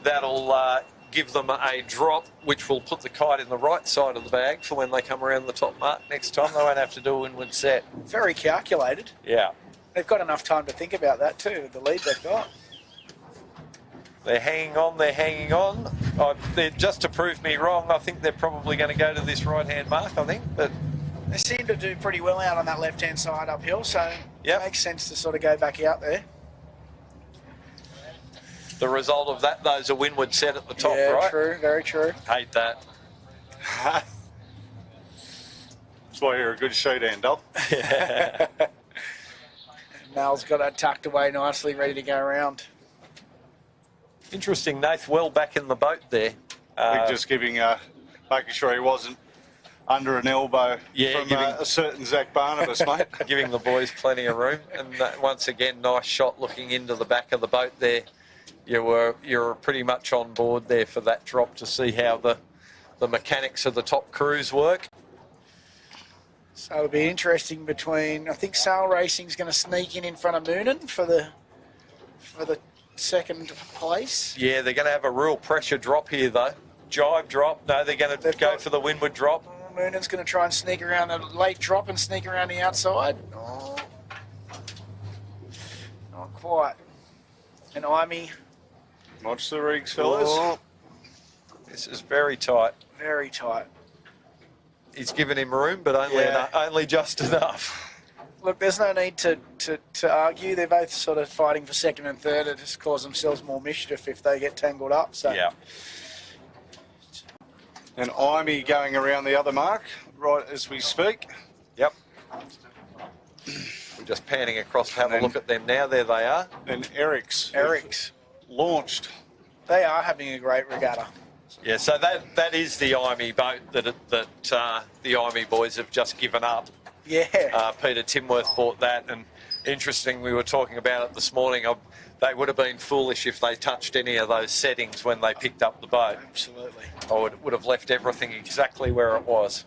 that'll give them a drop, which will put the kite in the right side of the bag for when they come around the top mark next time. They won't have to do a windward set. Very calculated. Yeah. They've got enough time to think about that too, with the lead they've got. They're hanging on, they're hanging on. Just to prove me wrong, I think they're probably going to go to this right-hand mark, I think. But They seem to do pretty well out on that left-hand side uphill, so Yep. it makes sense to sort of go back out there. the result of that, though, is a windward set at the top, yeah, right? true, very true. Hate that. That's why you're a good showdown dog. Mal's got it tucked away nicely, ready to go around. Interesting, Nath, well back in the boat there. I think just making sure he wasn't under an elbow Yeah, from a certain Zach Barnabas, mate. Giving the boys plenty of room. And once again, nice shot looking into the back of the boat there. You're pretty much on board there for that drop to see how the mechanics of the top crews work. So it'll be interesting between, I think Sail Racing's going to sneak in front of Moonen for the second place. Yeah, they're going to have a real pressure drop here, though. Jive drop. No, they're going to go for the windward drop. Moonen's going to try and sneak around the late drop and sneak around the outside. Oh, not quite. And Imee, Watch the rigs, fellas. Oh, this is very tight. very tight. He's given him room, but only just enough. Look, there's no need to argue. They're both sort of fighting for second and third. It just cause themselves more mischief if they get tangled up. So Yeah. And Imee going around the other mark right as we speak. Yep. We're just panning across to have a look at them now. There they are. And Eric's launched. They are having a great regatta. Yeah, so that is the Imee boat that the Imee boys have just given up. Yeah. Peter Timworth bought that, and interesting, we were talking about it this morning. They would have been foolish if they touched any of those settings when they picked up the boat. Absolutely. I would have left everything exactly where it was.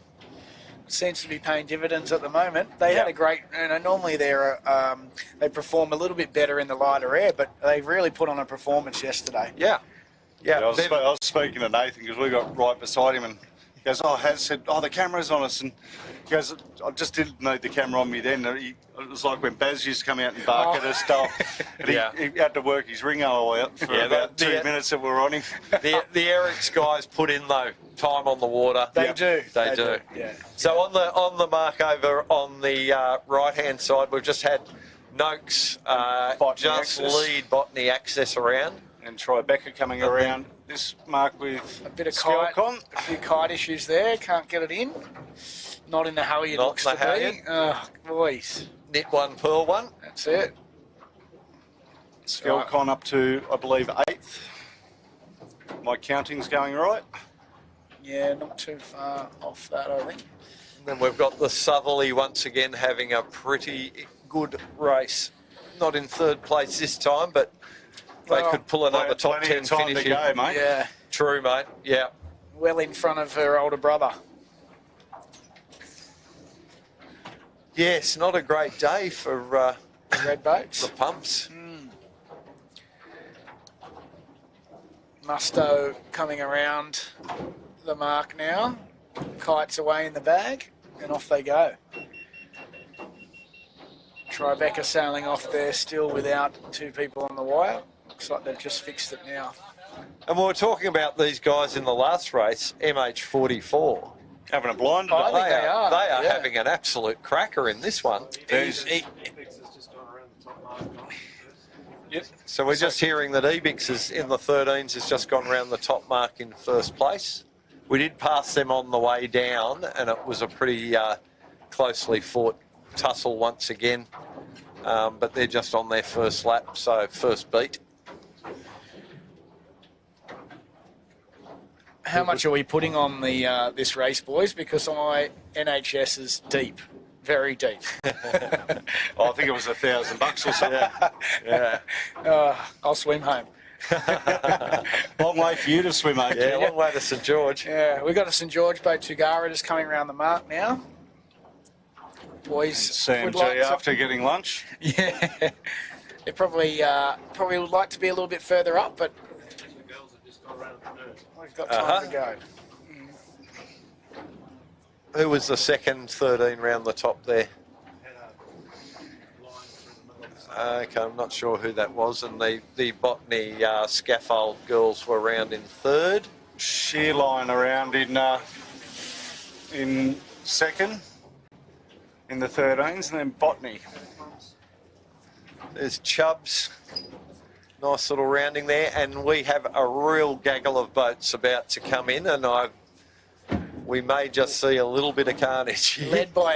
Seems to be paying dividends at the moment. They had a great, normally they perform a little bit better in the lighter air, but they really put on a performance yesterday. Yeah. I was speaking to Nathan because we got right beside him and he goes, Has said, the camera's on us. And he goes, I just didn't need the camera on me then. It was like when Baz used to come out and bark at us stuff. And he had to work his ringo out for about 2 minutes that we were on him. The Eric's guys put in, though, time on the water. They do. They do. Yeah. So on the mark over on the right-hand side, we've just had Noakes just lead Botany Access around. And Tribeca coming around this mark with A bit of Skiff kite, a few kite issues there. Can't get it in. Not in the Howie it Not looks in to the be. Howie. Oh, boys. Knit one, pearl one. That's it. Skilcon up to, I believe, 8th. My counting's going right. Yeah, not too far off that, I think. And then we've got the Southerly once again having a pretty good race. Not in third place this time, but they could pull another top 10 time finish to go, in. mate. Yeah. True, mate. Yeah. Well in front of her older brother. Yes, not a great day for Red boats. the pumps. Musto coming around the mark now. Kites away in the bag, and off they go. Tribeca sailing off there still without two people on the wire. Looks like they've just fixed it now. And we were talking about these guys in the last race, Having MH44. a blind I today. think they are. They are yeah. having an absolute cracker in this one. Yep. So we're just hearing that Ebix is in the 13s has just gone around the top mark in first place. We did pass them on the way down, and it was a pretty closely fought tussle once again. But they're just on their first lap, so first beat. How much are we putting on the this race, boys? Because my NHS is deep, very deep. I think it was $1,000 or something. Yeah. I'll swim home. Long way for you to swim, mate. Yeah, long way to St George. Yeah, we've got a St George boat, Tugara, just coming around the mark now. Boys, Sam would G like to- after getting lunch. Yeah, they probably would like to be a little bit further up, but we've got time to go. Who was the second 13 round the top there? Okay, I'm not sure who that was. And the botany scaffold girls were around in third. Sheer line around in second in the 13s, and then botany. There's Chubbs. Nice little rounding there. And we have a real gaggle of boats about to come in, and we may just see a little bit of carnage here. Led by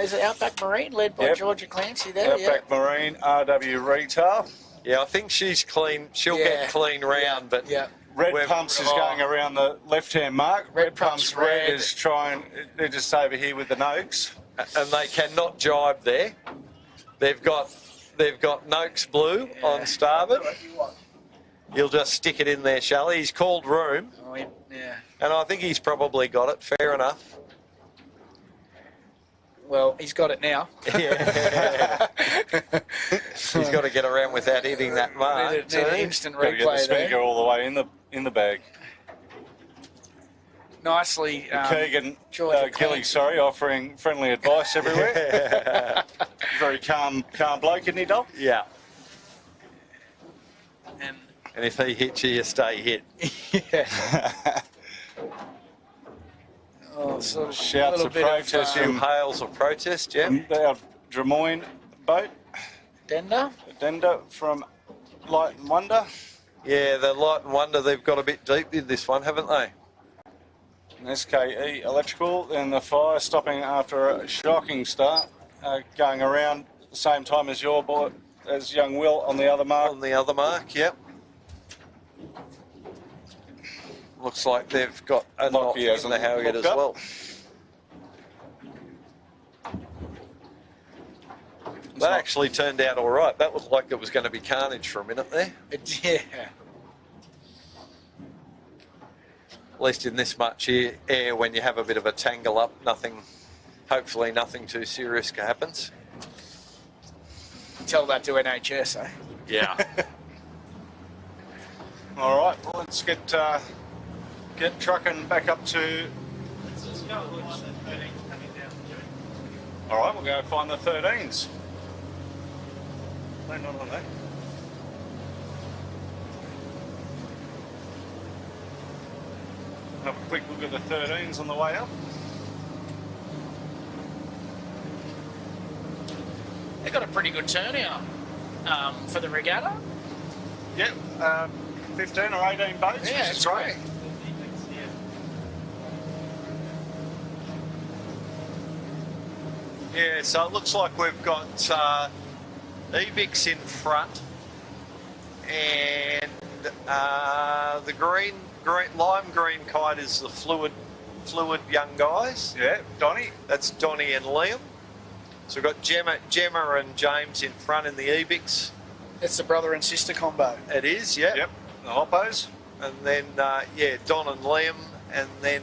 is it Outback Marine? Led by Yep. Georgia Clancy there. Outback Marine, RW Retail. Yeah, I think she's clean. She'll get clean round, but Yeah. Red We've- Pumps is going around the left-hand mark. Red Pumps Red red. is trying. They're just over here with the Noakes. and they cannot jibe there. They've got Noakes blue on starboard. He'll just stick it in there, shall he? He's called room, Oh, yeah. and I think he's probably got it. Fair enough. Well, he's got it now. Yeah. He's got to get around without hitting that mark. Need an instant Got to get the replay speaker there. all the way in the bag. Nicely. Keegan Georgia Gilly, Clancy. sorry, offering friendly advice everywhere. Very calm bloke, isn't he, Doc? Yeah. And And if he hits you, you stay hit. yeah. Oh, sort of Shouts little of bit protest of Two hails of protest, yeah. Our Drummoyne boat, Dender. Addenda from Light and Wonder. Yeah, the Light and Wonder, they've got a bit deep in this one, haven't they? And SKE Electrical, and the fire stopping after a shocking start, going around at the same time as your boy, as young Will on the other mark. On the other mark, yep. Looks like they've got a knot Lockie in hasn't the halyard as looked up. well. That actually turned out all right. That looked like it was going to be carnage for a minute there. Yeah. At least in this much air, when you have a bit of a tangle up, hopefully nothing too serious happens. Tell that to NHS, eh? Yeah. All right, well, let's get trucking back up to. All right, we'll go find the 13s. Land on that. Have a quick look at the 13s on the way up. They got a pretty good turnout for the regatta. Yep, 15 or 18 boats, Yeah, which it's is great. Yeah, so it looks like we've got Ebix in front, and the lime green kite is the fluid young guys. Yeah, Donnie. That's Donnie and Liam. So we've got Gemma and James in front in the Ebix. It's the brother and sister combo. It is, yeah. Yep, the Hoppos. And then Don and Liam, and then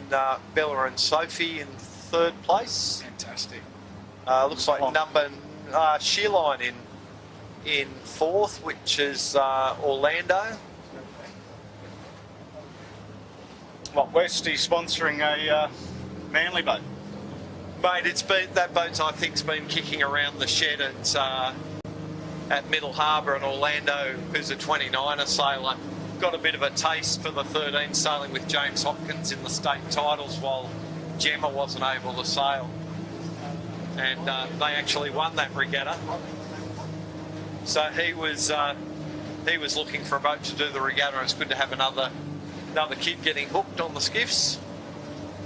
Bella and Sophie in third place. Fantastic. Looks like number Shearline in fourth, which is Orlando. What, Westy sponsoring a Manly boat? Mate, that boat's I think's been kicking around the shed at Middle Harbour, and Orlando, who's a 29er sailor, got a bit of a taste for the 13 sailing with James Hopkins in the state titles while Gemma wasn't able to sail. And they actually won that regatta. So he was looking for a boat to do the regatta, and it's good to have another kid getting hooked on the skiffs.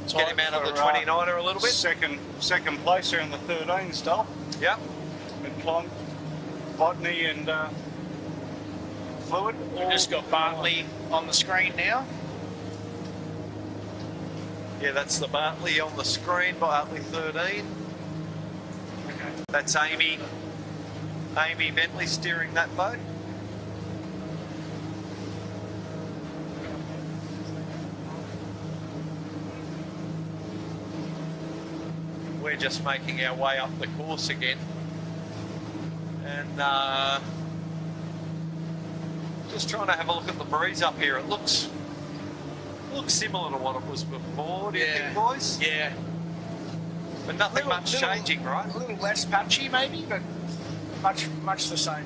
Get him out of the 29er a little bit. Second place here in the 13 style. Yep. And Plonk, Botany and Fluid. We've just got Bartley on the screen now. Yeah, that's the Bartley on the screen, Bartley 13. Okay. That's Amy Bentley steering that boat. We're just making our way up the course again. And just trying to have a look at the breeze up here. It looks similar to what it was before, do you think, boys? Yeah. But nothing much changing, right? A little less patchy, maybe, but much the same.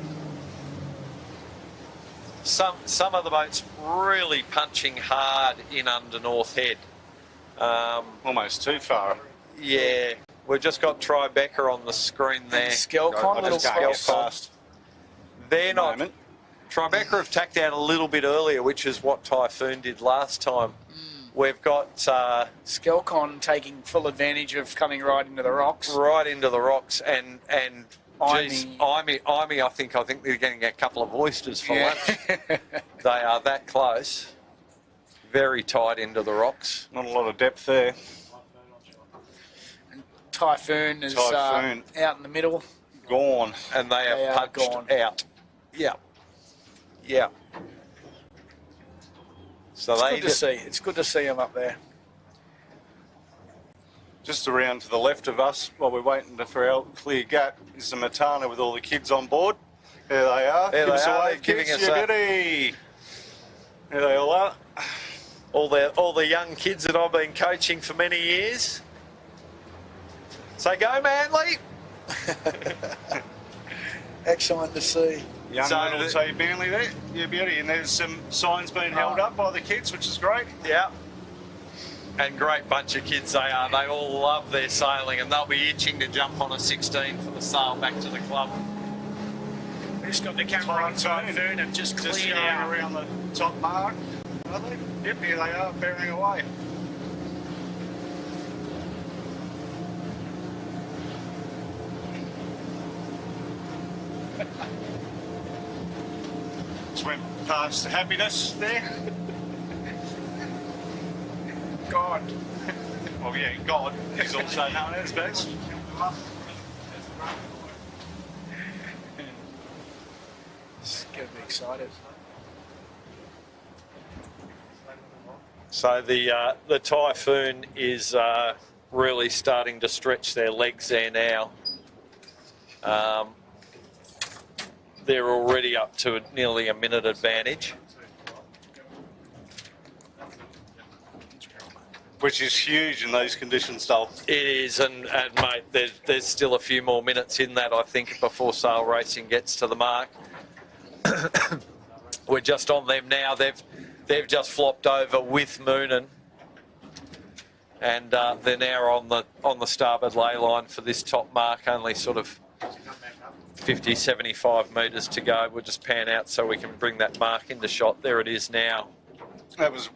Some of the boats really punching hard in under North Head. Almost too far. Yeah, we've just got Tribeca on the screen there. Skelcon, I little just can't get Skelcon. past. They're not. Moment. Tribeca have tacked out a little bit earlier, which is what Typhoon did last time. We've got Skelcon taking full advantage of coming right into the rocks. right into the rocks, and geez, Imey. Imey, I think they're getting a couple of oysters for Yeah. lunch. They are that close. Very tight into the rocks. Not a lot of depth there. Typhoon is Typhoon. out in the middle. Gone. And they They have are punched gone. out. Yeah. Yeah. So It's they good to see. It's good to see them up there. Just around to the left of us, while we're waiting for our clear gap, is the Matana with all the kids on board. There they are. There Give they us a are. wave, They're giving kids, us you a- goody. There they all are. all the young kids that I've been coaching for many years. So go Manly. Excellent to see. Young So little the- T Manly there. Yeah, beauty. And there's some signs being held up by the kids, which is great. Yeah. And great bunch of kids they are. They all love their sailing and they'll be itching to jump on a 16 for the sail back to the club. We just got the camera on Typhoon and just Just cleared going out. around the top mark. Are they? Yep, here they are, bearing away. Just went past happiness there. God. Oh yeah, God is also known as best. It's going to be excited. So the Typhoon is really starting to stretch their legs there now. They're already up to nearly a minute advantage. Which is huge in those conditions, Dole. It is, and mate, there's still a few more minutes in that, I think, before sail racing gets to the mark. We're just on them now. They've just flopped over with Moonan, and they're now on the starboard ley line for this top mark. Only sort of 50, 75 metres to go. We'll just pan out so we can bring that mark into shot. There it is now. That was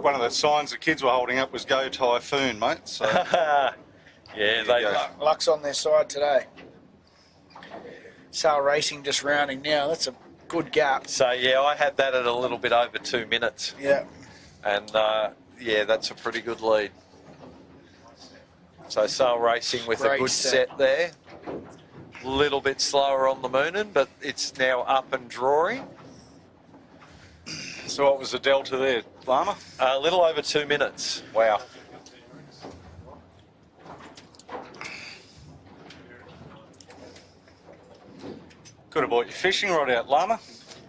one of the signs the kids were holding up was "Go Typhoon," mate. So Yeah, they. go. Luck's on their side today. Sail Racing just rounding now. That's a good gap. So yeah, I had that at a little bit over 2 minutes, Yeah. and yeah, that's a pretty good lead. So Sail Racing with a Great good set there. A little bit slower on the Moonan, but it's now up and drawing. So what was the delta there, Lama? A little over 2 minutes. Wow. Could have bought your fishing rod out, Lama.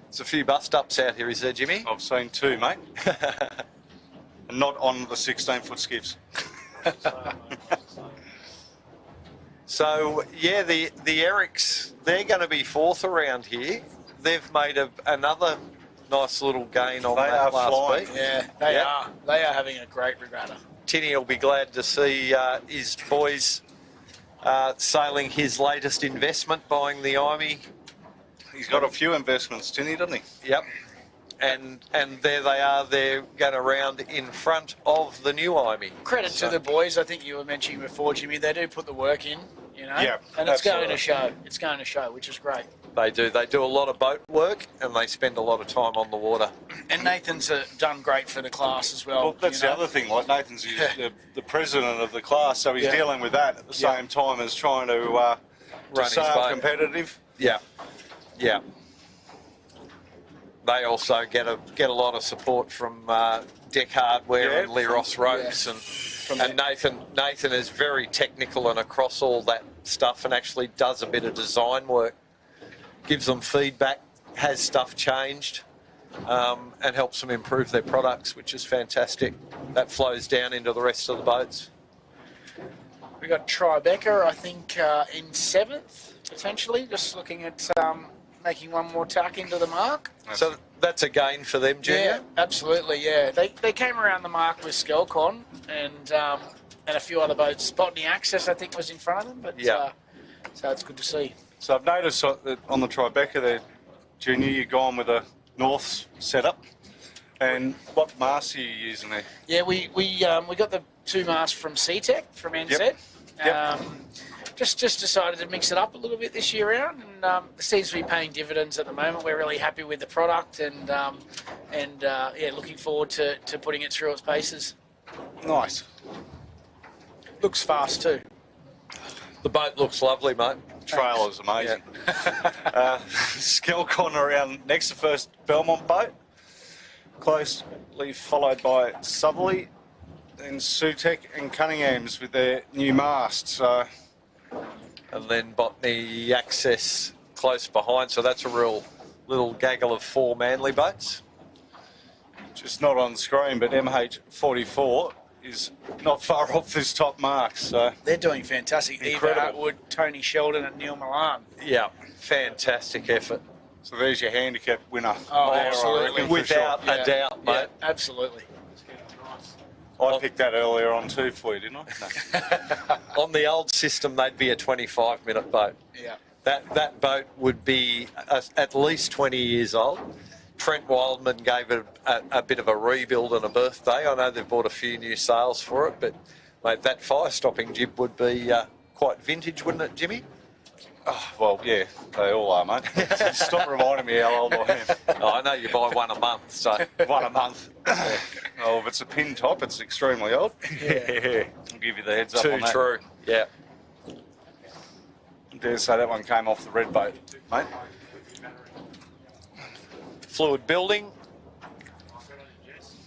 There's a few bust-ups out here, is there, Jimmy? I've seen two, mate. And not on the 16-foot skiffs. So, yeah, the Erics, they're going to be fourth around here. They've made another nice little gain on They that are last flying. week. Yeah, they Yeah. are. They are having a great regatta. Tinny will be glad to see his boys sailing his latest investment, buying the Imey. He's got a few investments, Tinny, doesn't he? Yep. And there they are. They're going to round in front of the new Imey. Credit to the boys. I think you were mentioning before, Jimmy. They do put the work in, you know. Yeah, and it's going to absolutely. show. It's going to show, which is great. They do. They do a lot of boat work and they spend a lot of time on the water. And Nathan's done great for the class as well. Well, that's you know. the other thing. Like Nathan's the president of the class, so he's Yeah. dealing with that at the Yeah. same time as trying to Run his sail boat. competitive. Yeah, yeah. They also get a lot of support from Deck Hardware Yeah, and Leros Ropes, and Nathan is very technical and across all that stuff, and actually does a bit of design work, gives them feedback, has stuff changed, and helps them improve their products, which is fantastic. That flows down into the rest of the boats. We got Tribeca, I think, in 7th, potentially, just looking at making one more tack into the mark. So that's a gain for them, Junior? Yeah, absolutely, yeah. They came around the mark with Skelcon and a few other boats. Botany Access, I think, was in front of them, but so it's good to see. So I've noticed that on the Tribeca there, Junior, you've gone with a North setup. And what masts are you using there? Yeah, we got the 2 masts from CTEC, from NZ. Yep. Just decided to mix it up a little bit this year round, and it seems to be paying dividends at the moment. We're really happy with the product, and looking forward to putting it through its paces. Nice. Looks fast too. The boat looks lovely, mate. Trailer's amazing. Skelcon around next to first Belmont boat, closely followed by Southerly, then Sutek and Cunningham's with their new masts. And then Botany Access close behind, so that's a real little gaggle of 4 Manly boats. Just not on screen, but MH44 is not far off this top mark. So They're doing fantastic. Incredible. Eva Atwood, Tony Sheldon and Neil Milan. Yeah, fantastic effort. So there's your handicap winner. Oh, there, absolutely. I reckon, for Without sure. a doubt, mate. Yeah, absolutely. I picked that earlier on too for you, didn't I? No. On the old system, they'd be a 25-minute boat. Yeah. That boat would be at least 20 years old. Trent Wildman gave it a bit of a rebuild and a birthday. I know they've bought a few new sails for it, but mate, that fire-stopping jib would be quite vintage, wouldn't it, Jimmy? Oh, well, yeah, they all are, mate. Stop reminding me how old I am. Oh, I know you buy one a month, so 1 a month. Oh, if it's a pin top, it's extremely old. Yeah. I'll give you the heads up too on that. true. Yeah. I dare say that one came off the red boat, mate. Fluid building.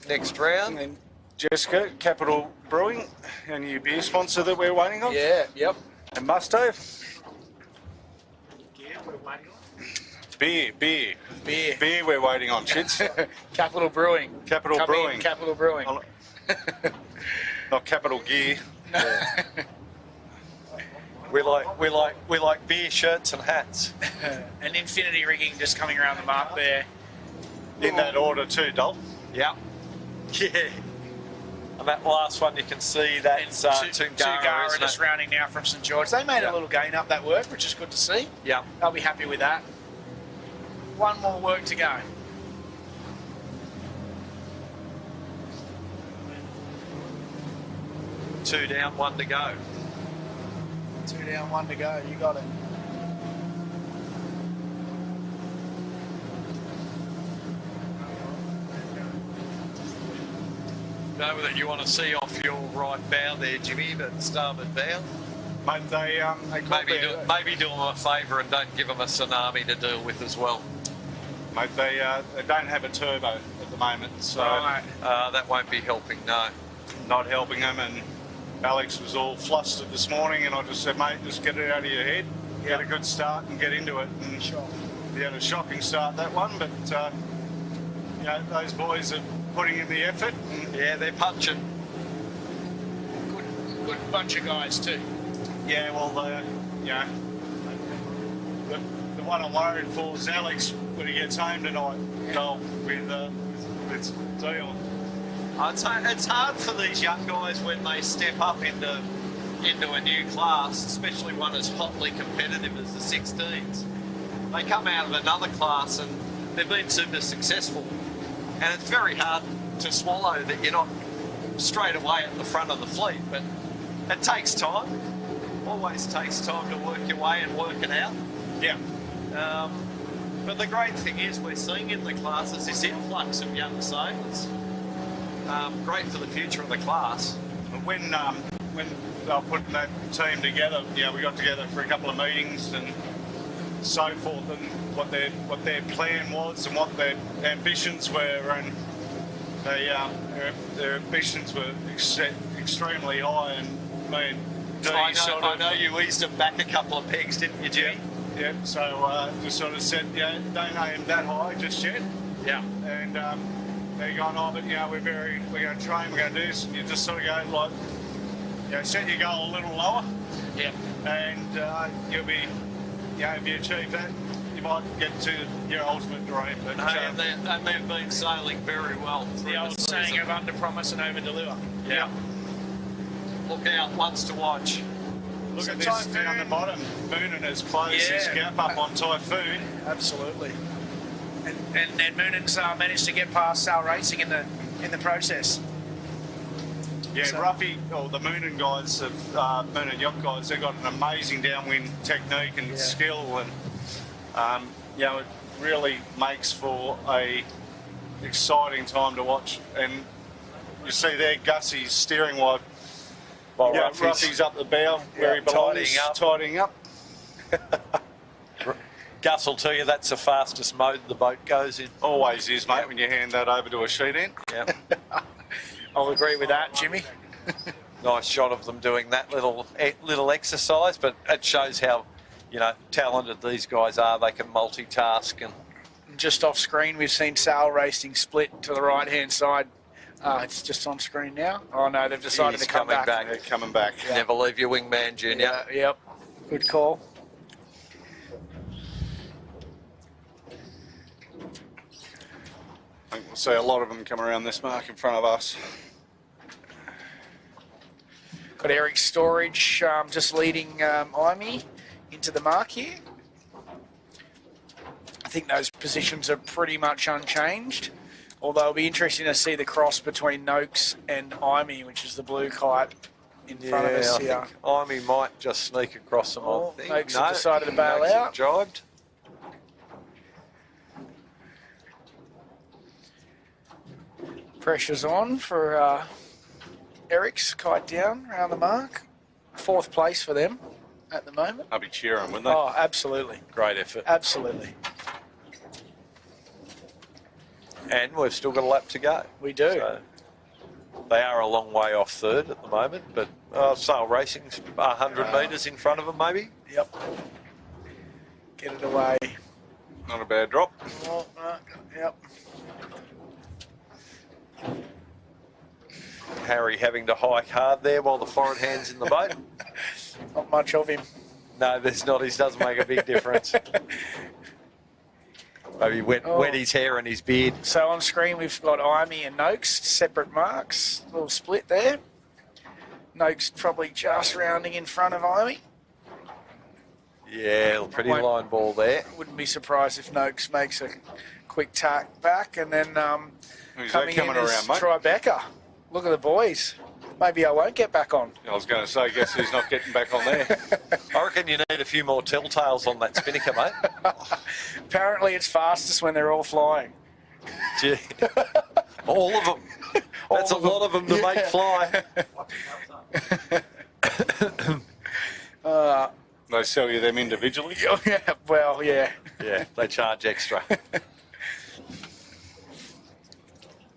Next And round. then Jessica, Capital Brewing, our new beer sponsor that we're waiting on. Yeah, yep. And Musto. Yeah, we're waiting on. Beer. Beer. We're waiting on, shits. Capital Brewing. Capital Come Brewing. in, Capital Brewing. Not Capital Gear. We like beer shirts and hats. And Infinity Rigging just coming around the mark there. In that order too, Dol. Yeah. Yeah. And that last one you can see that's Toongara, Toongara isn't just it? rounding now from St George. They made Yeah. a little gain up that work, which is good to see. Yeah. They'll be happy with that. One more work to go. Two down, one to go. 2 down, 1 to go. You got it. Know that you want to see off your right bow there, Jimmy, but starboard bow. Mate, they caught Maybe do them a favour and don't give them a tsunami to deal with as well. Mate, they don't have a turbo at the moment, so Right. That won't be helping, no. not helping them. And Alex was all flustered this morning, and I just said, mate, just get it out of your head, get a good start, and get into it. And he had a shocking start that one, but you know, those boys are putting in the effort. And Yeah, they're punching. Good bunch of guys too. yeah, well, you know, the one I'm worried for is Alex when he gets home tonight. Dol, with Dion. I'd say it's hard for these young guys when they step up into a new class, especially one as hotly competitive as the 16s. They come out of another class and they've been super successful. And it's very hard to swallow that you're not straight away at the front of the fleet, but it takes time. Always takes time to work your way and work it out. Yeah. But the great thing is we're seeing in the classes this influx of young sailors. Great for the future of the class. When they were putting that team together, you know, we got together for a couple of meetings and so forth, and what their plan was and what their ambitions were, and their ambitions were extremely high. And me and Dee I know you eased them back a couple of pegs, didn't you, Jimmy? Yeah. So just sort of said, yeah, don't aim that high just yet. Yeah. And they're going, oh, but you know, we're going to train, we're going to do this, and you just sort of go like, set your goal a little lower, Yeah. and you'll be, if you achieve that, you might get to your ultimate dream. But And they've been sailing very well. The old saying of under promise and over deliver. Yeah. Look out, ones to watch. look So at this Typhoon- down the bottom. Moonen has closed his Yeah. gap up on Typhoon. Absolutely. And Moonan's managed to get past Sal Racing in the process. Yeah, So- Ruffy, or the Moonen guys, Moonen Yacht guys, they've got an amazing downwind technique and skill, and it really makes for a exciting time to watch. And you see there, Gussie's steering while Ruffy's up the bow where he belongs, tidying up. Gus will tell you that's the fastest mode the boat goes in. Always is, mate, when you hand that over to a sheet end. Yeah. I'll agree with that, Jimmy. Nice shot of them doing that little exercise, but it shows how talented these guys are. They can multitask. And Just off screen, we've seen Sal Racing split to the right-hand side. It's just on screen now. Oh, no, they've decided He's to come coming back. back. They're coming back. never leave your wingman, Junior. Yeah, yep. Good call. I think we'll see a lot of them come around this mark in front of us. Got Eric Storage just leading Imee into the mark here. I think those positions are pretty much unchanged, although it'll be interesting to see the cross between Noakes and Imee, which is the blue kite in front of us I here. think Imee might just sneak across them. Oh, I think. Noakes have decided to bail Noakes have out. Jibed. Pressure's on for Eric's kite down around the mark. 4th place for them at the moment. I'll be cheering, wouldn't they? Oh, absolutely. Great effort. Absolutely. And we've still got a lap to go. We do. So they are a long way off third at the moment, but Sail Racing's 100 metres in front of them, maybe. Yep. Get it away. Not a bad drop. Oh, yep. Harry having to hike hard there while the forward hand's in the boat. Not much of him. No, there's not. He does make a big difference. Maybe wet his hair and his beard. So on screen we've got Imee and Noakes, separate marks. Little split there. Noakes probably just rounding in front of Imee. Yeah, pretty Won't- line ball there. Wouldn't be surprised if Noakes makes a quick tack back, and then Who's that coming in around, is mate? Tribeca. Look at the boys. Maybe I won't get back on. I was going to say, guess who's not getting back on there? I reckon you need a few more telltales on that spinnaker, mate. Apparently it's fastest when they're all flying. Gee. All of them. That's All a lot of them to make fly. They sell you them individually. Yeah, well, yeah. Yeah, they charge extra.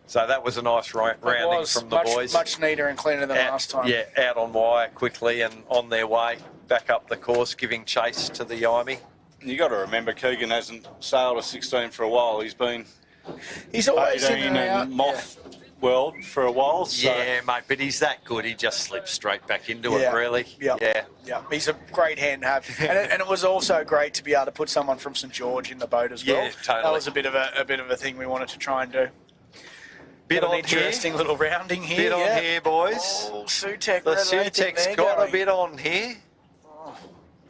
So that was a nice rounding was from the much, boys. much neater and cleaner than last time. Yeah, out on wire quickly and on their way back up the course, giving chase to the Imee. You got to remember, Keegan hasn't sailed a 16 for a while. He's been He's always in 18 and out. in moth world for a while. So Yeah, mate, but he's that good. He just slips straight back into Yeah. it, really. Yeah. Yeah. Yeah, he's a great hand to have, and it was also great to be able to put someone from St George in the boat as well. Yeah, totally. That was a bit of a thing we wanted to try and do. Bit Got an on interesting here. little rounding here. Bit on yeah. here, boys. Oh, Sutek. The where do they think Sutek's they're got going? a bit on here.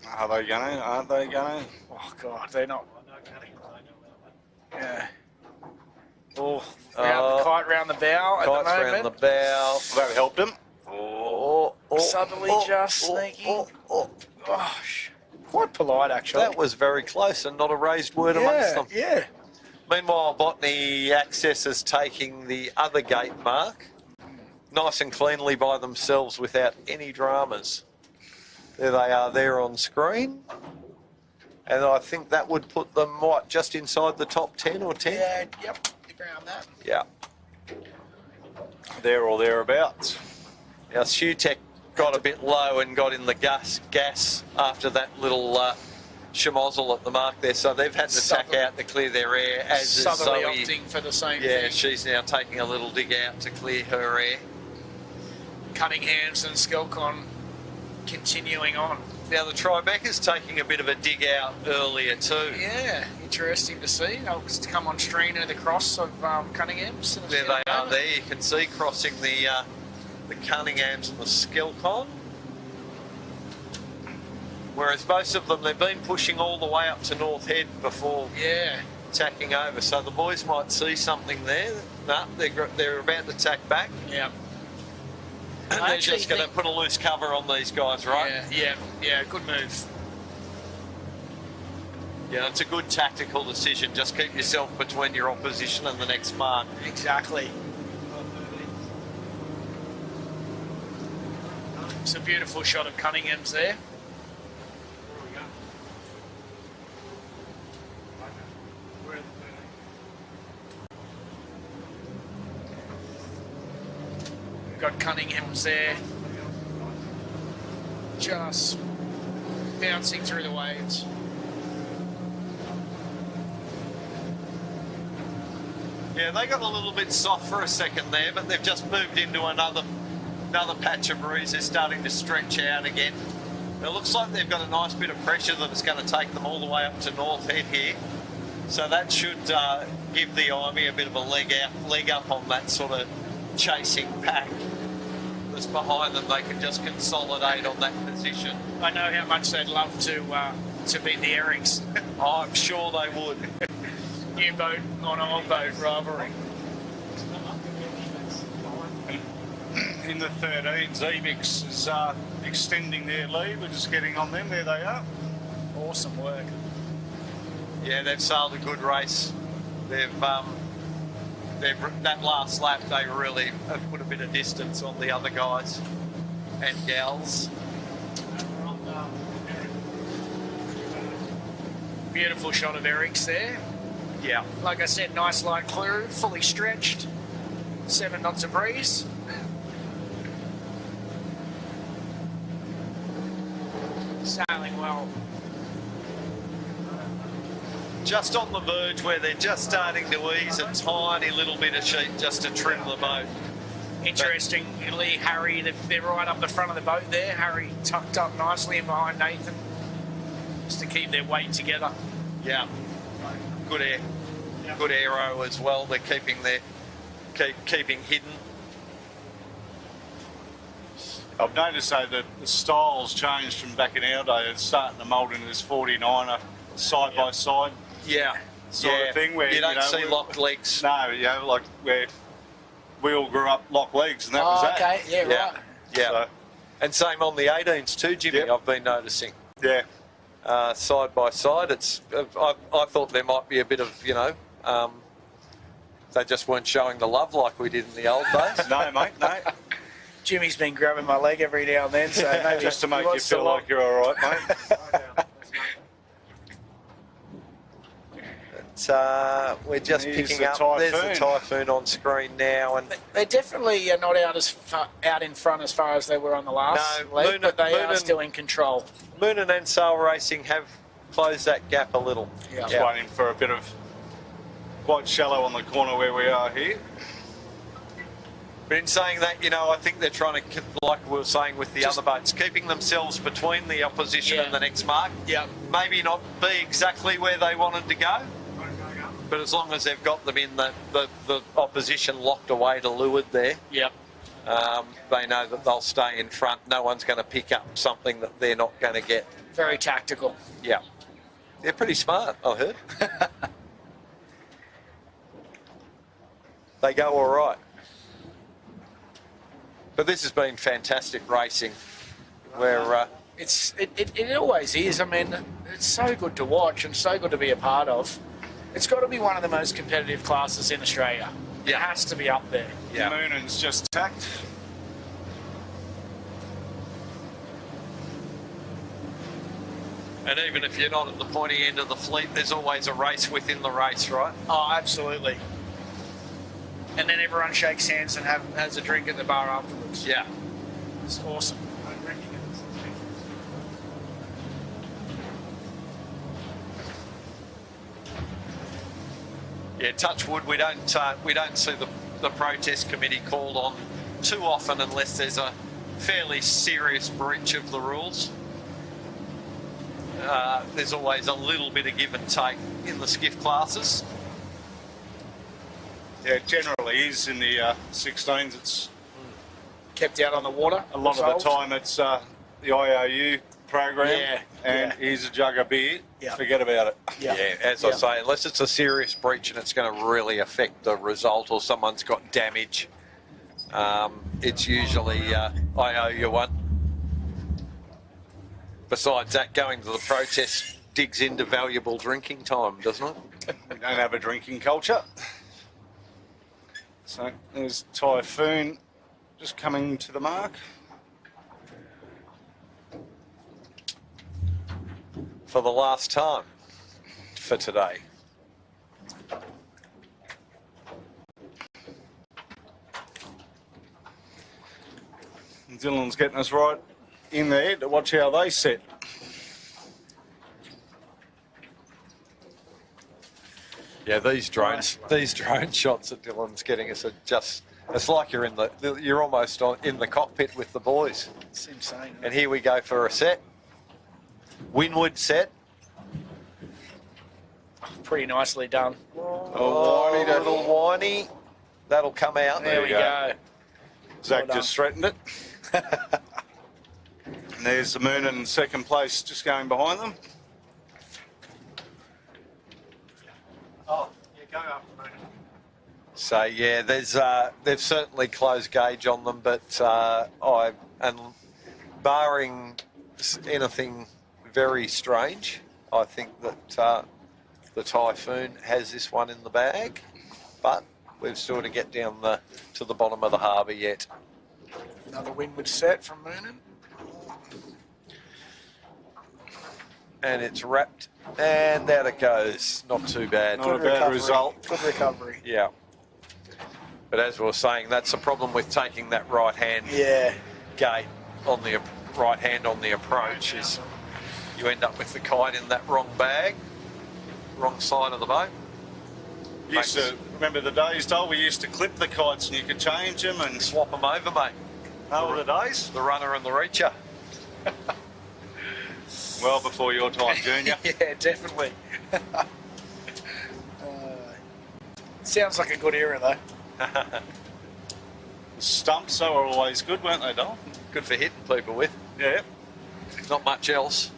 are they going to? Aren't they going to? Oh God, they're not. Yeah. Oh, the kite round the bow at the Kites moment. around the bow. That helped him. Suddenly just sneaking. Gosh, quite polite actually. That was very close and not a raised word amongst them. Yeah. Meanwhile, Botany Access is taking the other gate mark. Nice and cleanly by themselves without any dramas. There they are there on screen. And I think that would put them, what, just inside the top 10 or 10? Yeah. Yep. Around that. Yeah. There or thereabouts. Now, Sutek got a bit low and got in the gas after that little schmozzle at the mark there. So they've had to tack out to clear their air, as is Southerly Zoe. opting for the same Yeah, thing. she's now taking a little dig out to clear her air. Cunninghams and Skelcon continuing on. Now the Tribeca's taking a bit of a dig out earlier too. Yeah, interesting to see. They'll come on stream to the cross of Cunningham's. There they are there. You can see crossing the Cunninghams and the Skelcon. Whereas most of them, they've been pushing all the way up to North Head before tacking over. So the boys might see something there. No, they're about to tack back. Yeah. They're just going to put a loose cover on these guys, right? Yeah, good move. Yeah, it's a good tactical decision. Just keep yourself between your opposition and the next mark. Exactly. It's a beautiful shot of Cunningham's there. Got Cunningham's there, just bouncing through the waves. Yeah, they got a little bit soft for a second there, but they've just moved into another patch of breeze. They're starting to stretch out again. It looks like they've got a nice bit of pressure that it's going to take them all the way up to North Head here. So that should give the Army a bit of a leg up on that sort of chasing pack that's behind them. They can just consolidate on that position. I know how much they'd love to beat the Erings. I'm sure they would. New boat on old boat rivalry. In the 13s, Ebix is extending their lead. We're just getting on them. There they are. Awesome work. Yeah, they've sailed a good race. They've that last lap, they really have put a bit of distance on the other guys and gals. Beautiful shot of Eric's there. Yeah. Like I said, nice light crew, fully stretched. 7 knots of breeze. Sailing well. Just on the verge where they're just starting to ease a tiny little bit of sheet just to trim the boat. Interestingly, Harry, they're right up the front of the boat there. Harry tucked up nicely in behind Nathan just to keep their weight together. Yeah. Good air. Good aero as well. They're keeping hidden. I've noticed though that the style's changed from back in our day. It's starting to mould into this 49er side by side. Yeah. Sort of thing where you don't see locked legs. No, like where we all grew up locked legs and that was that. Okay, yeah, right. Yeah. So, and same on the 18s too, Jimmy. Yep. I've been noticing. yeah. Side by side, it's. I thought there might be a bit of, they just weren't showing the love like we did in the old days. No, mate, no. Jimmy's been grabbing my leg every now and then, so maybe Just to make you feel like you're all right, mate. We're just Here's picking the up. Typhoon. There's the Typhoon on screen now, and they definitely are not out in front as far as they were on the last leg, but they are still in control. Moonan and Sail Racing have closed that gap a little. Yeah. Just waiting for a bit of quite shallow on the corner where we are here. But in saying that, I think they're trying to, like we were saying with the other boats, keeping themselves between the opposition and the next mark. Yeah. Maybe not be exactly where they wanted to go, but as long as they've got them in the opposition locked away to leeward there, Yep. they know that they'll stay in front. No one's going to pick up something that they're not going to get. Very tactical. Yeah. They're pretty smart, I heard. They go all right. But this has been fantastic racing. Where It always is. I mean, it's so good to watch and so good to be a part of. It's got to be one of the most competitive classes in Australia. It has to be up there. Yeah. Moonan's just tacked. And even if you're not at the pointy end of the fleet, there's always a race within the race, right? Oh, absolutely. And then everyone shakes hands and has a drink at the bar afterwards. Yeah. It's awesome. Yeah, touch wood, we don't see the protest committee called on too often unless there's a fairly serious breach of the rules. There's always a little bit of give and take in the skiff classes. Yeah, it generally is in the 16s. It's Kept out on the water. a lot of the time it's the IOU program, Yeah, and yeah. here's a jug of beer. Yeah. Forget about it. Yeah. Yeah, as I say, unless it's a serious breach and it's going to really affect the result or someone's got damage, it's usually I owe you one. Besides that, going to the protest digs into valuable drinking time, doesn't it? We don't have a drinking culture. So there's Typhoon just coming to the mark. For the last time for today. And Dylan's getting us right in there to watch how they set. Yeah, these drone shots that Dylan's getting us are just, it's like you're almost in the cockpit with the boys. It's insane. And here we go for a set. Windward set. Pretty nicely done. Oh, a little whiny. That'll come out. There we go. Zach Well just threatened it. And there's the Moon in second place just going behind them. Oh, yeah, go up. So yeah, they've certainly closed gauge on them, but barring anything very strange, I think that the Typhoon has this one in the bag, but we've still to get down to the bottom of the harbour yet. Another windward set from Moonin. And it's wrapped, and out it goes. Not too bad. Not a bad result. Good recovery. Yeah. But as we were saying, that's the problem with taking that right hand Yeah. gate on the right hand on the approach is you end up with the kite in that wrong bag, wrong side of the boat. Used to remember the days, Dole, we used to clip the kites and you could change them and Swap them over, mate. know the days. The runner and the reacher. Well before your time, Junior. Yeah, definitely. Sounds like a good era, though. Stumps, they were always good, weren't they, Dole? Good for hitting people with. Yeah. Not much else.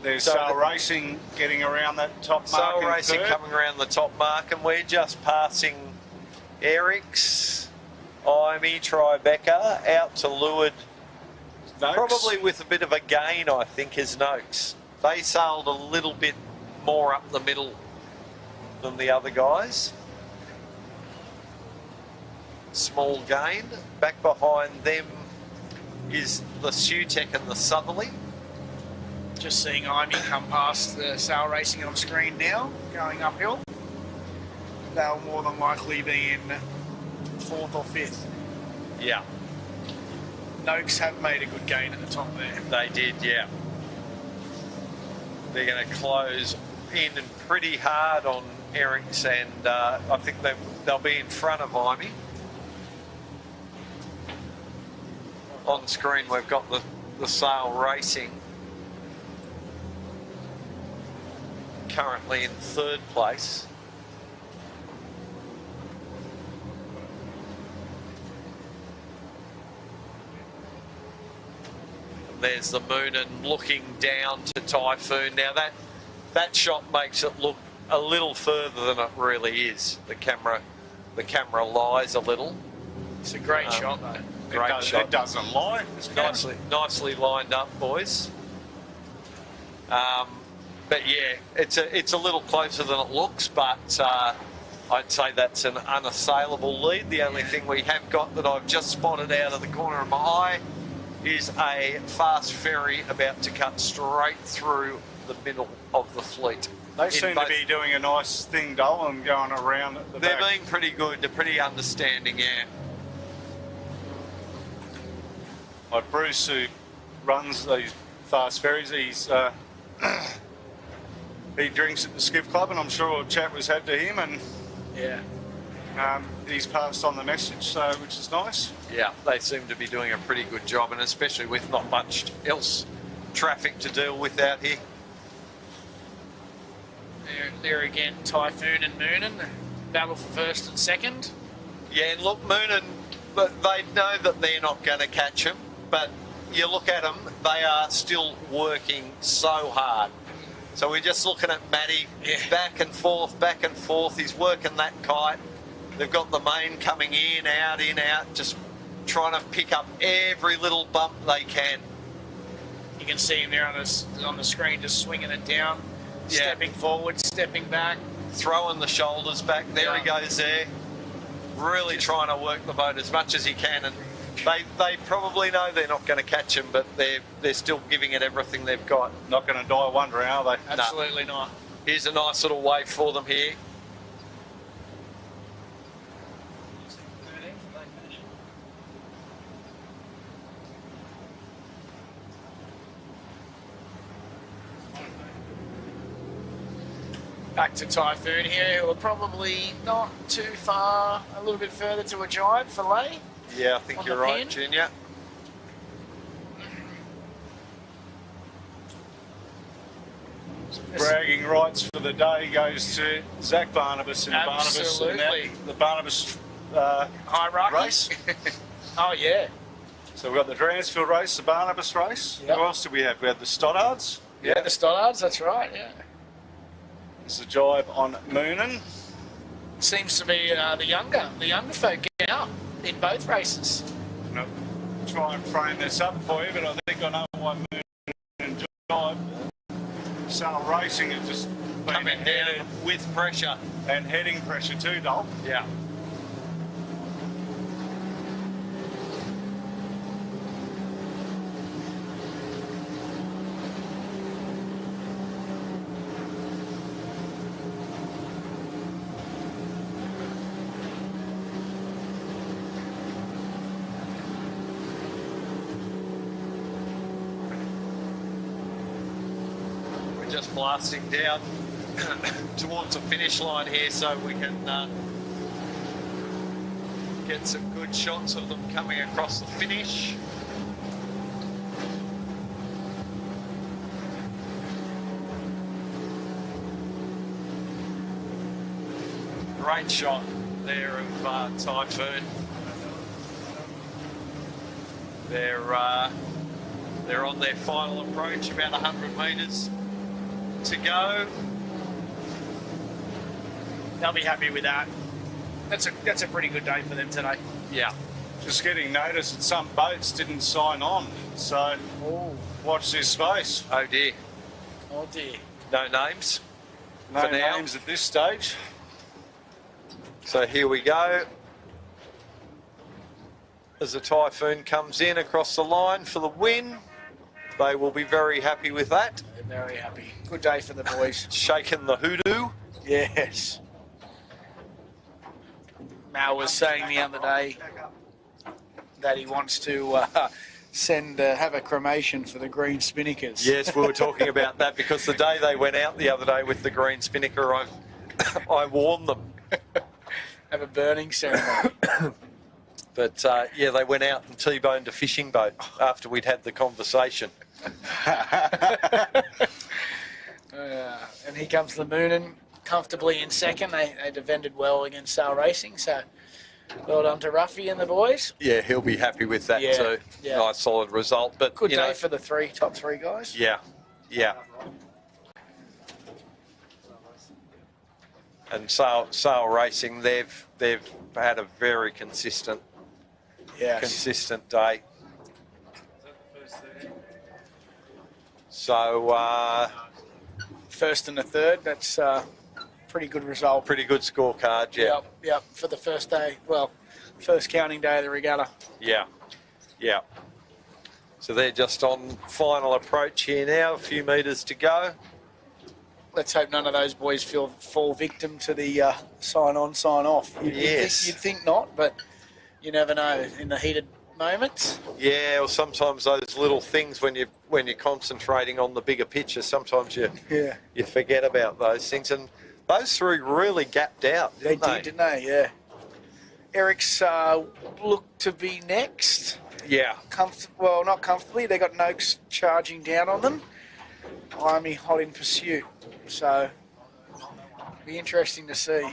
There's So Sail the- Racing getting around that top mark. Sail in Racing third. coming around the top mark, and we're just passing Eric's, Imey, Tribeca, out to leeward. Noakes. Probably with a bit of a gain, I think, is Noakes. They sailed a little bit more up the middle than the other guys. Small gain. Back behind them is the Sutek and the Southerly. Just seeing Imey come past the Sail Racing on screen now, going uphill. They'll more than likely be in 4th or 5th. Yeah, Noakes have made a good gain at the top there. they did, yeah. They're going to close in and pretty hard on Eric's, and I think they'll be in front of Imey. On screen, we've got the Sail Racing currently in 3rd place. There's the Moon and looking down to Typhoon. Now that shot makes it look a little further than it really is. The camera lies a little. It's a great shot, though. Great shot. It doesn't lie. It's Nicely lined up, boys. But yeah, it's a little closer than it looks, but I'd say that's an unassailable lead. The only thing we have got that I've just spotted out of the corner of my eye is a fast ferry about to cut straight through the middle of the fleet. They seem to be doing a nice thing, Dole, and going around at the They're back. being pretty good. They're pretty understanding, yeah. Like Bruce, who runs these fast ferries, he's he drinks at the Skiff Club, and I'm sure a chat was had to him, and Yeah. He's passed on the message, so which is nice. Yeah, they seem to be doing a pretty good job, and especially with not much else traffic to deal with out here. There again, Typhoon and Moonin, battle for first and second. Yeah, and look, Moonin, but they know that they're not going to catch him, but you look at them, they are still working so hard. So we're just looking at Matty, back and forth. He's working that kite. They've got the main coming in, out, just trying to pick up every little bump they can. You can see him there on the screen, just swinging it down, stepping forward, stepping back. Throwing the shoulders back. There he goes there. Really trying to work the boat as much as he can. And they probably know they're not going to catch him, but they're still giving it everything they've got. Not going to die wondering, are they? Absolutely not. Here's a nice little wave for them here. Back to Typhoon here, who are probably not too far, a little bit further to a giant for Lay. Yeah, I think you're right, Junior. Bragging rights for the day goes to Zach Barnabas and Absolutely. the Barnabas Hierarchy. race. Oh, yeah. So we've got the Dransfield race, the Barnabas race. Yep. Who else did we have? We had the Stoddards. Yeah, the Stoddards, that's right, yeah. There's a jibe on Moonin. Seems to be the younger folk getting up in both races. I'll try and frame this up for you, but I think I know why Moonin and jibe. Sail Racing is just Coming down with pressure. and heading pressure too, Dol. Yeah. Just blasting down towards the finish line here so we can get some good shots of them coming across the finish. Great shot there of Typhoon. They're on their final approach, about 100 metres to go. They'll be happy with that. That's a pretty good day for them today. Yeah. Just getting notice that some boats didn't sign on, so watch this space. Oh dear. Oh dear. No names. No For now. names at this stage. So here we go. As the Typhoon comes in across the line for the win, they will be very happy with that. They're very happy. Good day for the boys. Shaking the hoodoo. Yes. Mal was saying the other day that he wants to have a cremation for the green spinnakers. Yes, we were talking about that because the day they went out the other day with the green spinnaker, I warned them. Have a burning ceremony. But yeah, they went out and T-boned a fishing boat after we'd had the conversation. And here comes the Moonin comfortably in second. They defended well against Sail Racing, so well done to Ruffy and the boys. Yeah, he'll be happy with that too. Yeah. Nice solid result. But Good you day know, for the top three guys. Yeah, yeah. And Sail Racing, they've had a very consistent day. So First and the third, that's pretty good result. pretty good scorecard, yeah. Yep, for the first day. Well, first counting day of the regatta. Yeah, yeah. So they're just on final approach here now, a few metres to go. Let's hope none of those boys fall victim to the sign on, sign off. Yes. You'd think not, but you never know in the heated moments. Yeah, or sometimes those little things when you're concentrating on the bigger picture, sometimes you forget about those things. And those three really gapped out, didn't they? Didn't they? Yeah. Eric's look to be next. Yeah. Well, not comfortably. They got Noakes charging down on them. Army hot in pursuit. So, be interesting to see.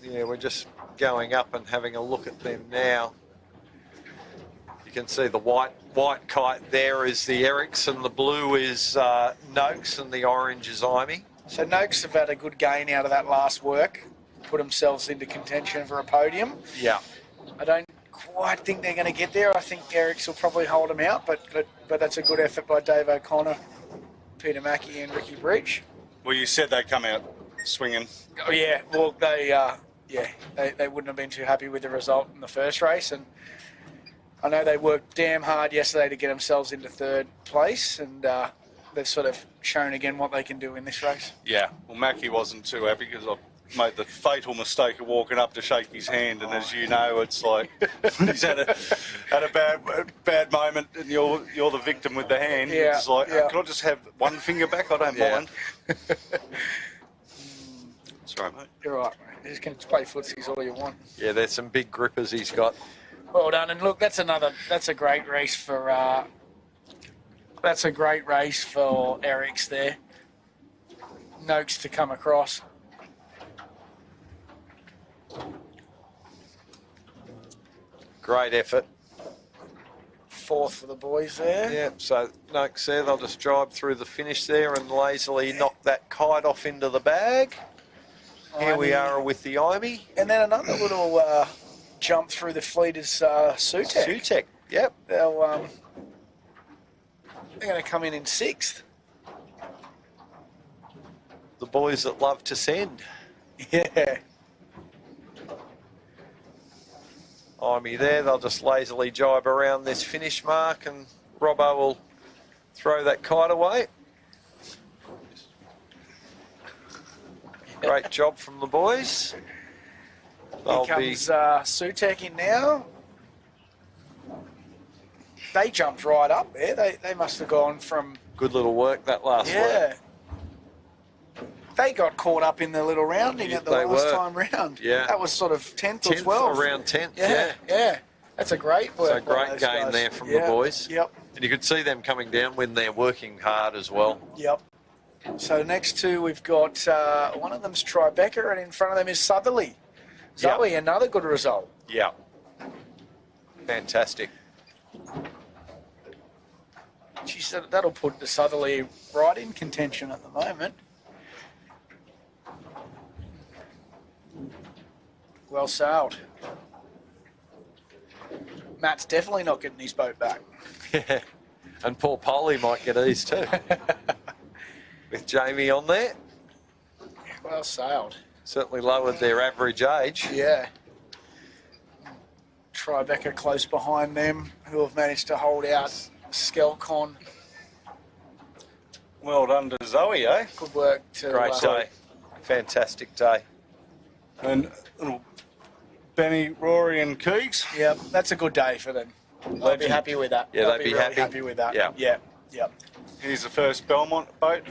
Yeah, we're just going up and having a look at them now. You can see the white kite there is the Erics, and the blue is Noakes, and the orange is Imey. So Noakes have had a good gain out of that last work, put themselves into contention for a podium. Yeah. I don't quite think they're going to get there. I think Erics will probably hold them out, but that's a good effort by Dave O'Connor, Peter Mackey and Ricky Breach. Well, you said they come out swinging. Oh yeah, well they wouldn't have been too happy with the result in the first race, and I know they worked damn hard yesterday to get themselves into third place, and they've sort of shown again what they can do in this race. Yeah, well, Mackie wasn't too happy because I made the fatal mistake of walking up to shake his hand, and as you know, it's like he's had a bad moment, and you're the victim with the hand. Yeah, It's like, yeah. can I just have one finger back? I don't mind. Sorry, mate. You're right, mate. You just can play footsies all you want. Yeah, there's some big grippers he's got. Well done, and look, that's a great race for Eric's there. Noakes to come across. Great effort. Fourth for the boys there. Yeah, so Noakes there, they'll just drive through the finish there and lazily knock that kite off into the bag. Here we are with the Imey. And then another little jump through the fleet is Sutek. Sutek, yep. They're going to come in sixth. The boys that love to send. Yeah. Imey there, they'll just lazily jibe around this finish mark, and Robbo will throw that kite away. Great job from the boys. Here comes Sutek in now. They jumped right up there. They must have gone from... Good little work that last Yeah. work. They got caught up in the little rounding at the They last were. time round. Yeah. That was sort of 10th or 10th, 12th. around 10th, Yeah. That's a great work. So a by great those gain guys. there from Yeah. the boys. Yep. And you could see them coming down when they're working hard as well. Yep. So next two, we've got one of them's Tribeca, and in front of them is Southerly. Zoe, another good result. Yeah. Fantastic. She said that'll put the Southerly right in contention at the moment. Well sailed. Matt's definitely not getting his boat back. And Paul Poley might get these too. With Jamie on there. Well sailed. Certainly lowered their average age. Yeah. Tribeca close behind them, who have managed to hold out Skelcon. Well done to Zoe, eh? Good work to Great day. Fantastic day. And little Benny, Rory and Keegs. Yep, that's a good day for them. I'll be Legend. happy with that. Yeah, I'll they'd be really happy. with that. Yeah. Yep. Here's the first Belmont boat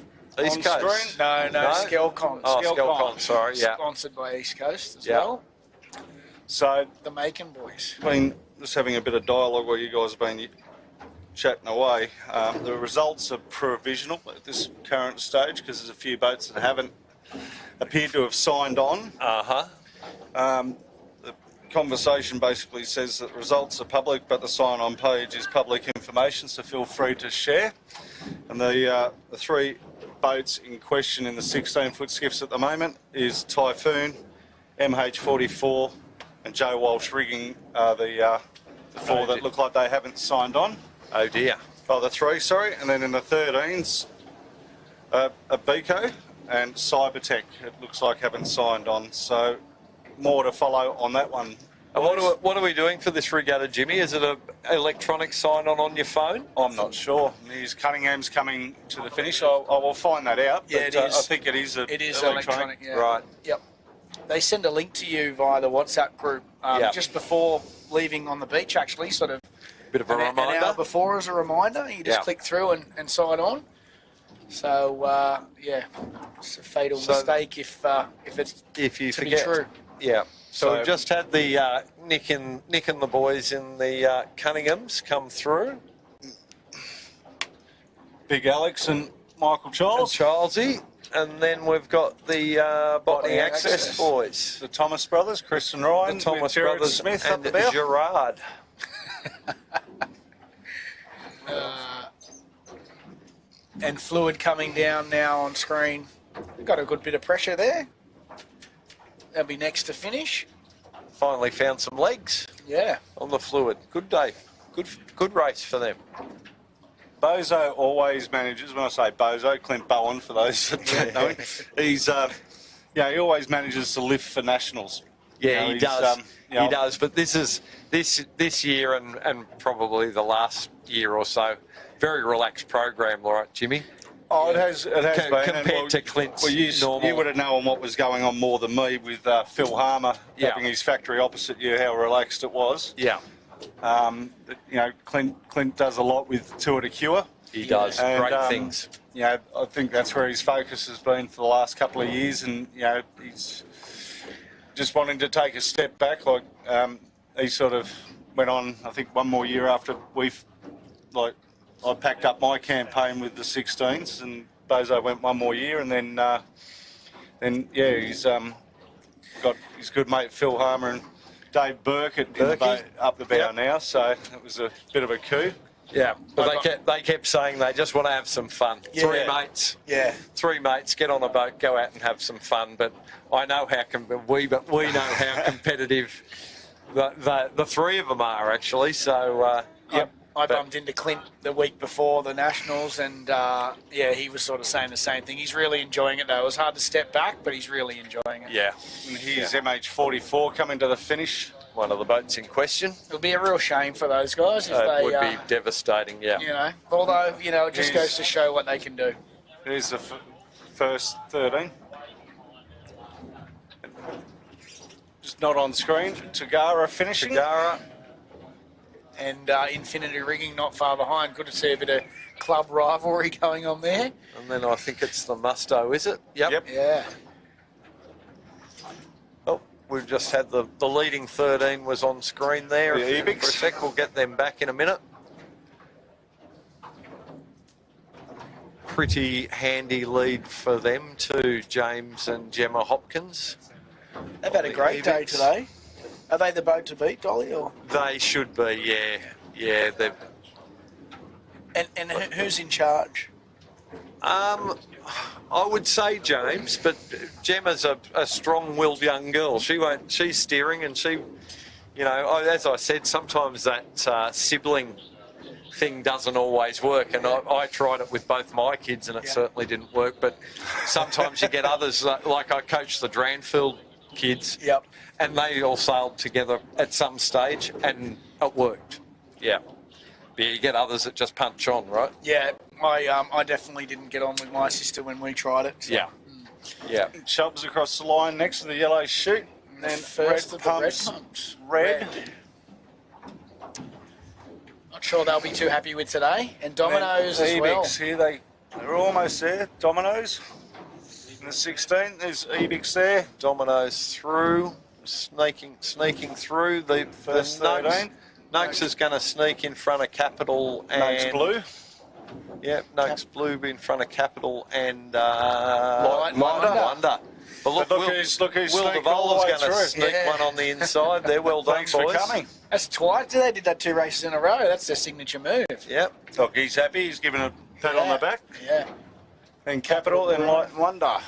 East on Coast. screen. No, Skelcon. Oh, Skelcon, sorry, yeah. Sponsored by East Coast as Yeah. well. So, The Macon boys. been just having a bit of dialogue while you guys have been chatting away. The results are provisional at this current stage because there's a few boats that haven't appeared to have signed on. Uh-huh. The conversation basically says that results are public, but the sign-on page is public information, so feel free to share. And the three boats in question in the 16-foot skiffs at the moment is Typhoon, MH44 and Joe Walsh Rigging are the four that look like they haven't signed on. Oh dear. Oh, the three, sorry. And then in the 13s, a Beco and Cybertech, it looks like haven't signed on. So more to follow on that one. And what are we doing for this regatta, Jimmy? Is it an electronic sign-on on your phone? I'm not sure. News Cunningham's coming to the finish. I will find that out. Yeah, but, it is. I think it is. It is electronic. Yeah. Right. Yep. They send a link to you via the WhatsApp group just before leaving on the beach, actually, sort of Bit of a an reminder. hour before as a reminder. You just click through and sign on. So, it's a fatal mistake if it's If you to be forget. true. Yeah. So So- we've just had the Nick and the boys in the Cunninghams come through. Big Alex and Michael And Charles. Charlesy. And then we've got the Botany Access Access. boys. The Thomas brothers, Chris and Ryan. The Thomas with Jared brothers Smith and up there. Gerard. And Fluid coming down now on screen. Got a good bit of pressure there. They'll be next to finish. Finally found some legs Yeah. on the Fluid. Good day. Good race for them. Bozo always manages, when I say Bozo, Clint Bowen for those that don't know him, he's, he always manages to lift for nationals. Yeah, he he's, does. you know, He does. But this is this year and probably the last year or so, very relaxed program, right, Jimmy? Oh, it has been. And, Compared to Clint's normal. You would have known what was going on more than me with Phil Harmer Yeah. having his factory opposite you, how relaxed it was. Yeah, Clint does a lot with Tour de Cure. he does. And, Great things. I think that's where his focus has been for the last couple of years, and he's just wanting to take a step back. Like he sort of went on, I think, one more year after I packed up my campaign with the 16s, and Bozo went one more year, and then he's got his good mate Phil Harmer and Dave Burkett up the bow Yep. now. So it was a bit of a coup. Yeah, but they kept saying they just want to have some fun. Yeah. Three mates, get on a boat, go out and have some fun. But I know we know how competitive the three of them are actually. So I bumped into Clint the week before the Nationals, and he was sort of saying the same thing. He's really enjoying it though. It was hard to step back, but he's really enjoying it. yeah, And here's MH44 coming to the finish. one of the boats in question. It'll be a real shame for those guys if It they, would be devastating. Yeah, although it just Yes. goes to show what they can do. There's the first 13. Just not on screen. Tagara finishing. Tagara. And Infinity Rigging not far behind. Good to see a bit of club rivalry going on there. And then I think it's the Musto, is it? Yep. Yeah. Oh, we've just had the leading 13 was on screen there. The For a Ebix. sec, we'll get them back in a minute. Pretty handy lead for them too, James and Gemma Hopkins. They've had a great day today. Are they the boat to beat, Dolly? Or They should be, yeah. They've and who's in charge? I would say James, but Gemma's a strong-willed young girl. She's steering, and she, as I said, sometimes that sibling thing doesn't always work. And I tried it with both my kids, and it certainly didn't work. But sometimes you get others, like I coached the Dranfield kids, Yep. and they all sailed together at some stage, and it worked. Yeah. But you get others that just punch on, right? Yeah, I definitely didn't get on with my sister when we tried it. So. Yeah. Chubbs across the line next to the yellow chute. And And first red of the red pumps. pumps. Red. Not sure they'll be too happy with today. And Dominoes as well. Ebix here, they're almost there. Dominoes. In the 16, there's Ebix there. Dominoes through, sneaking through the First Nugs. 13. Nugs is going to sneak in front of Capital and Nugs blue. Yeah, Nugs blue in front of Capital and Wonder. But look, But look who's Will sneaked all DeVola's the way going to through. sneak Yeah. one on the inside. They're well done, Thanks boys. for coming. That's twice. They did that 2 races in a row. That's their signature move. Yep. Look, he's happy. He's given a pat on the back. Yeah. And Capital and Light and Wonder.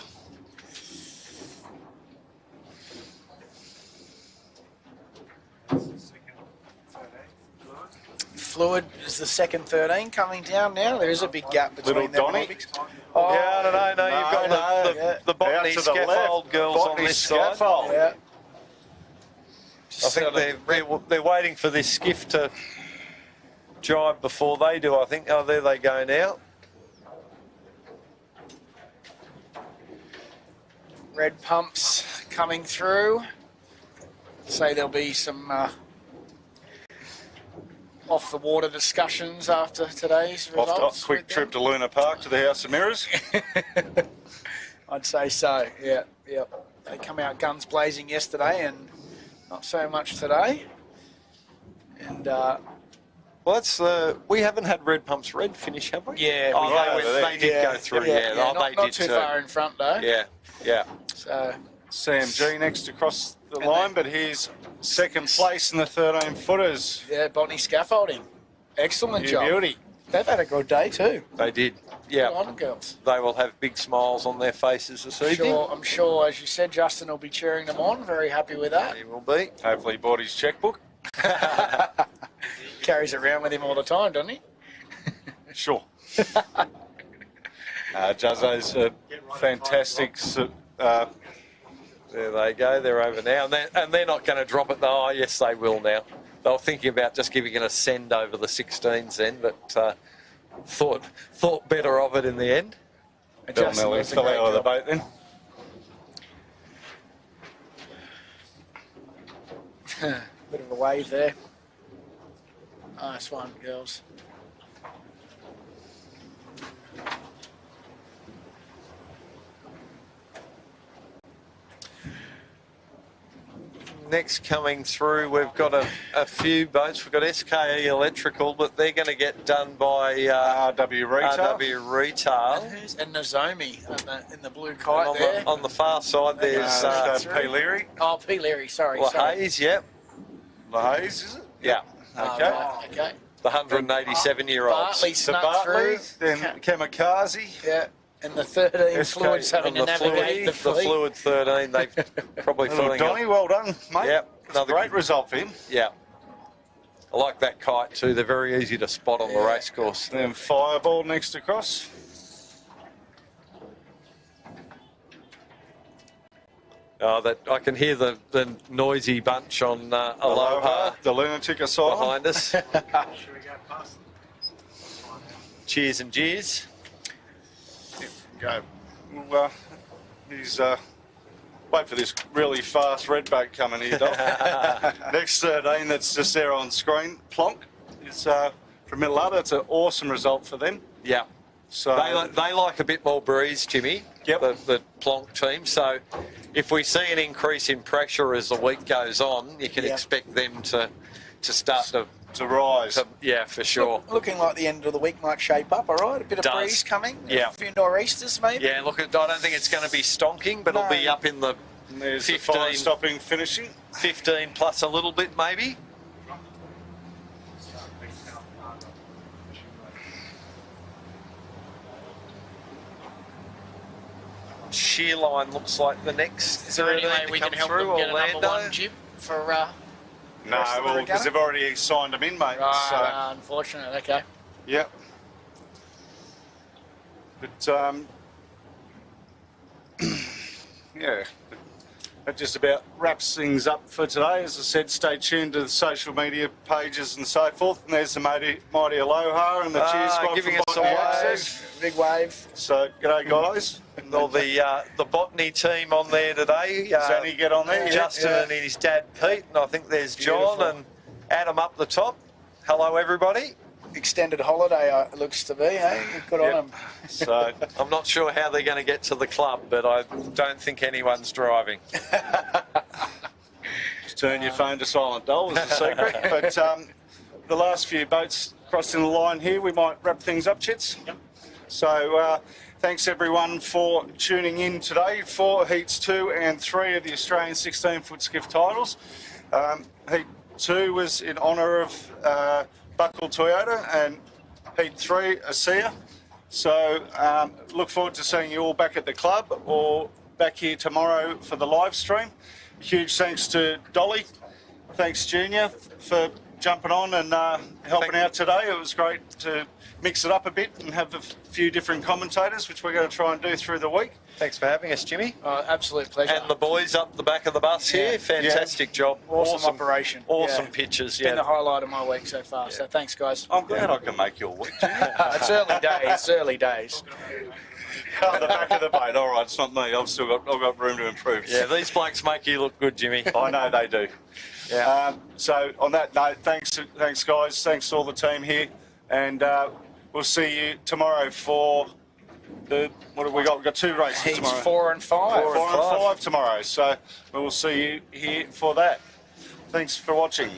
Fluid is the second 13 coming down now. There is a big gap between Little them Donny. and Ebix. Oh, Yeah, I don't know. No, you've got yeah. the Botany Out to the scaffold left. girls Botany on this side. scaffold. Yeah. I think they're waiting for this Skiff to jibe before they do, I think. Oh, there they go now. Red pumps coming through. Say there'll be some off the water discussions after today's results. Quick trip to Luna Park to the House of Mirrors. I'd say so. Yeah. they come out guns blazing yesterday, and not so much today. And Well, that's we haven't had Red Pumps Red finish, have we? yeah, Oh, we have. they did go through. Yeah, oh, not, they not did too too. far in front though. Yeah, yeah. So Sam G next across the And line, then- but he's second place in the 13 footers. yeah, Botany Scaffolding, excellent You job. beauty. They've had a good day too. They did. Good Yeah, on them, girls. they will have big smiles on their faces this evening. I'm sure, as you said, Justin will be cheering them on. Very happy with that. He will be. Hopefully he bought his checkbook. Carries it around with him all the time, doesn't he? Sure. Juzzo's a fantastic. There they go. They're over now, and they're not going to drop it. Oh, yes, they will now. They were thinking about just giving it a send over the 16s then, but thought better of it in the end. And Bill Justin Nelly does a fell great out of the job. boat then. Bit of a wave there. Nice one, girls. Next coming through, we've got a few boats. We've got SKE Electrical, but they're going to get done by RW Retail. RW Retail. And Nozomi in the blue And kite there. on the far side, there's P. Leary. Oh, P. Leary, sorry. Hayes, yep. LaHaze, is it? Yeah. Okay. Right, okay. The 187-year-olds. Bartley The snuck Bartley, through. then Kamikaze. Yeah, and the 13 SK fluids having to On the navigate the fluid, fleet. Fluid 13, they probably Little filling Donny, up. well done, mate. Yep, It's a great result for him. Yeah. I like that kite too. They're very easy to spot on the Yeah. race course. Then Fireball next across. Oh, that I can hear the noisy bunch on Aloha The Lunatic Asylum. behind us. Cheers and jeers. Go. Well, he's wait for this really fast red boat coming here, Doc. Next 13 that's just there on screen, Plonk, is from Middle Harbour. That's an awesome result for them. Yeah. So They like a bit more breeze, Jimmy, Yep. the Plonk team. So if we see an increase in pressure as the week goes on, you can Yep. expect them to start to rise. yeah, for sure. Looking like the end of the week might shape up, all right? A bit of Does. breeze coming. Yeah. A few nor'easters, maybe. Yeah, look, I don't think it's going to be stonking, but it'll be No. up in the And there's the 15. fine stopping finishing. 15 plus a little bit, maybe. Shear line looks like the next. Is there any way to we come can help through, them get a number Orlando? one jib for No, rest of the well, because regatta? they've already signed them in, mate. Right, unfortunate. Okay. So, yep. But, yeah, that just about wraps things up for today. As I said, stay tuned to the social media pages and so forth. And there's the mighty Aloha and the cheers squad giving from us a Botany wave. Access. Big wave. So, g'day, guys. Well, the botany team on there today. Zanny, get on there. Justin Yeah. and his dad Pete, and I think there's John Beautiful. and Adam up the top. Hello, everybody. Extended holiday, it looks to be, hey? Good Yep. on them. So, I'm not sure how they're going to get to the club, but I don't think anyone's driving. just turn your phone to silent doll is the secret. But the last few boats crossing the line here, we might wrap things up, Chits. Yep. So thanks everyone for tuning in today for Heats 2 and 3 of the Australian 16-foot skiff titles. Heat 2 was in honour of Buckle Toyota and Heat 3 ASEA. So look forward to seeing you all back at the club or back here tomorrow for the live stream. Huge thanks to Dolly. Thanks, Junior, for jumping on and helping out today. It was great to mix it up a bit and have a few different commentators, which we're going to try and do through the week. Thanks for having us, Jimmy. Absolute pleasure. And the boys up the back of the bus here, Yeah. fantastic job. Awesome operation. Awesome Yeah. pictures, Been the yeah. highlight of my week so far, so thanks, guys. I'm glad I can make your week, Junior. It's early days, it's early days. Oh, the back of the boat. All right, it's not me. I've got room to improve. Yeah, these blokes make you look good, Jimmy. I know they do. Yeah. So on that note, thanks guys, thanks to all the team here, and we'll see you tomorrow for what have we got? We've got 2 races Heats tomorrow. 4 and 5. 4 and 5 tomorrow. So we will see you here for that. Thanks for watching.